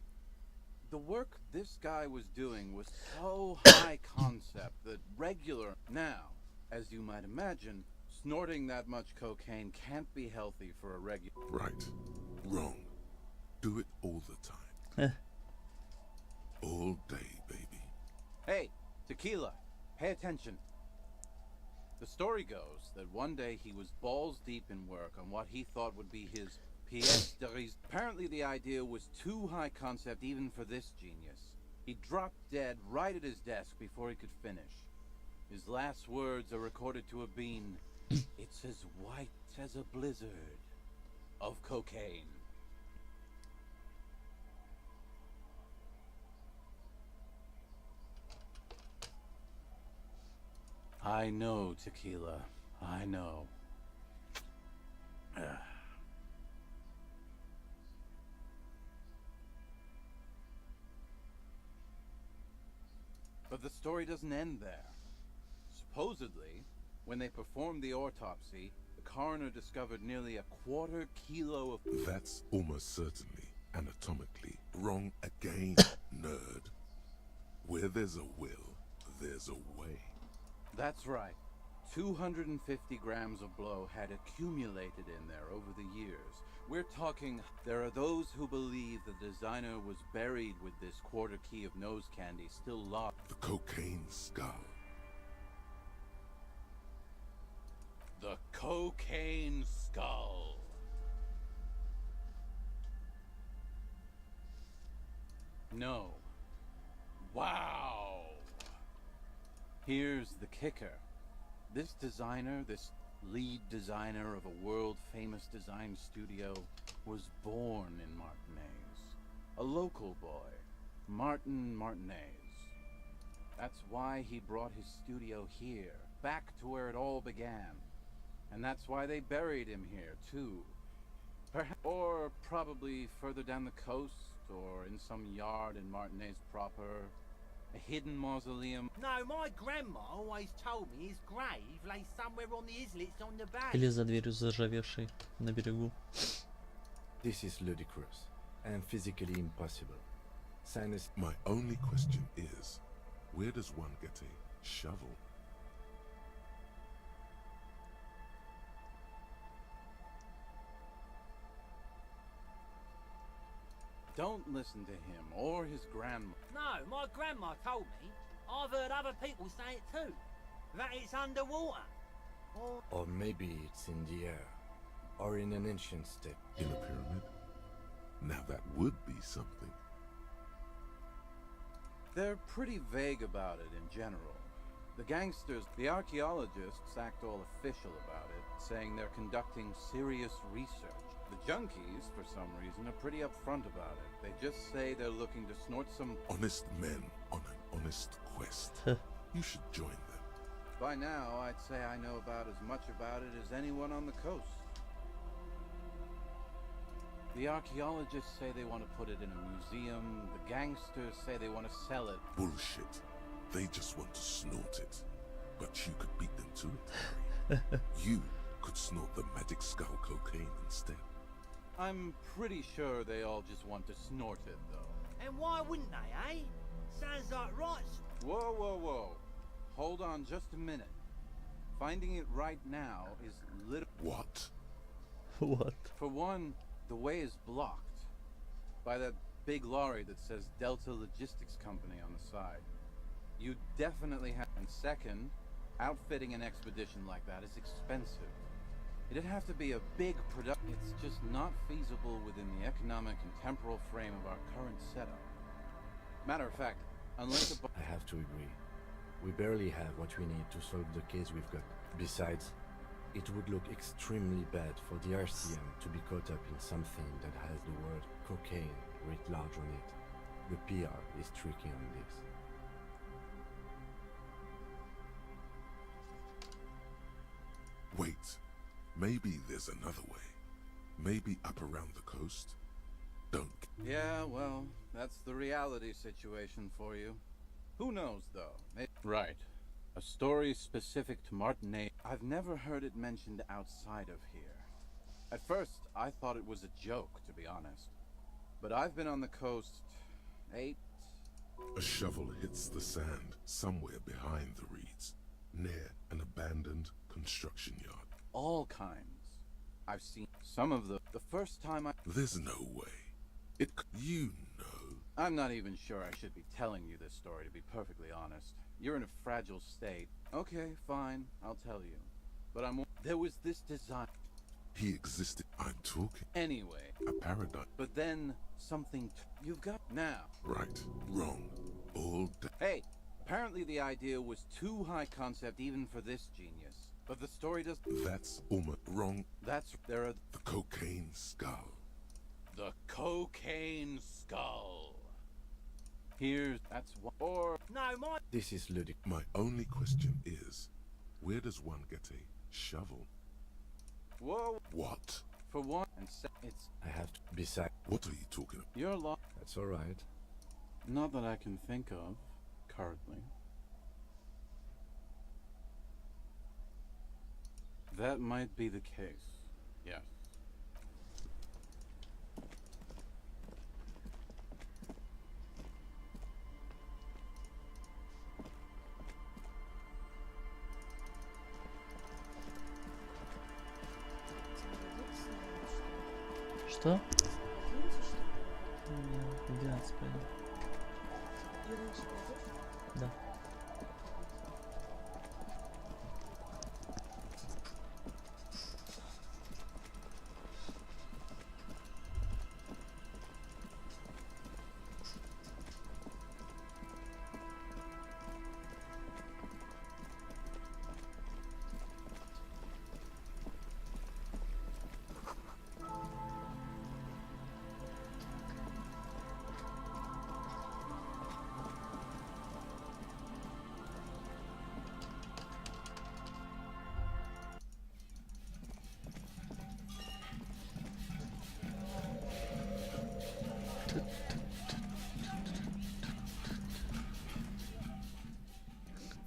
[SPEAKER 4] the work this guy was doing was so high concept that regular... Now, as you might imagine, snorting that much cocaine can't be healthy for a regular...
[SPEAKER 1] Right. Wrong. Do it all the time. All day, baby.
[SPEAKER 4] Hey, Tequila, pay attention. The story goes that one day he was balls deep in work on what he thought would be his pièce de résistance. Apparently the idea was too high concept even for this genius. He dropped dead right at his desk before he could finish. His last words are recorded to have been, "It's as white as a blizzard of cocaine." I know, Tequila. I know. But the story doesn't end there. Supposedly, when they performed the autopsy, The coroner discovered nearly a quarter kilo of...
[SPEAKER 1] That's almost certainly anatomically wrong again, nerd. Where there's a will, there's a way.
[SPEAKER 4] That's right. 250 grams of blow had accumulated in there over the years. We're talking, there are those who believe the designer was buried with this quarter key of nose candy still locked.
[SPEAKER 1] The cocaine skull.
[SPEAKER 4] The cocaine skull. No. Wow. Here's the kicker. This designer, this lead designer of a world-famous design studio, was born in Martinez. A local boy, Martin Martinez. That's why he brought his studio here, back to where it all began. And that's why they buried him here, too. Or probably further down the coast, or in some yard in Martinez proper. A hidden mausoleum.
[SPEAKER 7] No, my grandma always told me his grave lay somewhere on the islets on the bay.
[SPEAKER 2] Или за дверью заржавевшей на берегу.
[SPEAKER 12] This is ludicrous and physically impossible. Sinus.
[SPEAKER 1] My only question is, where does one get a shovel?
[SPEAKER 4] Don't listen to him or his grandma.
[SPEAKER 7] No, my grandma told me. I've heard other people say it too. That it's underwater.
[SPEAKER 12] Or maybe it's in the air. Or in an ancient state.
[SPEAKER 1] In a pyramid? Now that would be something.
[SPEAKER 4] They're pretty vague about it in general. The gangsters, the archaeologists act all official about it, saying they're conducting serious research. The junkies, for some reason, are pretty upfront about it. They just say they're looking to snort some...
[SPEAKER 1] Honest men on an honest quest. You should join them.
[SPEAKER 4] By now, I'd say I know about as much about it as anyone on the coast. The archaeologists say they want to put it in a museum. The gangsters say they want to sell it.
[SPEAKER 1] Bullshit. They just want to snort it. But you could beat them to it, Harry. You could snort the magic skull cocaine instead.
[SPEAKER 4] I'm pretty sure they all just want to snort it, though.
[SPEAKER 7] And why wouldn't they, eh? Sounds like right.
[SPEAKER 4] Whoa, whoa, whoa. Hold on just a minute. Finding it right now is
[SPEAKER 1] What?
[SPEAKER 2] What?
[SPEAKER 4] For one, the way is blocked by that big lorry that says Delta Logistics Company on the side. You definitely have... And second, outfitting an expedition like that is expensive. It'd have to be a big production. It's just not feasible within the economic and temporal frame of our current setup. Matter of fact, unless
[SPEAKER 12] I have to agree. We barely have what we need to solve the case we've got. Besides, it would look extremely bad for the RCM to be caught up in something that has the word cocaine writ large on it. The PR is tricky on this.
[SPEAKER 1] Wait. Maybe there's another way. Maybe up around the coast? Don't.
[SPEAKER 4] Yeah, well, that's the reality situation for you. Who knows, though? Right. A story specific to Martinez. I've never heard it mentioned outside of here. At first, I thought it was a joke, to be honest. But I've been on the coast 8...
[SPEAKER 1] A shovel hits the sand somewhere behind the reeds, near an abandoned construction yard.
[SPEAKER 4] All kinds. I've seen some of the first time I...
[SPEAKER 1] There's no way. You know.
[SPEAKER 4] I'm not even sure I should be telling you this story, to be perfectly honest. You're in a fragile state. Okay, fine, I'll tell you. But there was this design.
[SPEAKER 1] He existed. I'm talking.
[SPEAKER 4] Anyway.
[SPEAKER 1] A paradigm.
[SPEAKER 4] But then something you've got now.
[SPEAKER 1] Right. Wrong. All day.
[SPEAKER 4] Hey, apparently the idea was too high concept even for this genius. But the story does...
[SPEAKER 1] That's almost wrong.
[SPEAKER 4] There are...
[SPEAKER 1] The cocaine skull.
[SPEAKER 4] The cocaine skull. That's what... Or...
[SPEAKER 7] No,
[SPEAKER 12] This is ludicrous.
[SPEAKER 1] My only question is, where does one get a shovel?
[SPEAKER 4] Whoa.
[SPEAKER 1] What?
[SPEAKER 4] For one, and it's...
[SPEAKER 12] I have to... Besides...
[SPEAKER 1] What are you talking about?
[SPEAKER 4] You're lost.
[SPEAKER 12] That's alright.
[SPEAKER 4] Not that I can think of, currently. That might be the case. Yes.
[SPEAKER 2] Что? В 12 пойду. Да.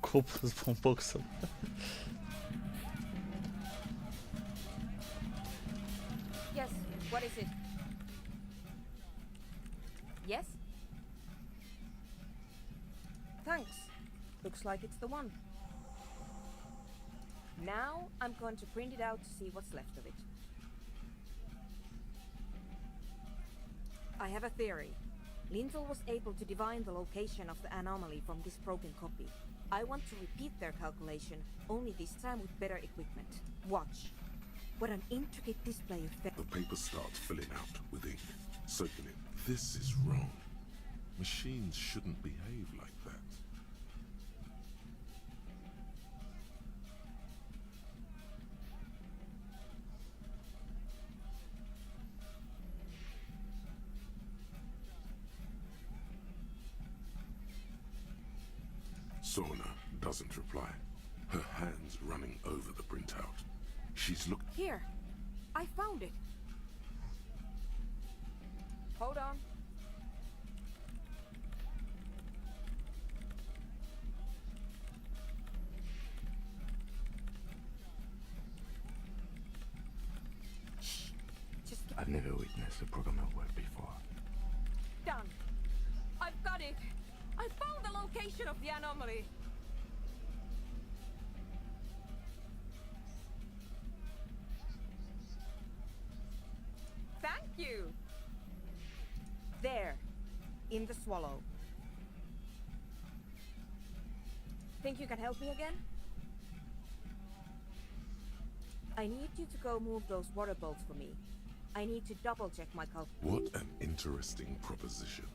[SPEAKER 2] Коп с бомбоксом.
[SPEAKER 5] Yes, what is it? Yes? Thanks. Looks like it's the one. Now I'm going to print it out to see what's left of it. I have a theory. Lintel was able to divine the location of the anomaly from this broken copy. I want to repeat their calculation, only this time with better equipment. Watch. What an intricate display of...
[SPEAKER 1] The paper starts filling out with ink, soaking it. This is wrong. Machines shouldn't behave like that. Sorna doesn't reply, her hands running over the printout. She's looking.
[SPEAKER 5] Here! I found it! Hold on. Shh. Just...
[SPEAKER 12] I've never witnessed a programmer work before.
[SPEAKER 5] Done! I've got it! I found the location of the anomaly! Thank you! There, in the swallow. Think you can help me again? I need you to go move those water bolts for me. I need to double check my
[SPEAKER 1] What an interesting proposition.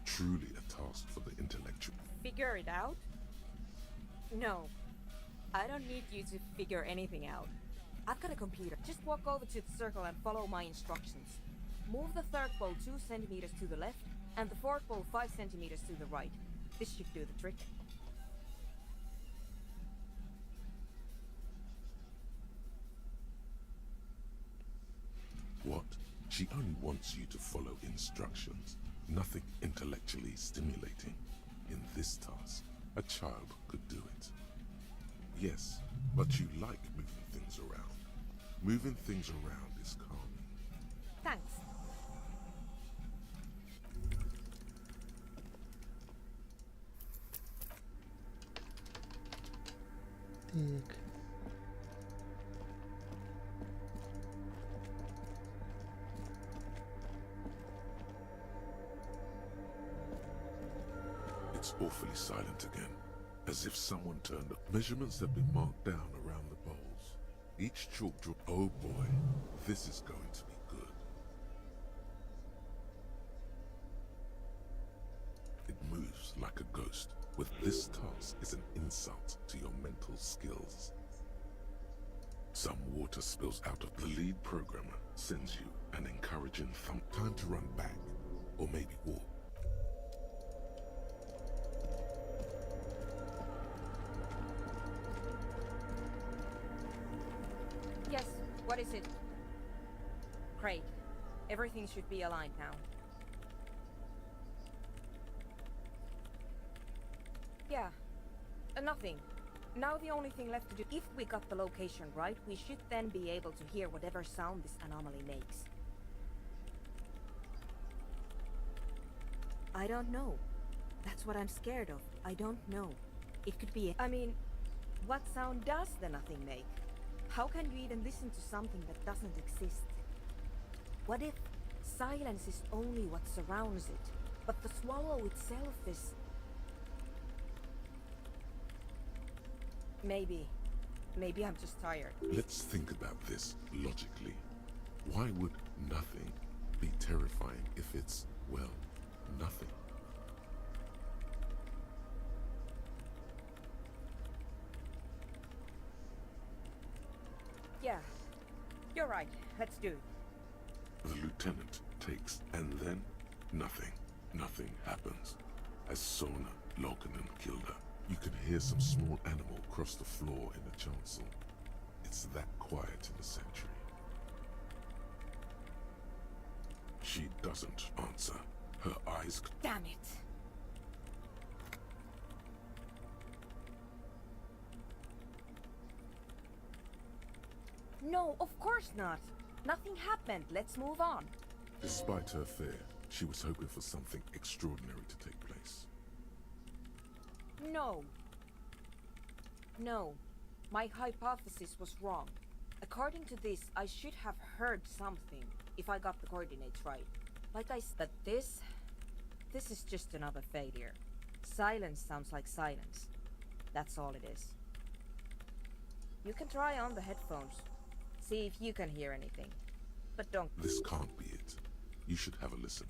[SPEAKER 1] Truly a task for the intellectual.
[SPEAKER 5] Figure it out? No. I don't need you to figure anything out. I've got a computer. Just walk over to the circle and follow my instructions. Move the third bolt 2 centimeters to the left, and the fourth bolt 5 centimeters to the right. This should do the trick.
[SPEAKER 1] What? She only wants you to follow instructions. Nothing intellectually stimulating. In this task, a child could do it. Yes, but you like moving things around. Moving things around is calming.
[SPEAKER 5] Thanks.
[SPEAKER 2] Так.
[SPEAKER 1] It's awfully silent again, as if someone turned up. Measurements have been marked down around the bowls. Each chalk drop. Oh boy, this is going to be good. It moves like a ghost. With this task is an insult to your mental skills. Some water spills out of the lead programmer, sends you an encouraging thump. Time to run back, or maybe walk.
[SPEAKER 5] Yes, what is it? Great. Everything should be aligned now. Yeah, nothing. Now the only thing left to do, if we got the location right, we should then be able to hear whatever sound this anomaly makes. I don't know. That's what I'm scared of. I don't know. It could be I mean, what sound does the nothing make? How can you even listen to something that doesn't exist? What if silence is only what surrounds it, but the swallow itself is... Maybe I'm just tired.
[SPEAKER 1] Let's think about this logically. Why would nothing be terrifying if it's, well, nothing?
[SPEAKER 5] Yeah, you're right. Let's do it.
[SPEAKER 1] The lieutenant takes, and then nothing. Nothing happens. As Sona, Loken killed her, you can hear some small animal cross the floor in the chancel. It's that quiet in the sanctuary. She doesn't answer. Her eyes...
[SPEAKER 5] Damn it! No, of course not. Nothing happened. Let's move on.
[SPEAKER 1] Despite her fear, she was hoping for something extraordinary to take place.
[SPEAKER 5] No. No. My hypothesis was wrong. According to this, I should have heard something if I got the coordinates right. Like I said, this is just another failure. Silence sounds like silence. That's all it is. You can try on the headphones. See if you can hear anything. But don't...
[SPEAKER 1] This can't be it. You should have a listen.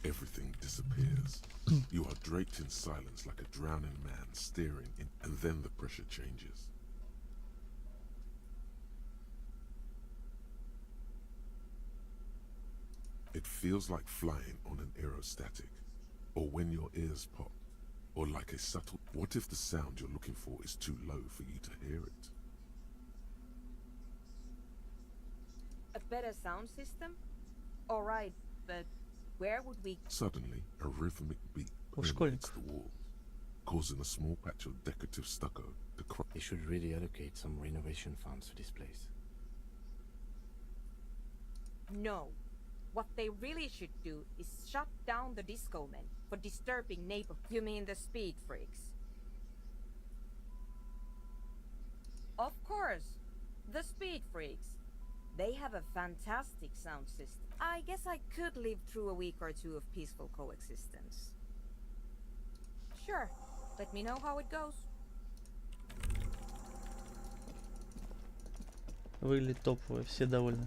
[SPEAKER 1] Everything disappears. You are draped in silence like a drowning man staring in, and then the pressure changes. It feels like flying on an aerostatic, or when your ears pop, or like a subtle... What if the sound you're looking for is too low for you to hear it?
[SPEAKER 5] A better sound system? Alright, but where would we...
[SPEAKER 1] Suddenly, a rhythmic beat permeates the walls, causing a small patch of decorative stucco to crack.
[SPEAKER 12] They should really allocate some renovation funds to this place.
[SPEAKER 5] No. What they really should do is shut down the disco men for disturbing neighbor... You mean the speed freaks? Of course. The speed freaks. They have a fantastic sound system. I guess I could live through a week or two of peaceful coexistence. Sure. Let me know how it goes.
[SPEAKER 2] Выглядит топово, все довольны.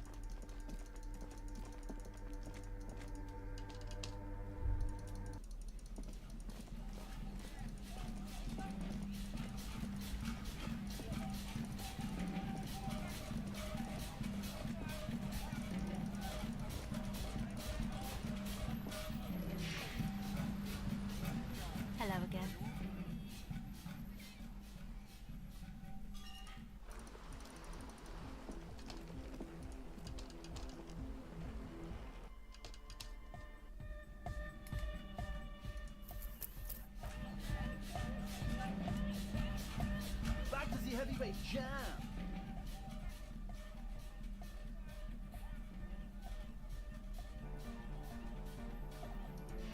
[SPEAKER 18] Hello again.
[SPEAKER 7] Back to the heavyweight jam.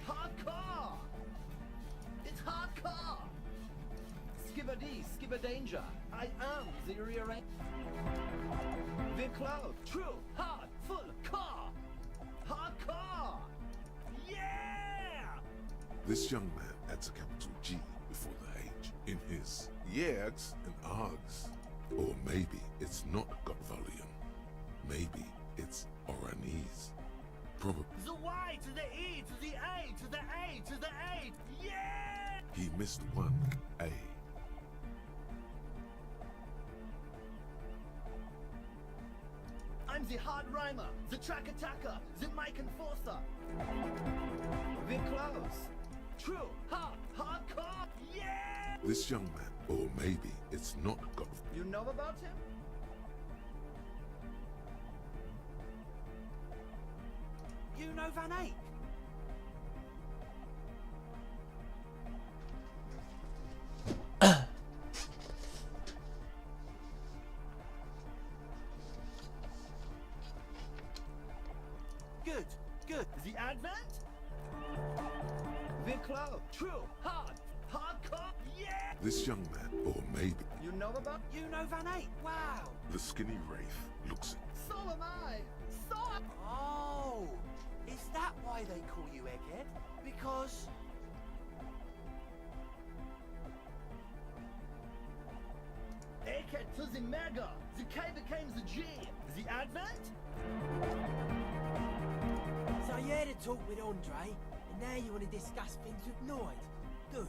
[SPEAKER 7] Hardcore! It's hardcore! Skipper D, Skipper Danger. I am the rearrange. We're close. True, hard, full, car. Hardcore! Yeah!
[SPEAKER 1] This young man adds a capital G before the H in his yegs and args. Or maybe it's not got volume. Maybe it's Oranese. Probably
[SPEAKER 7] The Y to the E to the A to the A to the A. Yeah!
[SPEAKER 1] he missed one A.
[SPEAKER 7] I'm the hard rhymer, the track attacker, the mic enforcer. We're close. True, hard, hardcore. Yeah!
[SPEAKER 1] This young man, or maybe it's not got...
[SPEAKER 7] You know about him? You know Van Eyck? good. The Advent? We're close. True. Hardcore. Yeah!
[SPEAKER 1] This young man, or maybe
[SPEAKER 7] You know about?
[SPEAKER 9] You know Van Eyck? Wow.
[SPEAKER 1] the skinny wraith, looks
[SPEAKER 7] So am I. So am
[SPEAKER 9] Oh, is that why they call you Egghead? Because
[SPEAKER 7] Egghead to the Mega. The K became the G. The Advent?
[SPEAKER 9] so you had a talk with Andre, and now you want to discuss things with Noid. Good.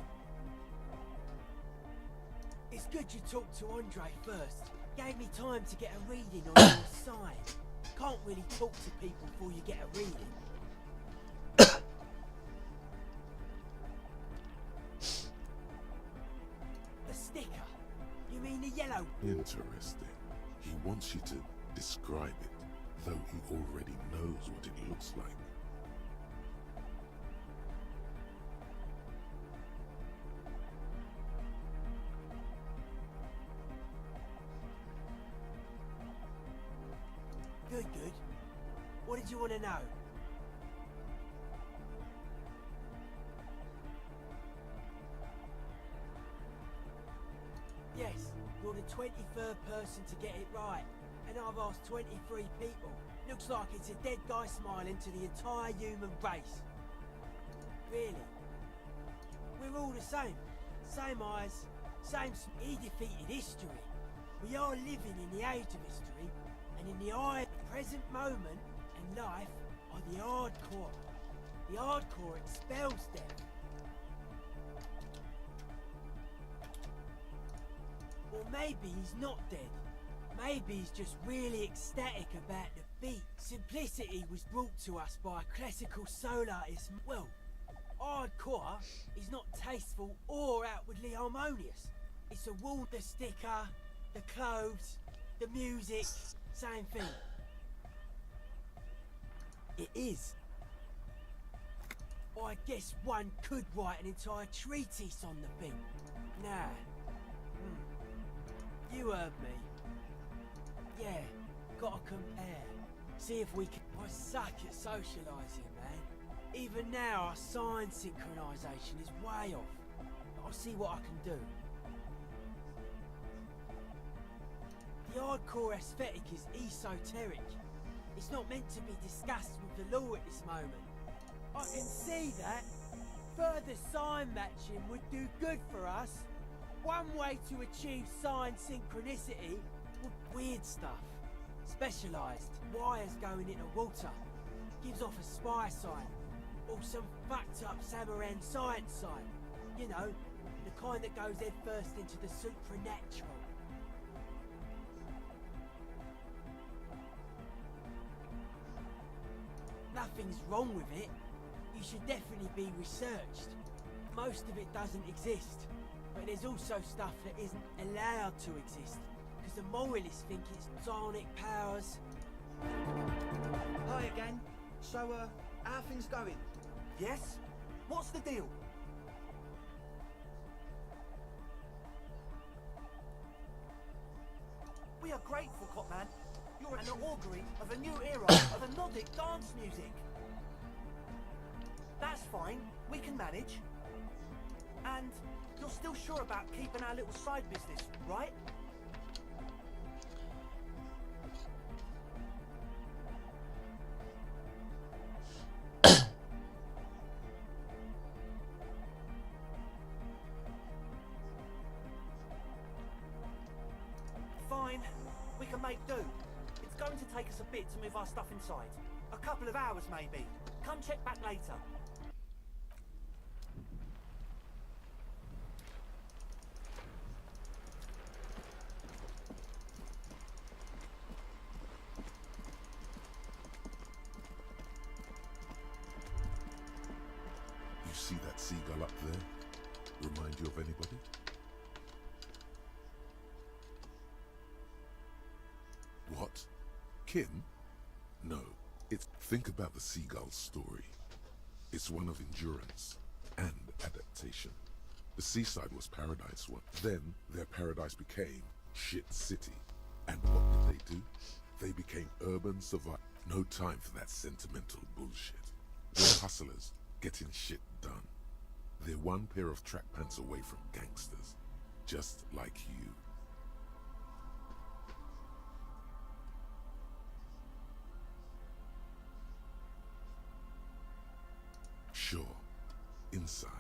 [SPEAKER 9] It's good you talked to Andre first. Gave me time to get a reading on your side. Can't really talk to people before you get a reading. The sticker. You mean the yellow?
[SPEAKER 1] interesting. He wants you to describe it, though he already knows what it looks like.
[SPEAKER 9] Good, good. What did you want to know? Yes, you're the 23rd person to get it right. And I've asked 23 people. Looks like it's a dead guy smiling to the entire human race. Really? We're all the same. Same eyes, same... He defeated history. We are living in the age of history, and in the eye, present moment and life are the hardcore. The hardcore expels death. Or maybe he's not dead. Maybe he's just really ecstatic about the beat. Simplicity was brought to us by a classical soul artist. Well, hardcore is not tasteful or outwardly harmonious. It's a wall, the sticker, the clothes, the music, same thing. It is. I guess one could write an entire treatise on the thing. Nah. You heard me. Yeah, gotta compare. See if we can... I suck at socialising, man. Even now, our sign synchronisation is way off. But I'll see what I can do. The hardcore aesthetic is esoteric. It's not meant to be discussed with the law at this moment. I can see that. Further sign matching would do good for us. One way to achieve sign synchronicity would weird stuff. Specialised. Wires going into water. Gives off a spy sign. Or some fucked up Samaran science sign. You know, the kind that goes head first into the supernatural. Nothing's wrong with it. You should definitely be researched. Most of it doesn't exist. But there's also stuff that isn't allowed to exist. Because the moralists think it's psionic powers.
[SPEAKER 7] Hi again. So, how are things going?
[SPEAKER 9] Yes? What's the deal? We are grateful, Copman. You're an augury of a new era of Nordic dance music. That's fine. We can manage. And you're still sure about keeping our little side business, right? Fine. We can make do. It's going to take us a bit to move our stuff inside. A couple of hours, maybe. Come check back later.
[SPEAKER 1] You see that seagull up there? Remind you of anybody? What? Kim? No. It's... Think about the seagull's story. It's one of endurance and adaptation. The seaside was paradise once. Then their paradise became shit city. And what did they do? They became urban survivors. No time for that sentimental bullshit. They're hustlers, getting shit done. They're one pair of track pants away from gangsters, just like you. Sure, inside.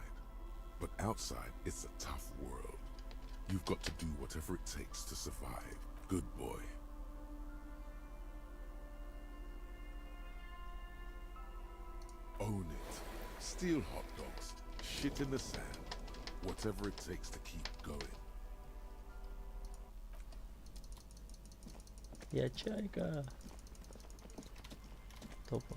[SPEAKER 1] But outside, it's a tough world. You've got to do whatever it takes to survive. Good boy. Own it. Steal hot dogs. Shit in the sand. Whatever it takes to keep going.
[SPEAKER 2] Я чайка. Топо.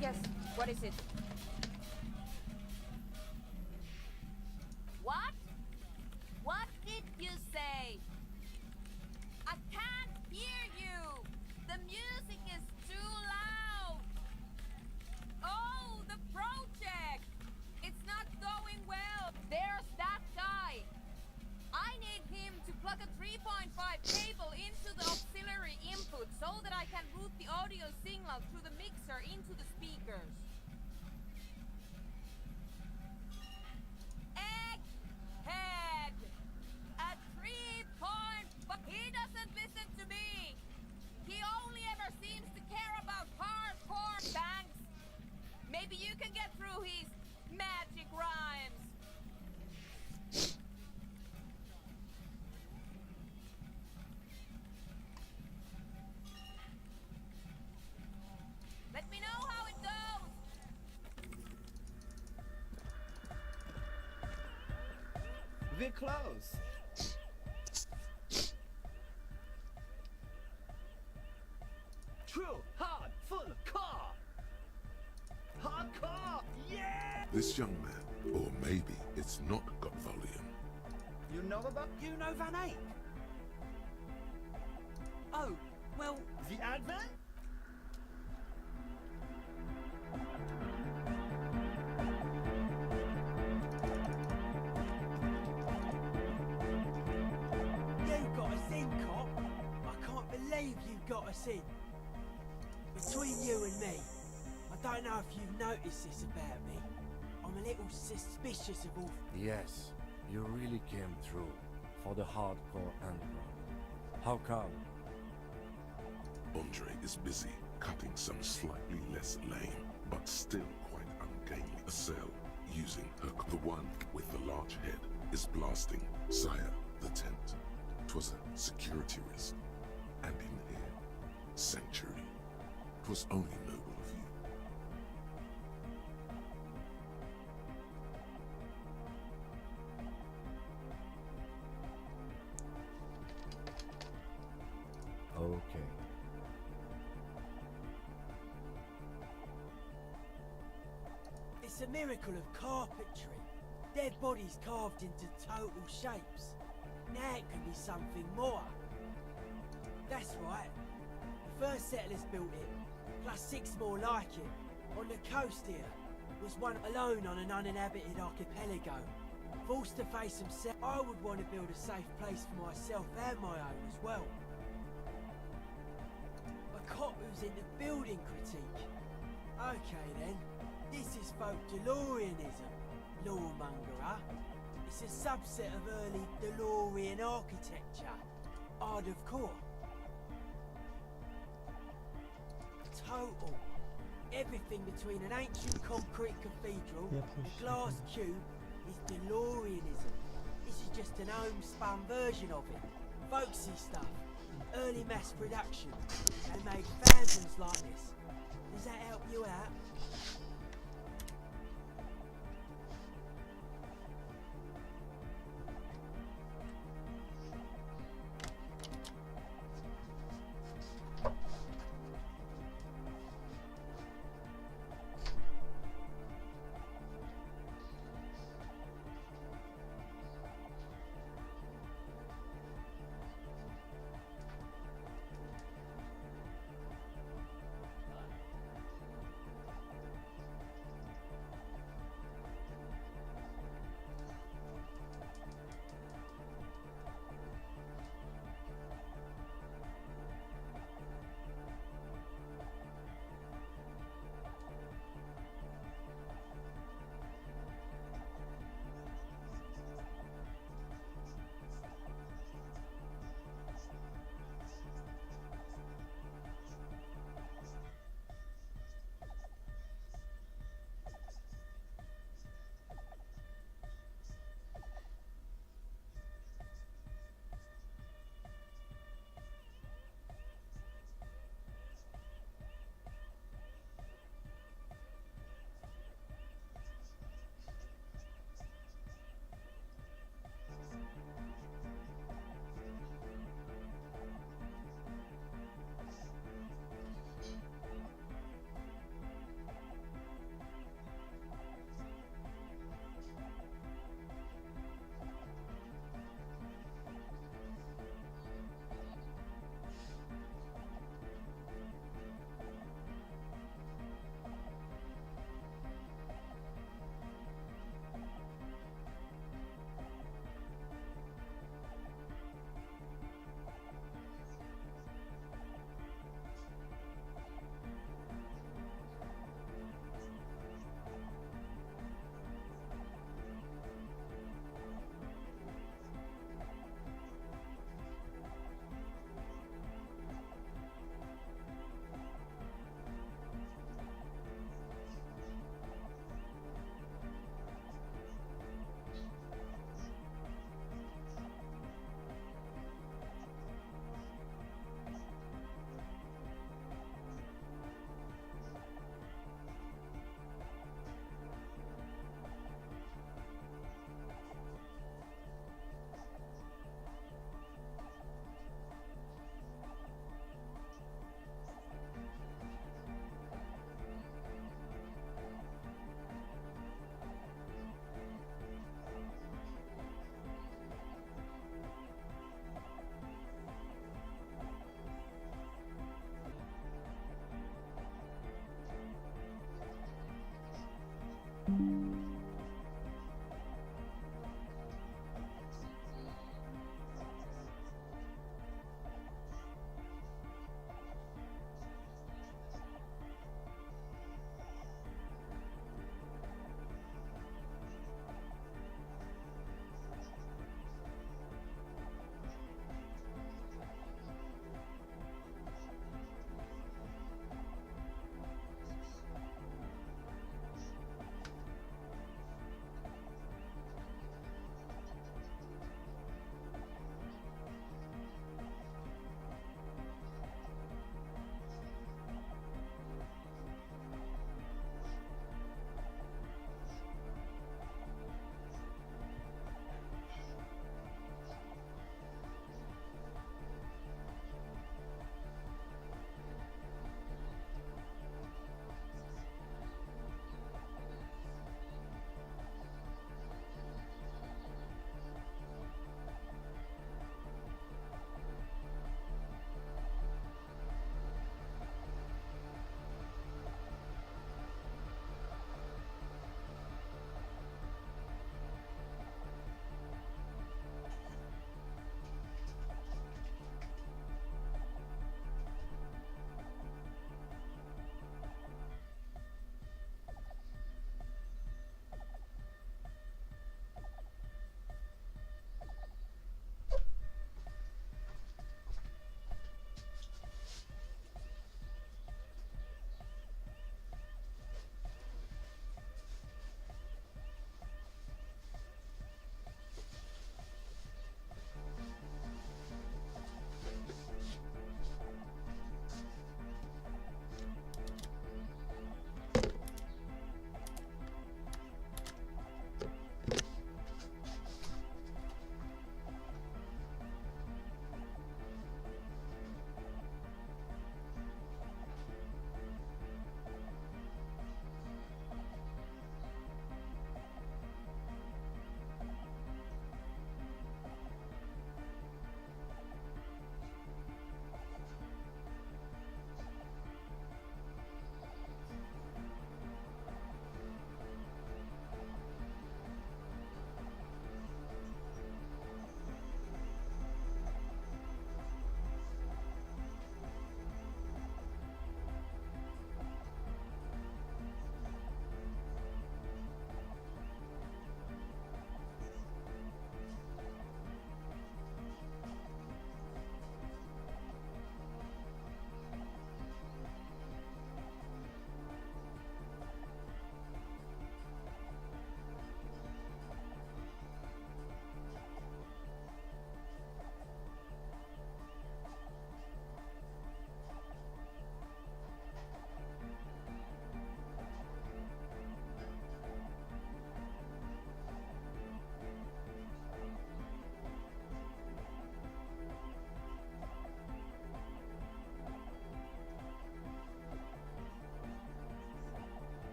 [SPEAKER 5] Yes, what is it?
[SPEAKER 19] What? What did you say? I can't hear you. The music is too loud. Oh, the project. It's not going well. There's that guy. I need him to plug a 3.5 cable into the auxiliary input so that I can route the audio signal through the mixer into the speakers. Egghead! A 3.5. He doesn't listen to me. He only ever seems to care about hardcore banks. Maybe you can get through his magic rhymes. Let me know how it goes.
[SPEAKER 7] We're close. True, hard, full of car. Hardcore, yeah!
[SPEAKER 1] This young man, or maybe it's not got volume.
[SPEAKER 7] You know about?
[SPEAKER 9] You know Van Eyck? Oh, well...
[SPEAKER 7] The advent?
[SPEAKER 11] You got us in, cop. I can't believe you got us in. Between you and me, I don't know if you've noticed this about me. I'm a little suspicious of all...
[SPEAKER 12] Yes, you really came through for the hardcore underground. How come?
[SPEAKER 1] Andre is busy cutting some slightly less lame, but still quite ungainly a cell using her. The one with the large head is blasting Sire the tent. 'Twas a security risk, and in here, sanctuary. 'Twas only noble of you.
[SPEAKER 12] Okay.
[SPEAKER 11] It's a miracle of carpentry. Dead bodies carved into total shapes. Now it could be something more. That's right. The first settlers built it, plus 6 more like it. On the coast here, was one alone on an uninhabited archipelago. Forced to face himself, I would want to build a safe place for myself and my own as well. A cop who's into building critique. Okay then, this is folk DeLoreanism, lawmonger. It's a subset of early DeLorean architecture, Art of Core. Total. Everything between an ancient concrete cathedral and a glass cube is DeLoreanism. This is just an homespun version of it. Folksy stuff. Early mass production. They made thousands like this. Does that help you out?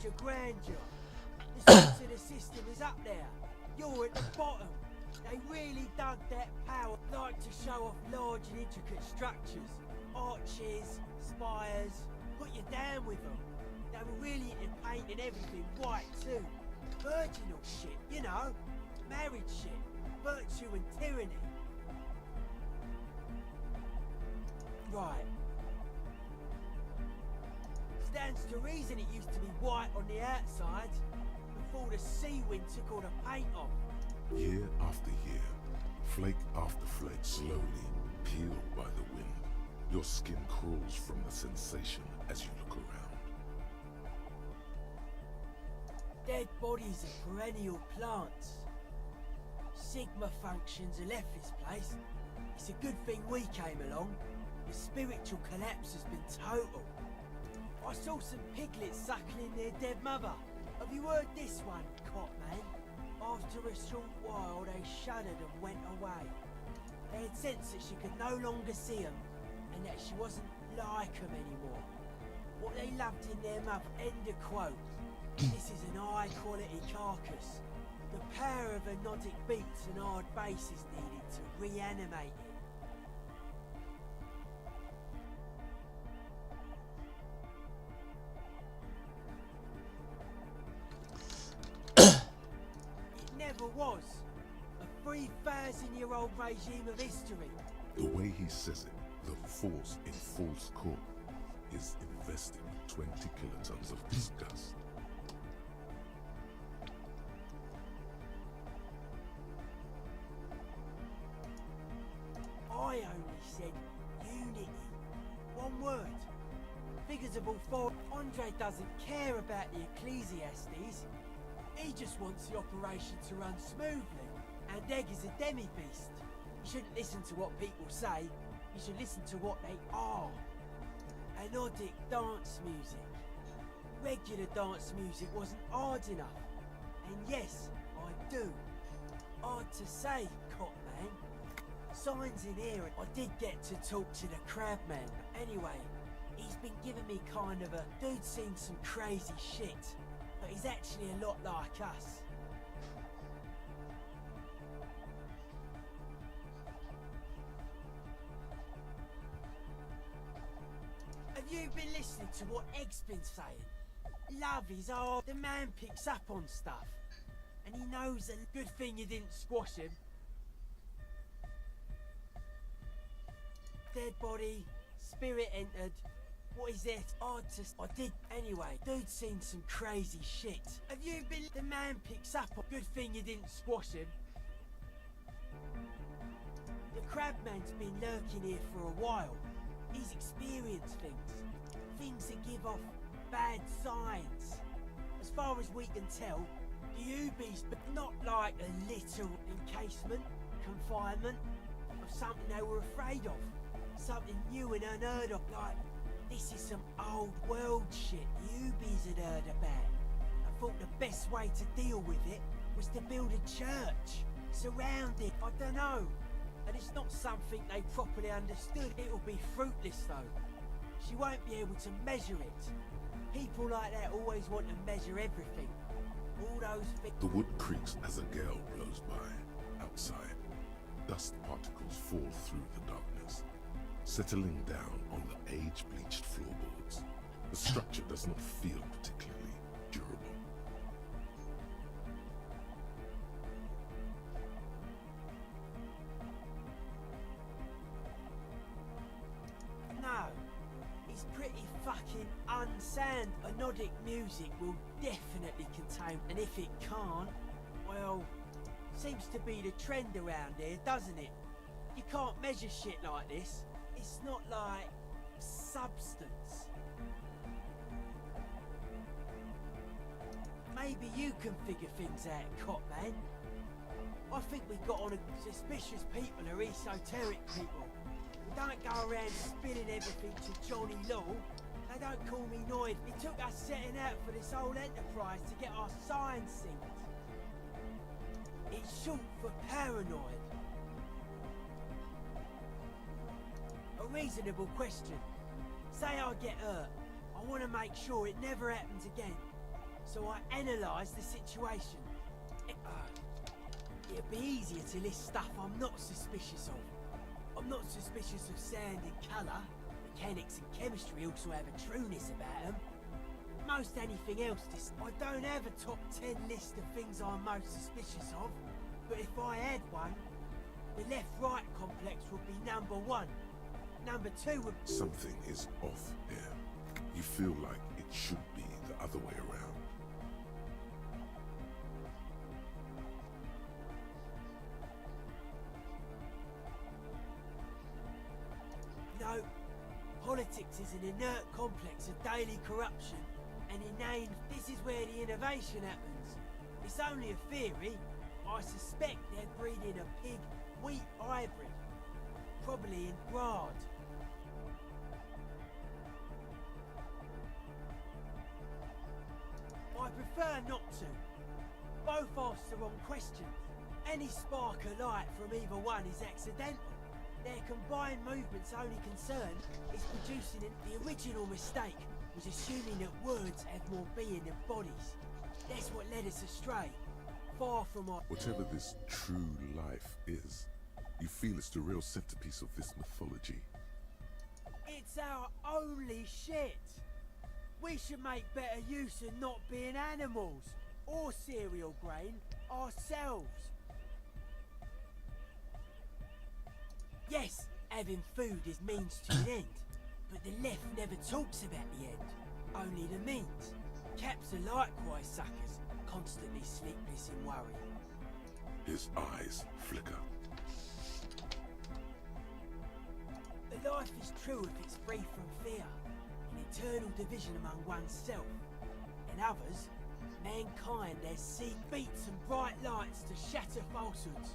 [SPEAKER 11] your grandeur. The sense of the system is up there. You're at the bottom. They really dug that power, like to show off large and intricate structures. Arches, spires, put you down with them. They were really into painting everything white too. Virginal shit, you know. Married shit. Virtue and tyranny. Right. Stands to reason it used to be white on the outside before the sea wind took all the paint off.
[SPEAKER 1] Year after year, flake after flake slowly peeled by the wind. Your skin crawls from the sensation as you look around.
[SPEAKER 11] Dead bodies are perennial plants. Sigma functions have left this place. It's a good thing we came along. The spiritual collapse has been total. I saw some piglets suckling their dead mother. Have you heard this one, Cop Man? After a short while, they shuddered and went away. They had sensed that she could no longer see them, and that she wasn't like them anymore. What they loved in their mother. End of quote. This is an high-quality carcass. The power of anodic beats and hard bass is needed to reanimate it. Never was. A 3,000-year-old regime of history.
[SPEAKER 1] The way he says it, the force in False Court is invested with 20 kilotons of disgust.
[SPEAKER 11] I only said unity. One word. Figures of all four. Andre doesn't care about the Ecclesiastes. He just wants the operation to run smoothly. And Egg is a demi-beast. You shouldn't listen to what people say. You should listen to what they are. Anodic dance music. Regular dance music wasn't hard enough. And yes, I do. Hard to say, Cop Man. Signs in here. I did get to talk to the Crabman. Anyway, he's been giving me kind of a dude seen some crazy shit. But he's actually a lot like us. Have you been listening to what Egg's been saying? Love is hard. The man picks up on stuff. And he knows a good thing you didn't squash him. Dead body, spirit entered. What is it? Hard to... I did... Anyway, dude's seen some crazy shit. Have you been... The man picks up on... Good thing you didn't squash him. The Crabman's been lurking here for a while. He's experienced things. Things that give off bad signs. As far as we can tell, the Ubies, but not like a literal encasement, confinement, of something they were afraid of. Something new and unheard of, like... This is some old world shit the Ubies had heard about. I thought the best way to deal with it was to build a church. Surround it, I don't know. And it's not something they properly understood. It'll be fruitless though. She won't be able to measure it. People like that always want to measure everything. All those things.
[SPEAKER 1] The wood creaks as a gale blows by. Outside, dust particles fall through the darkness, settling down on the age-bleached floorboards. The structure does not feel particularly durable.
[SPEAKER 11] No, it's pretty fucking unsound. Anodic music will definitely contain, and if it can't, well, seems to be the trend around here, doesn't it? You can't measure shit like this. It's not like substance. Maybe you can figure things out, Cop Man. I think we got on a suspicious people are esoteric people. We don't go around spilling everything to Johnny Law. They don't call me Noid. It took us setting out for this whole enterprise to get our signs synced. It's short for paranoid. A reasonable question. Say I get hurt. I want to make sure it never happens again. So I analysed the situation. It'd be easier to list stuff I'm not suspicious of. I'm not suspicious of sound and colour. Mechanics and chemistry also have a trueness about them. Most anything else, I don't have a top 10 list of things I'm most suspicious of. But if I had one, the left-right complex would be number 1. Number 2 would...
[SPEAKER 1] Something is off here. You feel like it should be the other way around.
[SPEAKER 11] No, politics is an inert complex of daily corruption and inane. This is where the innovation happens. It's only a theory. I suspect they're breeding a pig-wheat hybrid, probably in Grad. I prefer not to. Both ask the wrong questions. Any spark of light from either one is accidental. Their combined movement's only concern is producing it. The original mistake was assuming that words had more being than bodies. That's what led us astray. Far from our...
[SPEAKER 1] Whatever this true life is, you feel it's the real centerpiece of this mythology.
[SPEAKER 11] It's our only shit. We should make better use of not being animals or cereal grain ourselves. Yes, having food is means to an end, but the left never talks about the end, only the means. Caps are likewise suckers, constantly sleepless in worry.
[SPEAKER 1] His eyes flicker.
[SPEAKER 11] A life is true if it's free from fear, an eternal division among oneself. In others, mankind has seen beats and bright lights to shatter falsehoods.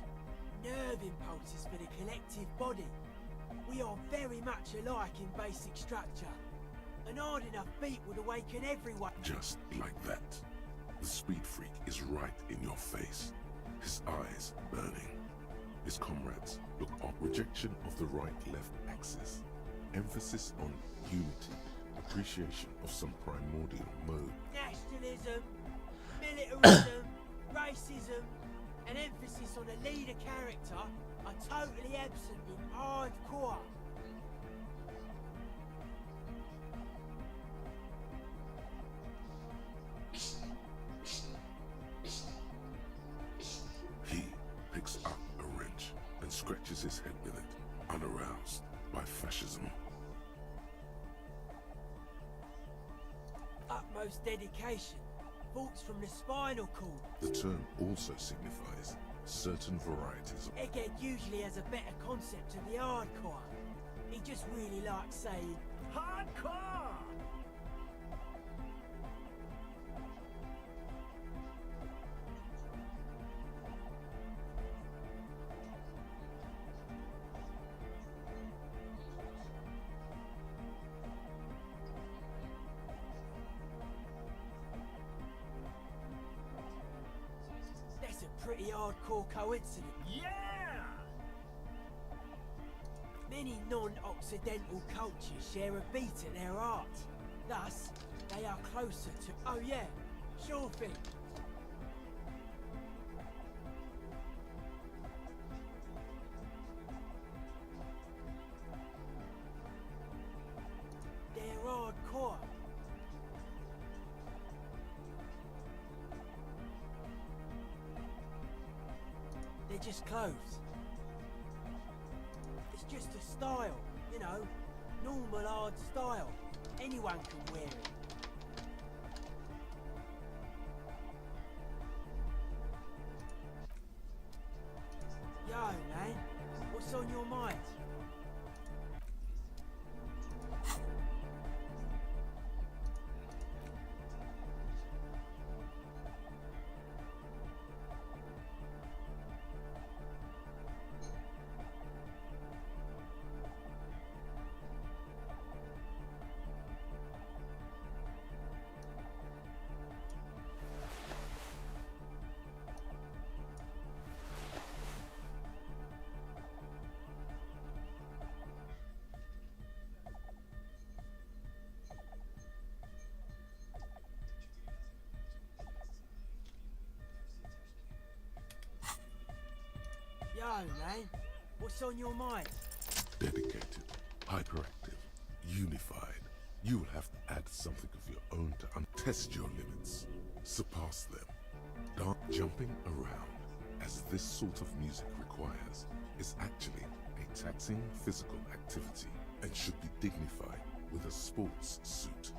[SPEAKER 11] Nerve impulses for the collective body. We are very much alike in basic structure. An hard enough beat would awaken everyone.
[SPEAKER 1] Just like that. The speed freak is right in your face. His eyes burning. His comrades look up. Rejection of the right-left axis. Emphasis on unity. Appreciation of some primordial mode.
[SPEAKER 11] Nationalism, militarism, racism, an emphasis on a leader character are totally absent in hardcore.
[SPEAKER 1] He picks up a wrench and scratches his head with it, unaroused by fascism.
[SPEAKER 11] Utmost dedication. Thoughts from the spinal cord.
[SPEAKER 1] The term also signifies certain varieties of...
[SPEAKER 11] Egghead usually has a better concept of the hardcore. He just really likes saying, hardcore! That's a pretty hardcore coincidence. Yeah! Many non-Occidental cultures share a beat at their art. Thus, they are closer to... Oh yeah, sure thing. They're hardcore. They're just clothes. It's just a style, you know, normal hard style. Anyone can wear it. Yo, man, what's on your mind? man. What's on your mind?
[SPEAKER 1] Dedicated, hyperactive, unified. You will have to add something of your own to untest your limits, surpass them. Jumping around, as this sort of music requires, is actually a taxing physical activity and should be dignified with a sports suit.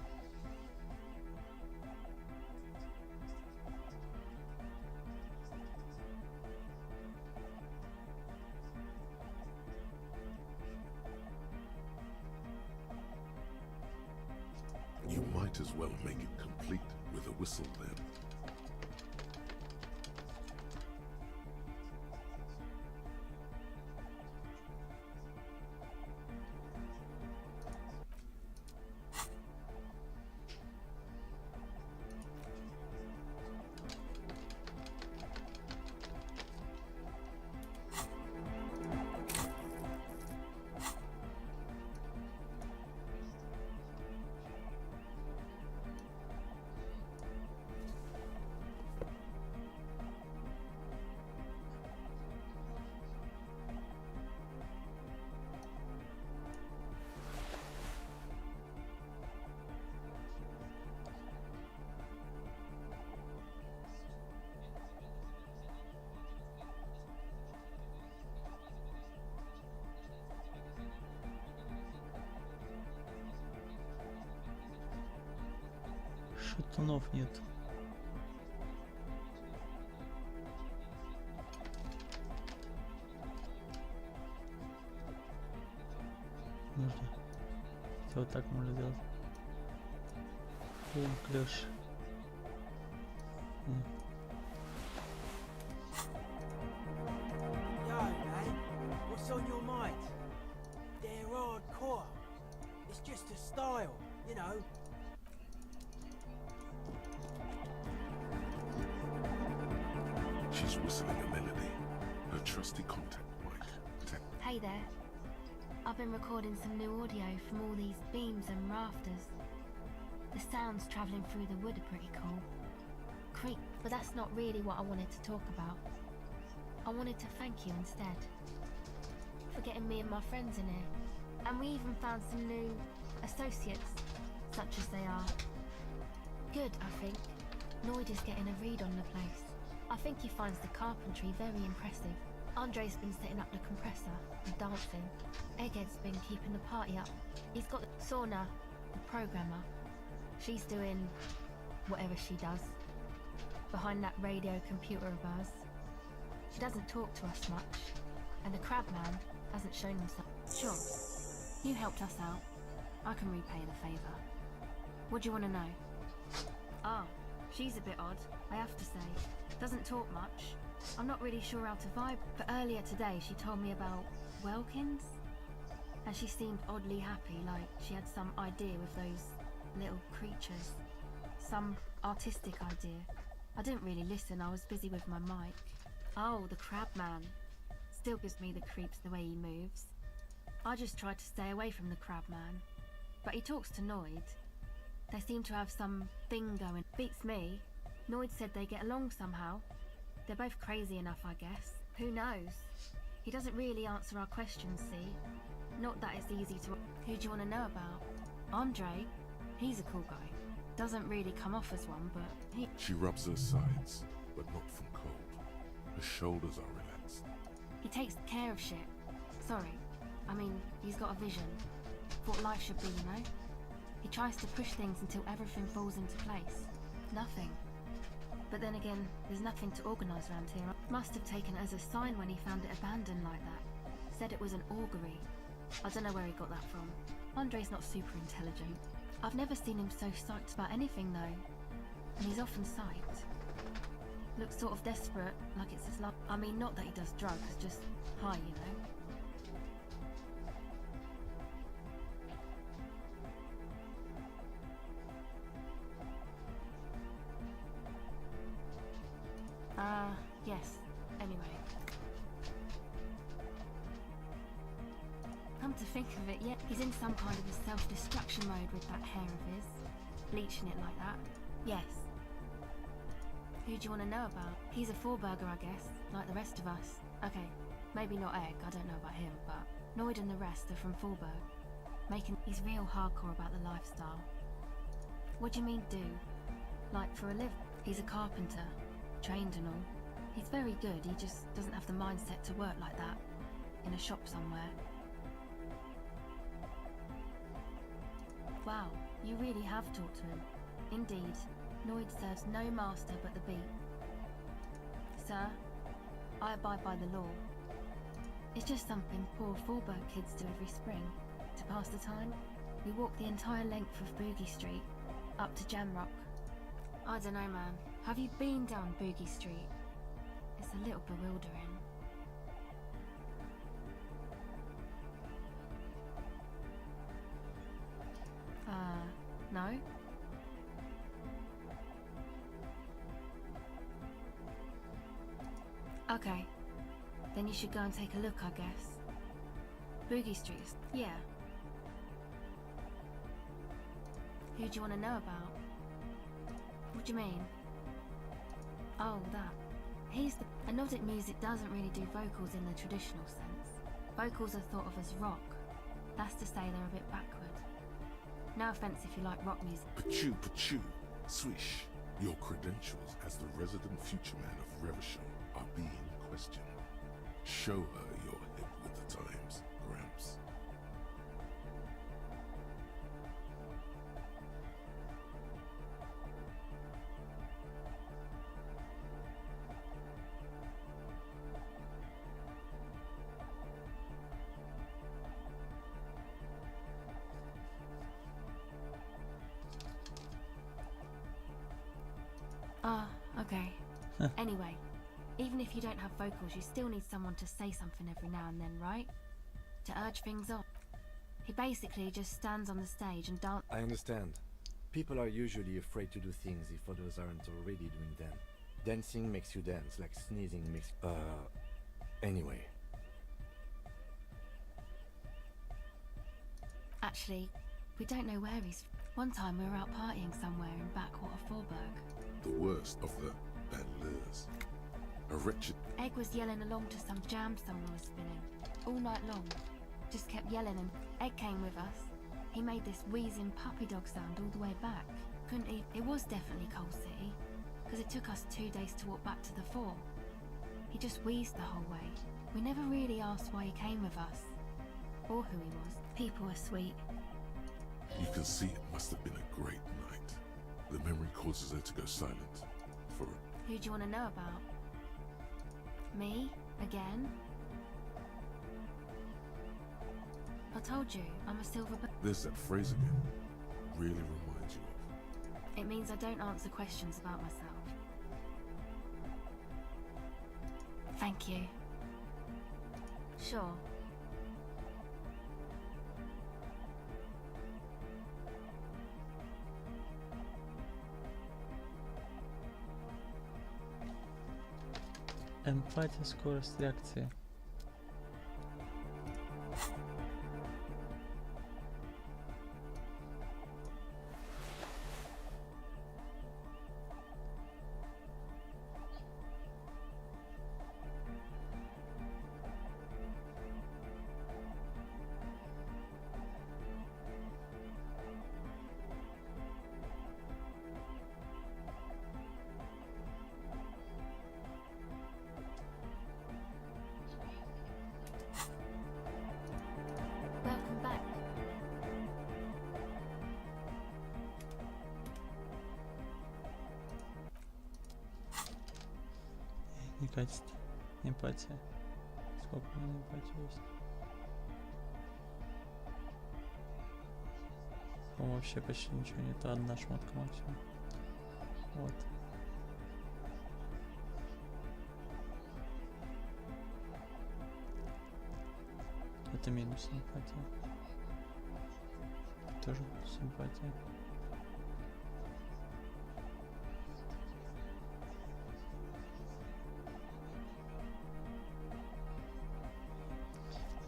[SPEAKER 1] You might as well make it complete with a whistle then.
[SPEAKER 2] Шатунов нет. Можно. Хотя вот так можно сделать. Бум, клеш.
[SPEAKER 11] Yo, man. What's on your mind? They're hardcore. It's just a style, you know.
[SPEAKER 1] She's whistling a melody. Her trusty contact mic.
[SPEAKER 6] Hey there. I've been recording some new audio from all these beams and rafters. The sounds travelling through the wood are pretty cool. Creep, but that's not really what I wanted to talk about. I wanted to thank you instead for getting me and my friends in here. And we even found some new associates, such as they are. Good, I think. Noid is getting a read on the place. I think he finds the carpentry very impressive. Andre's been setting up the compressor and dancing. Egghead's been keeping the party up. He's got Sauna, the programmer. She's doing whatever she does behind that radio computer of hers. She doesn't talk to us much, and the Crabman hasn't shown himself. Sure, you helped us out. I can repay the favour. What do you want to know? Ah, she's a bit odd, I have to say. Doesn't talk much. I'm not really sure how to vibe, but earlier today she told me about Welkins, and she seemed oddly happy, like she had some idea with those little creatures. Some artistic idea. I didn't really listen, I was busy with my mic. Oh, the Crabman. Still gives me the creeps the way he moves. I just tried to stay away from the Crabman, but he talks to Noid. They seem to have some thing going. Beats me. Noid said they get along somehow. They're both crazy enough, I guess. Who knows? He doesn't really answer our questions, see? Not that it's easy to... Who do you want to know about? Andre. He's a cool guy. Doesn't really come off as one, but he...
[SPEAKER 1] She rubs her sides, but not from cold. Her shoulders are relaxed.
[SPEAKER 6] He takes care of shit. Sorry. I mean, he's got a vision. For what life should be, you know? He tries to push things until everything falls into place. Nothing. But then again, there's nothing to organise around here. Must have taken it as a sign when he found it abandoned like that. Said it was an augury. I don't know where he got that from. Andre's not super intelligent. I've never seen him so psyched about anything though. And he's often psyched. Looks sort of desperate, like it's his life. I mean, not that he does drugs, just high, you know? Yes. Anyway. Come to think of it, yeah, he's in some kind of a self-destruction mode with that hair of his. Bleaching it like that. Yes.
[SPEAKER 8] Who do you want to know about? He's a four-burger, I guess, like the rest of us. Okay, maybe not Egg, I don't know about him, but Noid and the rest are from Forberg. He's real hardcore about the lifestyle. What do you mean, do? Like, for a living? He's a carpenter, trained and all. He's very good, he just doesn't have the mindset to work like that, in a shop somewhere. Wow, you really have talked to him. Indeed, Noid serves no master but the beat. Sir, I abide by the law. It's just something poor Forberg kids do every spring. To pass the time, we walk the entire length of Boogie Street, up to Jamrock. I don't know, man. Have you been down Boogie Street? It's a little bewildering. No? Okay. Then you should go and take a look, I guess. Boogie Street is... yeah. Who do you want to know about? What do you mean? Oh, that. He's the... Anodic music doesn't really do vocals in the traditional sense. Vocals are thought of as rock. That's to say they're a bit backward. No offense if you like rock music.
[SPEAKER 1] Pachu, Swish. Your credentials as the resident future man of Revachol are being questioned. Show her you're hip with the times, Gramps.
[SPEAKER 8] Okay. Anyway, even if you don't have vocals, you still need someone to say something every now and then, right? To urge things on. He basically just stands on the stage and dances.
[SPEAKER 12] I understand. People are usually afraid to do things if others aren't already doing them. Dancing makes you dance, like sneezing makes... Anyway.
[SPEAKER 8] Actually, we don't know where he's... One time we were out partying somewhere in backwater Forberg.
[SPEAKER 1] The worst of the Badlers. A wretched...
[SPEAKER 8] Egg was yelling along to some jam someone was spinning. All night long. Just kept yelling and Egg came with us. He made this wheezing puppy dog sound all the way back. Couldn't he? It was definitely Coal City. Because it took us 2 days to walk back to the fort. He just wheezed the whole way. We never really asked why he came with us. Or who he was. People are sweet.
[SPEAKER 1] You can see it must have been a great night. The memory causes her to go silent. For
[SPEAKER 8] Who do you want to know about? Me? Again? I told you, I'm a silver...
[SPEAKER 1] There's that phrase again. Really reminds you of...
[SPEAKER 8] It means I don't answer questions about myself. Thank you. Sure.
[SPEAKER 2] Эмпатия, скорость реакции.
[SPEAKER 8] Welcome back.
[SPEAKER 2] И качество. Эмпатия. Сколько у меня эмпатии есть? По-моему, вообще почти ничего нет. Одна шмотка максимум. Вот. Это минус симпатия. Тоже симпатия.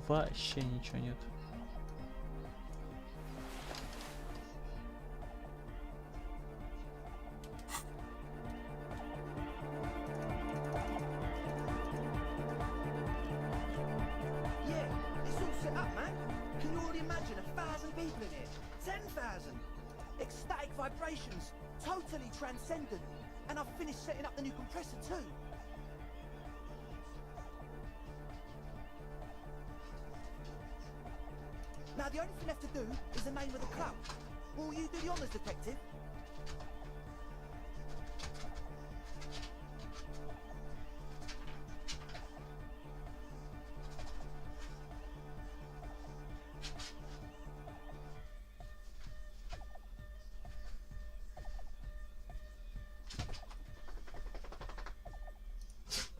[SPEAKER 2] Вообще ничего нет.
[SPEAKER 11] imagine 1,000 people in here. 10,000. Ecstatic vibrations. Totally transcendent. And I've finished setting up the new compressor too. Now the only thing left to do is the name of the club. Will you do the honours, detective?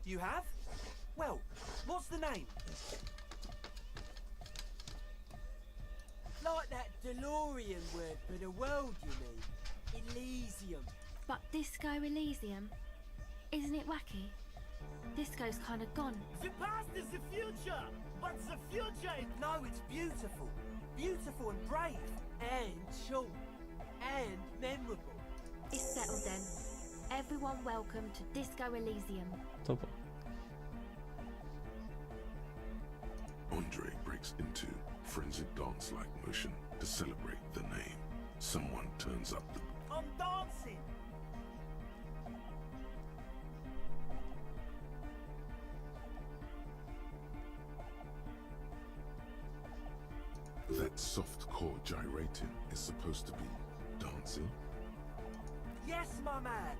[SPEAKER 11] You have? Well, what's the name? Like that DeLorean word for the world, you mean? Elysium.
[SPEAKER 8] But Disco Elysium? Isn't it wacky? Disco's kind of gone.
[SPEAKER 11] The past is the future, but the future is... No, it's beautiful. Beautiful and brave. And short. And memorable.
[SPEAKER 8] It's settled then. Everyone welcome to Disco Elysium.
[SPEAKER 2] Топо.
[SPEAKER 1] Andre breaks into frenzied dance-like motion to celebrate the name. Someone turns up the...
[SPEAKER 11] I'm dancing!
[SPEAKER 1] That soft core gyrating is supposed to be dancing?
[SPEAKER 11] Yes, my man!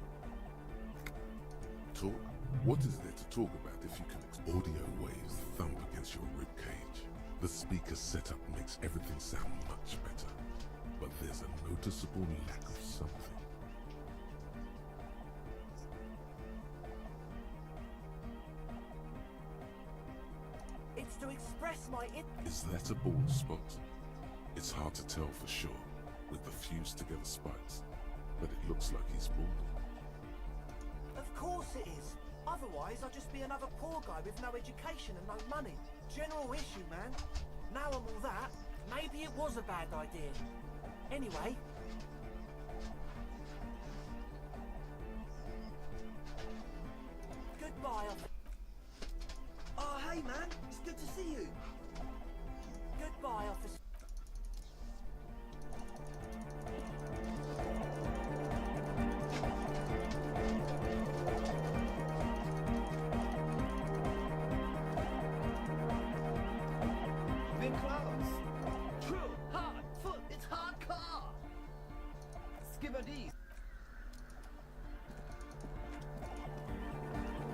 [SPEAKER 1] Talk? What is there to talk about if you can... Audio waves thump against your ribcage. The speaker setup makes everything sound much better. But there's a noticeable lack of something.
[SPEAKER 11] It's to express my...
[SPEAKER 1] Is that a bald spot? It's hard to tell for sure, with the fused together spikes. But it looks like he's bald.
[SPEAKER 11] Of course it is. Otherwise, I'd just be another poor guy with no education and no money. General issue, man. Now I'm all that, maybe it was a bad idea. Anyway... Goodbye, Oh, hey, man. It's good to see you. Goodbye, officer.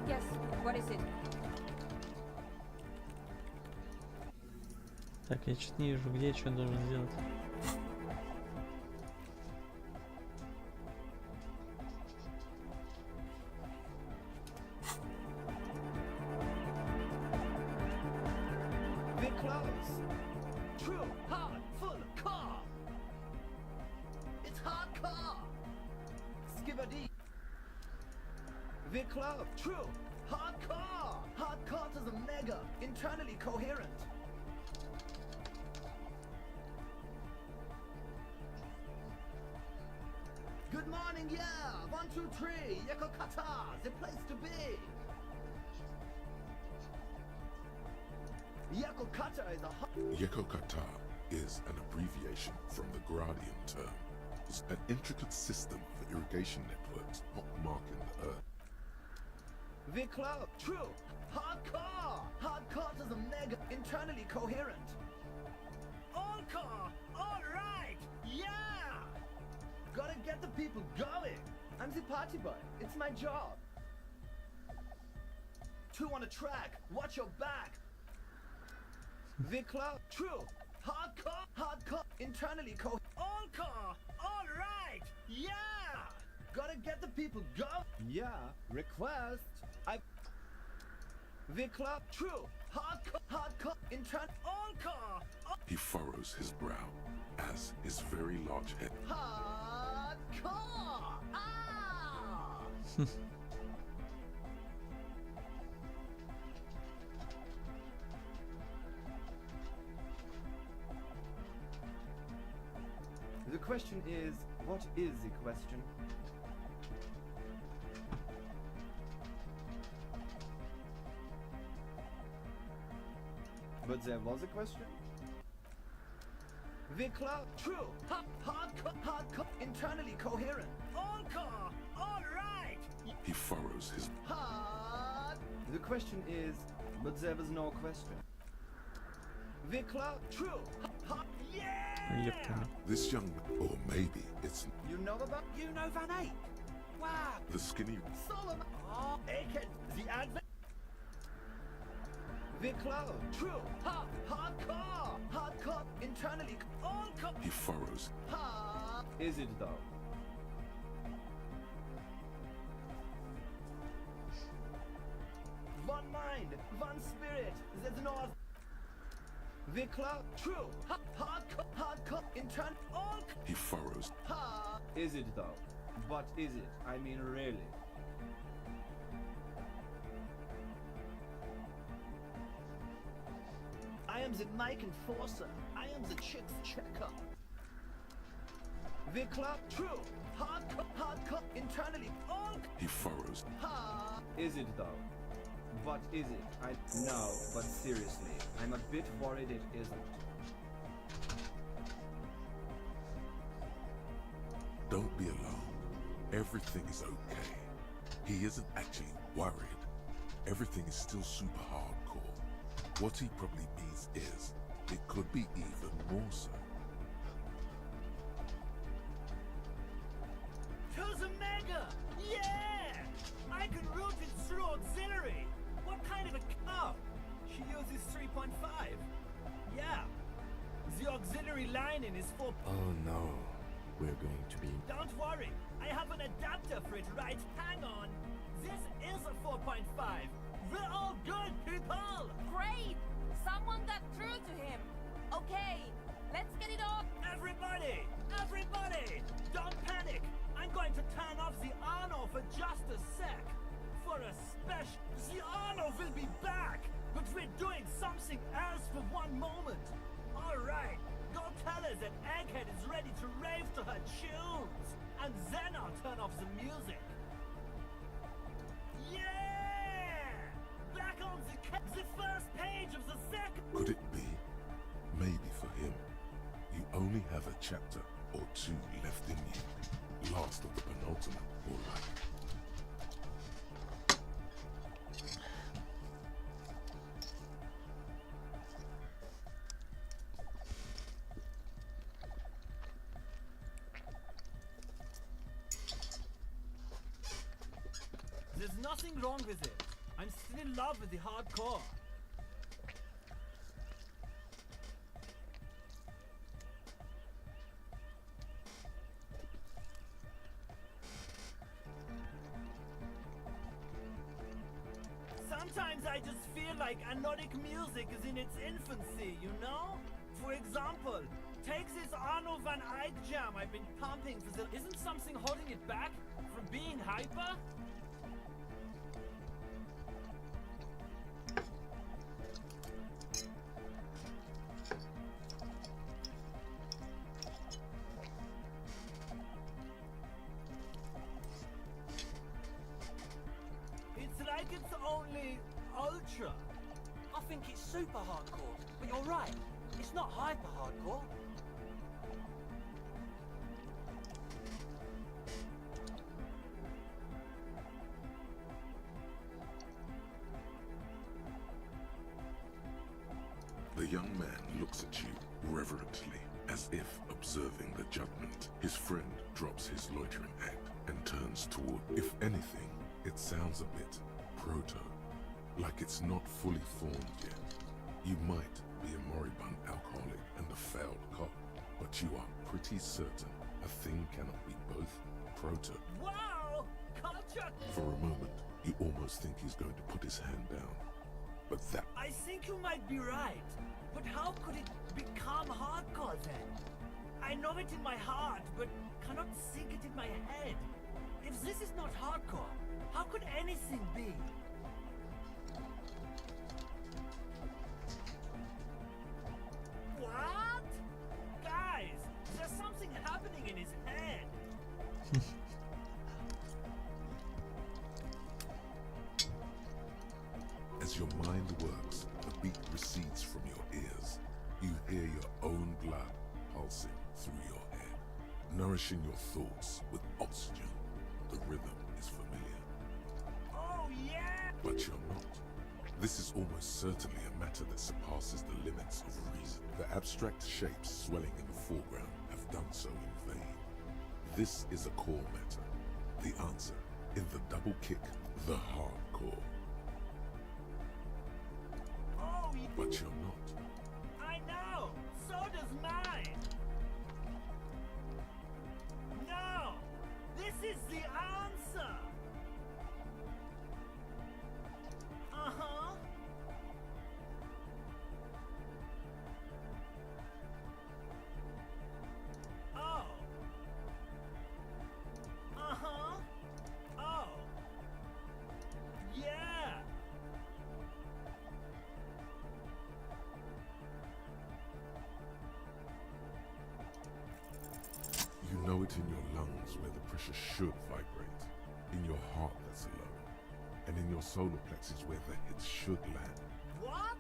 [SPEAKER 5] Yes, what is it?
[SPEAKER 2] Так, я чуть не вижу, где я что должен сделать.
[SPEAKER 11] We're close. True, hard, full car. It's hard car. Skibbity. We're close. True, hard car. Hard car to the mega. Internally coherent. Good morning, yeah. 1, 2, 3. Yakokata, the place to be. Yakokata is a
[SPEAKER 1] Yakokata is an abbreviation from the Gradian term. It's an intricate system of irrigation networks marking the Earth.
[SPEAKER 11] The club, true. Hardcore. Hardcore to the mega. Internally coherent. All car. All right. Yeah. Gotta get the people going. I'm the party boy. It's my job. 2 on a track. Watch your back. The club, true. Hardcore. Hardcore. Internally coherent. All car. All right. Yeah. Gotta get the people going. Yeah. Request. The club, true. Hardcore, intern, all car.
[SPEAKER 1] He furrows his brow as his very large head
[SPEAKER 11] Hardcore. Ah!
[SPEAKER 10] The question is, what is the question? But there was a question?
[SPEAKER 7] The club. True. Hardcore. Internally coherent. Encore. All right.
[SPEAKER 1] He furrows his...
[SPEAKER 7] Hard. The question is, but there was no question. The club. True. Yeah.
[SPEAKER 2] Ёптами.
[SPEAKER 1] This young... Or maybe it's...
[SPEAKER 7] You know about? You know Van Eyck. Wow.
[SPEAKER 1] The skinny...
[SPEAKER 7] Solomon. Oh, Aiken. The advent. The club. True. Hardcore. Internally. All
[SPEAKER 1] He furrows.
[SPEAKER 7] Is it though? One mind, one spirit. There's no. The club. True. Hardcore. Intern. All.
[SPEAKER 1] He furrows.
[SPEAKER 7] Is it though? But is it? I mean, really? I am the mic enforcer. I am the chick's checker. The club. True. Hardcore. Internally. All.
[SPEAKER 1] He furrows.
[SPEAKER 7] Is it though? But is it? No, but seriously, I'm a bit worried it isn't.
[SPEAKER 1] Don't be alarmed. Everything is okay. He isn't actually worried. Everything is still super hardcore. What he probably means is, it could be even more so.
[SPEAKER 11] To the mega! Yeah! I can route it through auxiliary! What kind of a car? She uses 3.5. Yeah. The auxiliary lining is for...
[SPEAKER 12] Oh no. We're going to be...
[SPEAKER 11] Don't worry. I have an adapter for it right. Hang on. This is a 4.5. We're all good, people!
[SPEAKER 19] Great! Someone got through to him. Okay, let's get it off.
[SPEAKER 11] Everybody! Don't panic! I'm going to turn off the Arno for just a sec. For a special... The Arno will be back! But we're doing something else for one moment. Alright, go tell her that Egghead is ready to rave to her tunes. And then I'll turn off the music. Yeah! Back on the first page of the second...
[SPEAKER 1] Could it be? Maybe for him, you only have a chapter or two left in you. Last of the penultimate, all right.
[SPEAKER 11] There's nothing wrong with it. I'm still in love with the hardcore. Sometimes I just feel like anodic music is in its infancy, you know? For example, take this Arno van Eyck jam I've been pumping for the... Isn't something holding it back from being hyper? It's like it's only ultra.
[SPEAKER 9] I think it's super hardcore, but you're right. It's not hyper hardcore.
[SPEAKER 1] The young man looks at you reverently, as if observing the judgment. His friend drops his loitering act and turns toward... If anything, it sounds a bit proto, like it's not fully formed yet. You might be a moribund alcoholic and a failed cop, but you are pretty certain a thing cannot be both proto.
[SPEAKER 11] Wow! Culture!
[SPEAKER 1] For a moment, you almost think he's going to put his hand down. But that...
[SPEAKER 11] I think you might be right. But how could it become hardcore then? I know it in my heart, but cannot think it in my head. If this is not hardcore, how could anything be? What? Guys, there's something happening in his head.
[SPEAKER 1] As your mind works, the beat recedes from your ears. You hear your own blood pulsing through your head, nourishing your thoughts with oxygen. The rhythm is familiar.
[SPEAKER 11] Oh yeah!
[SPEAKER 1] But you're not. This is almost certainly a matter that surpasses the limits of reason. The abstract shapes swelling in the foreground have done so in vain. This is a core matter. The answer in the double kick, the hardcore.
[SPEAKER 11] Oh,
[SPEAKER 1] But you're not.
[SPEAKER 11] I know! So does mine! No! This is the answer! Uh-huh. Oh. Uh-huh. Oh. Yeah.
[SPEAKER 1] You know it in your lungs where the pressure should vibrate, in your heart that's alone, and in your solar plexus where the hits should land.
[SPEAKER 11] What?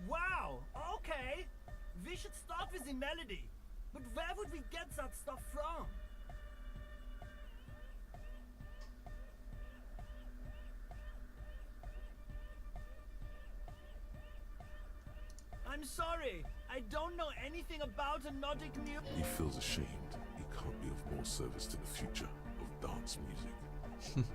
[SPEAKER 11] Wow, okay. We should start with the melody. But where would we get that stuff from? I'm sorry, I don't know anything about hypnotic music.
[SPEAKER 1] He feels ashamed. He can't be of more service to the future of dance music.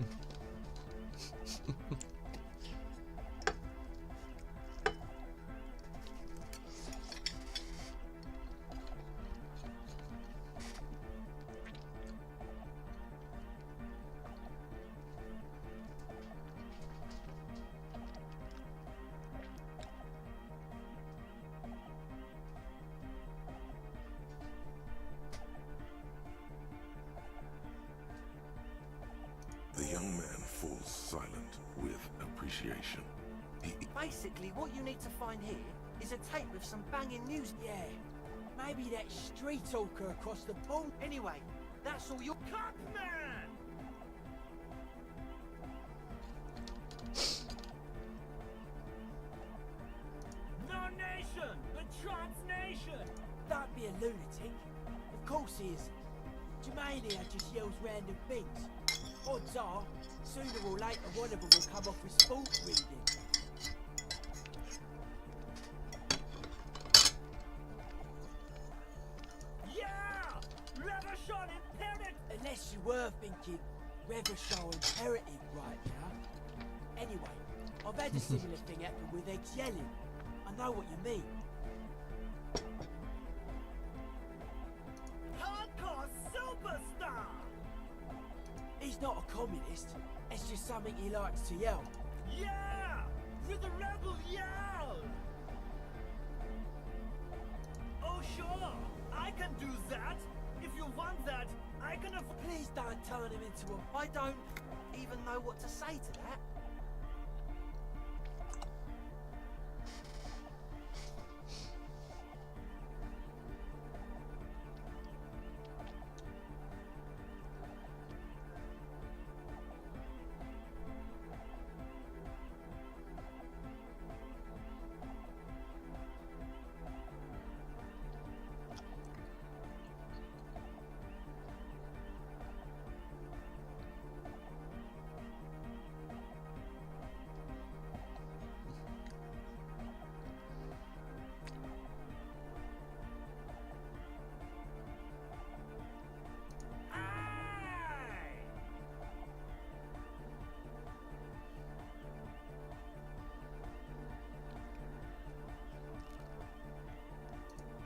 [SPEAKER 1] The young man falls silent with appreciation.
[SPEAKER 9] Basically, what you need to find here is a tape with some banging news.
[SPEAKER 11] Yeah, maybe that street talker across the pond.
[SPEAKER 9] Anyway, that's all your
[SPEAKER 11] Cutman! No nation, but transnation! Don't be a lunatic. Of course he is. Germania just yells random things. Odds are, sooner or later one of them will come off with sport reading. Yeah! Revershon Imperative! Unless you were thinking Revershon Imperative right now. Anyway, I've had a similar thing happen with eggs yelling. I know what you mean. Hardcore superstar! He's not a communist. It's just something he likes to yell. Yeah! With a rebel yell! Oh sure, I can do that. If you want that, I can Please don't turn him into a...
[SPEAKER 9] I don't even know what to say to that.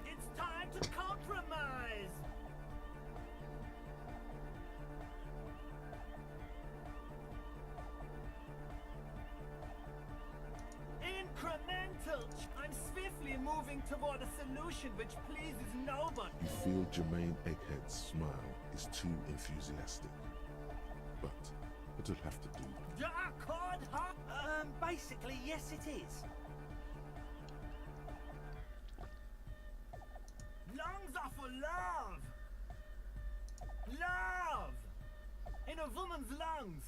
[SPEAKER 11] It's time to compromise! Incremental! I'm swiftly moving toward a solution which pleases nobody.
[SPEAKER 1] You feel Jermaine Egghead's smile is too enthusiastic. But it'll have to do.
[SPEAKER 11] Dark heart!
[SPEAKER 9] Basically, yes it is.
[SPEAKER 11] Lungs are for love! Love!
[SPEAKER 7] in a woman's lungs.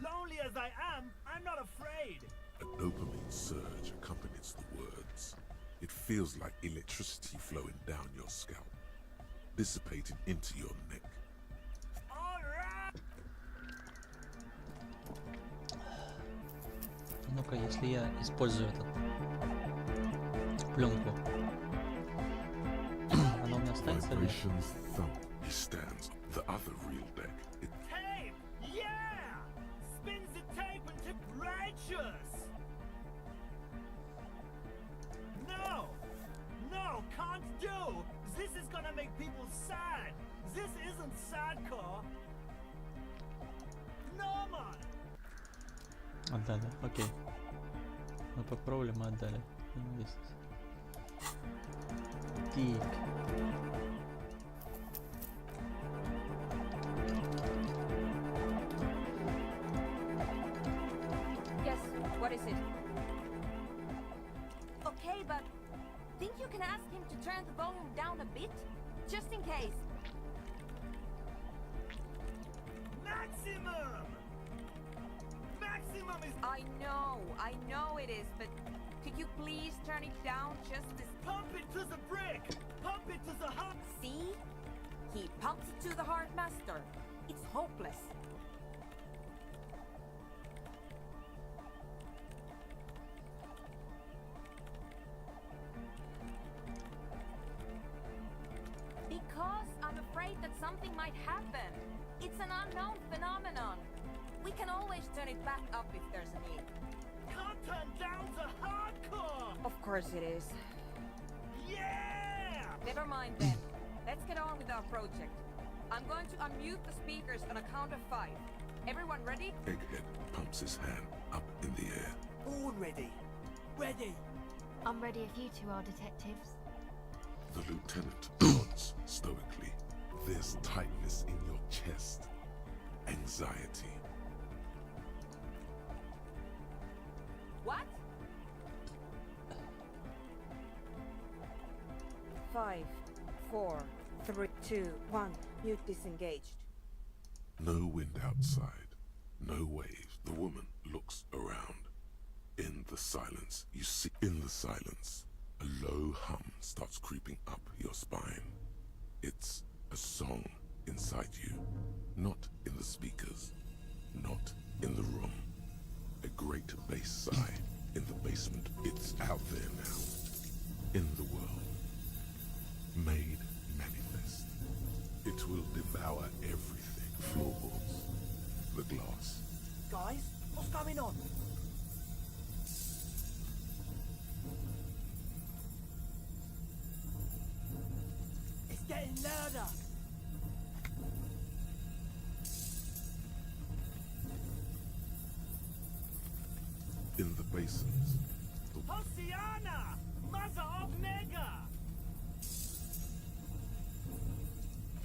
[SPEAKER 7] Lonely as I am, I'm not afraid.
[SPEAKER 1] A dopamine surge accompanies the words. It feels like electricity flowing down your scalp, dissipating into your neck.
[SPEAKER 2] Ну-ка, если я использую эту пленку, она у меня останется или нет?
[SPEAKER 1] Vibrations thump. He stands. The other real deck.
[SPEAKER 7] Tape! Yeah! Spins the tape into righteous! No! No, can't do! This is gonna make people sad! This isn't sadcore! No, man!
[SPEAKER 2] Отдали, окей. Мы попробовали, мы отдали. Так.
[SPEAKER 5] Yes, what is it? Okay, but think you can ask him to turn the volume down a bit? Just in case.
[SPEAKER 7] Maximum! Maximum is...
[SPEAKER 5] I know it is, but could you please turn it down just as...
[SPEAKER 7] Pump it to the brick! Pump it to the heart!
[SPEAKER 5] See? He pumps it to the heart master. It's hopeless. Because I'm afraid that something might happen. It's an unknown phenomenon. We can always turn it back up if there's a need.
[SPEAKER 7] Can't turn down the hardcore!
[SPEAKER 5] Of course it is.
[SPEAKER 7] Yeah!
[SPEAKER 5] Never mind then. Let's get on with our project. I'm going to unmute the speakers on a count of 5. Everyone ready?
[SPEAKER 1] Egghead pumps his hand up in the air.
[SPEAKER 7] All ready. Ready.
[SPEAKER 8] I'm ready if you two are detectives.
[SPEAKER 1] The lieutenant nods stoically. There's tightness in your chest. Anxiety.
[SPEAKER 5] What? 5, 4, 3, 2, 1. Mute disengaged.
[SPEAKER 1] No wind outside. No waves. The woman looks around. In the silence, you see. In the silence, a low hum starts creeping up your spine. It's a song inside you. Not in the speakers. Not in the room. A great bass sigh in the basement. It's out there now. In the world. Made manifest. It will devour everything. Floorboards. The glass.
[SPEAKER 7] Guys, what's going on? It's getting louder.
[SPEAKER 1] In the basins.
[SPEAKER 7] Oceana! Mother of Mega!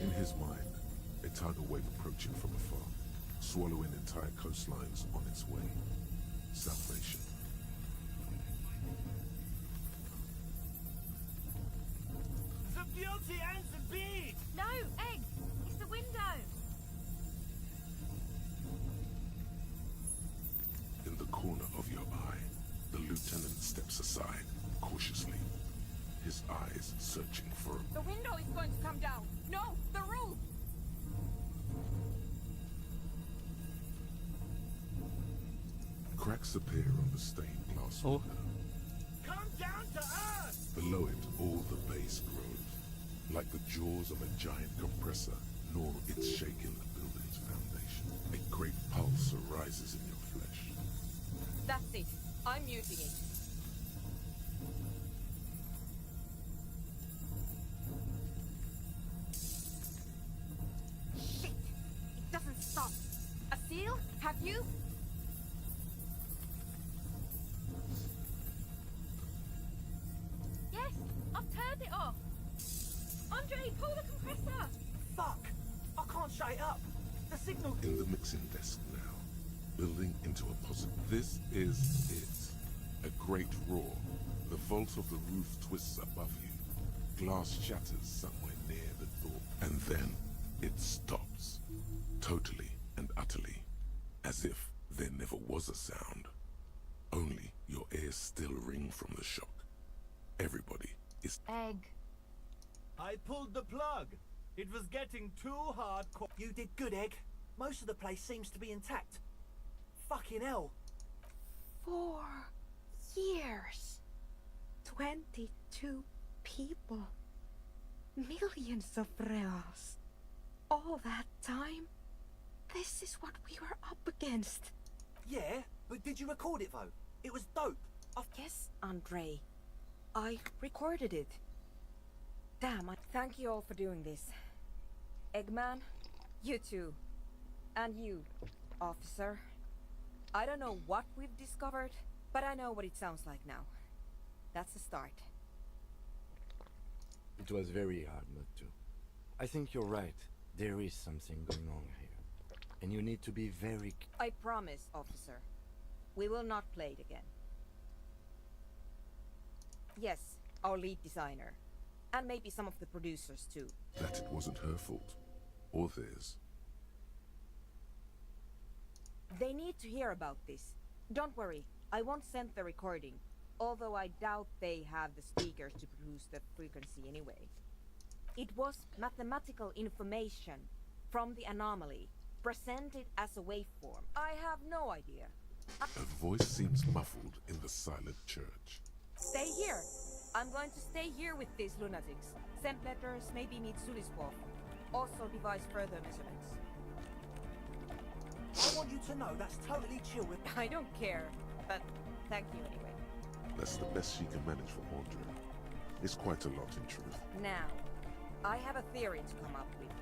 [SPEAKER 1] In his mind, a tidal wave approaching from afar, swallowing entire coastlines on its way. Salvation.
[SPEAKER 7] The beauty and the beat!
[SPEAKER 8] No, Egg! It's the window!
[SPEAKER 1] In the corner of your eye, the lieutenant steps aside, cautiously, his eyes searching for a...
[SPEAKER 5] The window is going to come down. No, the roof!
[SPEAKER 1] Cracks appear on the stained glass window.
[SPEAKER 7] Come down to earth!
[SPEAKER 1] Below it, all the base grows, like the jaws of a giant compressor, nor it's shaking the building's foundation. A great pulse arises in your flesh.
[SPEAKER 5] That's it. I'm muting it. Shit! It doesn't stop. A seal? Have you?
[SPEAKER 8] Yes, I've turned it off! Andre, pull the compressor!
[SPEAKER 7] Fuck! I can't shut it up. The signal...
[SPEAKER 1] In the mixing desk now, building into a positive. This is it. A great roar. The vault of the roof twists above you. Glass shatters somewhere near the door. And then it stops. Totally and utterly. Everybody is...
[SPEAKER 8] Egg.
[SPEAKER 7] I pulled the plug. It was getting too hardcore.
[SPEAKER 11] You did good, Egg. Most of the place seems to be intact. Fucking hell.
[SPEAKER 5] 4 years. 22 people. Millions of reals. All that time? This is what we were up against.
[SPEAKER 11] Yeah, but did you record it though? It was dope.
[SPEAKER 5] Yes, Andre. I recorded it. Damn, thank you all for doing this. Eggman, you too. And you, officer. I don't know what we've discovered, but I know what it sounds like now. That's the start.
[SPEAKER 12] It was very hard not to. I think you're right. There is something going on here. And you need to be very...
[SPEAKER 5] I promise, officer. We will not play it again. Yes, our lead designer. And maybe some of the producers too.
[SPEAKER 1] That it wasn't her fault. Or theirs.
[SPEAKER 5] They need to hear about this. Don't worry, I won't send the recording. Although I doubt they have the speakers to produce the frequency anyway. It was mathematical information from the anomaly, presented as a waveform. I have no idea.
[SPEAKER 1] A voice seems muffled in the silent church.
[SPEAKER 5] Stay here. I'm going to stay here with these lunatics. Send letters, maybe meet Zulispov. Also devise further measurements.
[SPEAKER 11] I want you to know that's totally chill with...
[SPEAKER 5] I don't care, but thank you anyway.
[SPEAKER 1] That's the best she can manage for Andre. It's quite a lot in truth.
[SPEAKER 5] Now, I have a theory to come up with.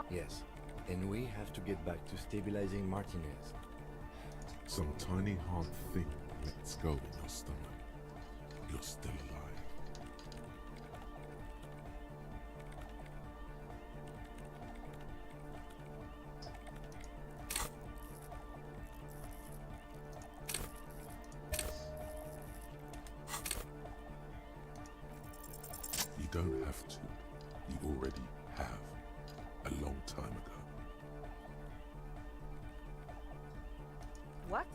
[SPEAKER 12] Yes, and we have to get back to stabilizing Martinez.
[SPEAKER 1] Some tiny hard thing lets go in your stomach. You're still alive. You don't have to. You already have. A long time ago.
[SPEAKER 5] What?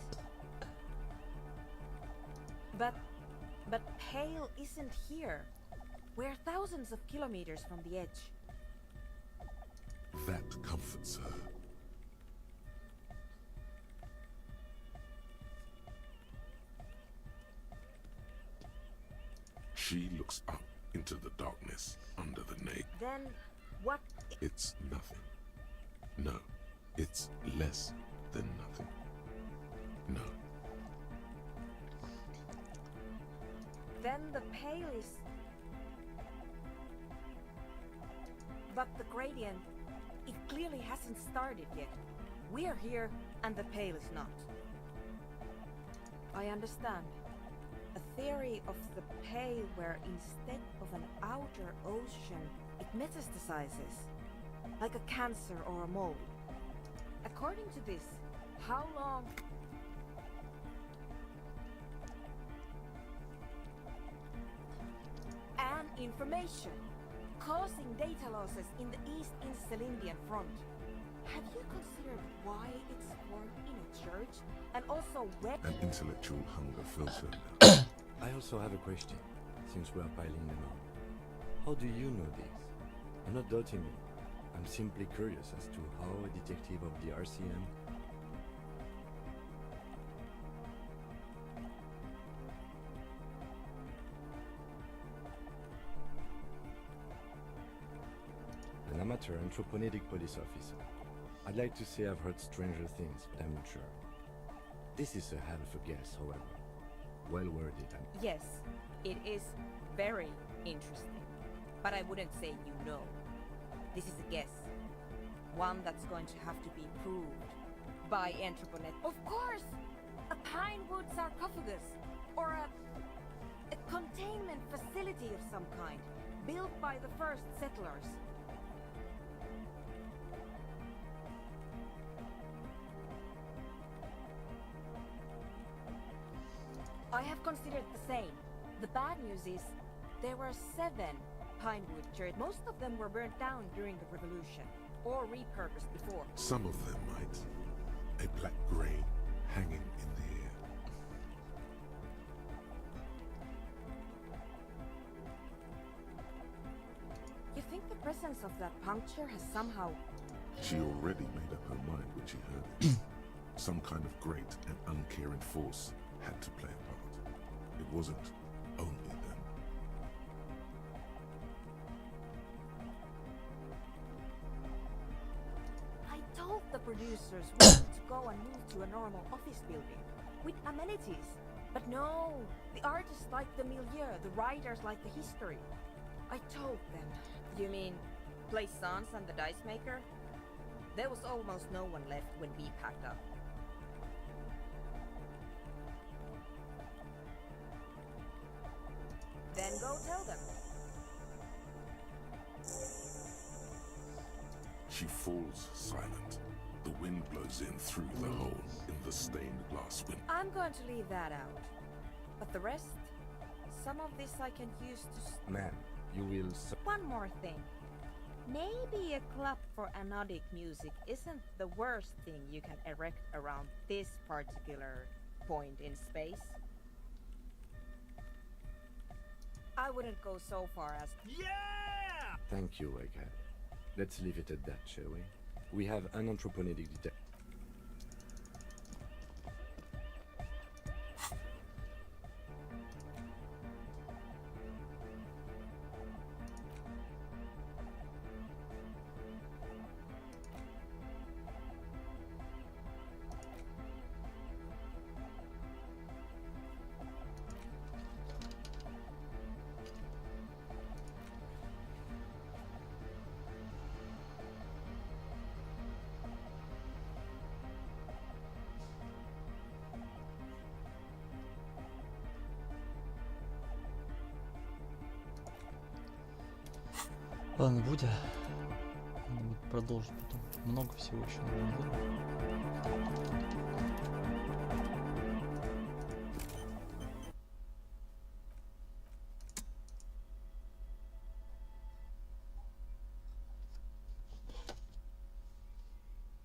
[SPEAKER 5] But Pale isn't here. We're thousands of kilometers from the edge.
[SPEAKER 1] That comforts her. She looks up into the darkness under the nape.
[SPEAKER 5] Then what?
[SPEAKER 1] It's nothing. No, it's less than nothing. No.
[SPEAKER 5] Then the Pale is... But the gradient, it clearly hasn't started yet. We're here, and the Pale is not. I understand. A theory of the Pale where instead of an outer ocean, it metastasizes, like a cancer or a mold. According to this, how long... And information, causing data losses in the East Insulindian front. Have you considered why it's formed in a church, and also where...
[SPEAKER 1] An intellectual hunger fills her now.
[SPEAKER 12] I also have a question, since we are piling them on. How do you know this? I'm not doubting you. I'm simply curious as to how a detective of the RCM... An amateur anthropomedic police officer. I'd like to say I've heard stranger things, but I'm not sure. This is a hell of a guess, however. Well worded and...
[SPEAKER 5] Yes, it is very interesting. But I wouldn't say you know. This is a guess. One that's going to have to be proved by Anthroponet. Of course! A pinewood sarcophagus! Or a containment facility of some kind, built by the first settlers. I have considered the same. The bad news is, there were 7 pinewood churches. Most of them were burnt down during the revolution, or repurposed before.
[SPEAKER 1] Some of them might. A black grain hanging in the air.
[SPEAKER 5] think the presence of that puncture has somehow...
[SPEAKER 1] She already made up her mind when she heard it. Some kind of great and uncaring force had to play a part. It wasn't only them.
[SPEAKER 5] I told the producers we wanted to go and move to a normal office building with amenities. But no, the artists like the milieu, the writers like the history. I told them.
[SPEAKER 19] You mean Plaisance and the dice maker? There was almost no one left when we packed up. Then go tell them.
[SPEAKER 1] She falls silent. The wind blows in through the hole in the stained glass window.
[SPEAKER 5] I'm going to leave that out. But the rest? Some of this I can use to...
[SPEAKER 12] Man, you will...
[SPEAKER 5] One more thing. Maybe a club for anodic music isn't the worst thing you can erect around this particular point in space. I wouldn't go so far as...
[SPEAKER 7] Yeah!
[SPEAKER 12] Thank you, Egghead. Let's leave it at that, shall we? We have an anthropomedic detective.
[SPEAKER 2] Ладно, Будя. Надо будет продолжить потом. Много всего еще надо делать.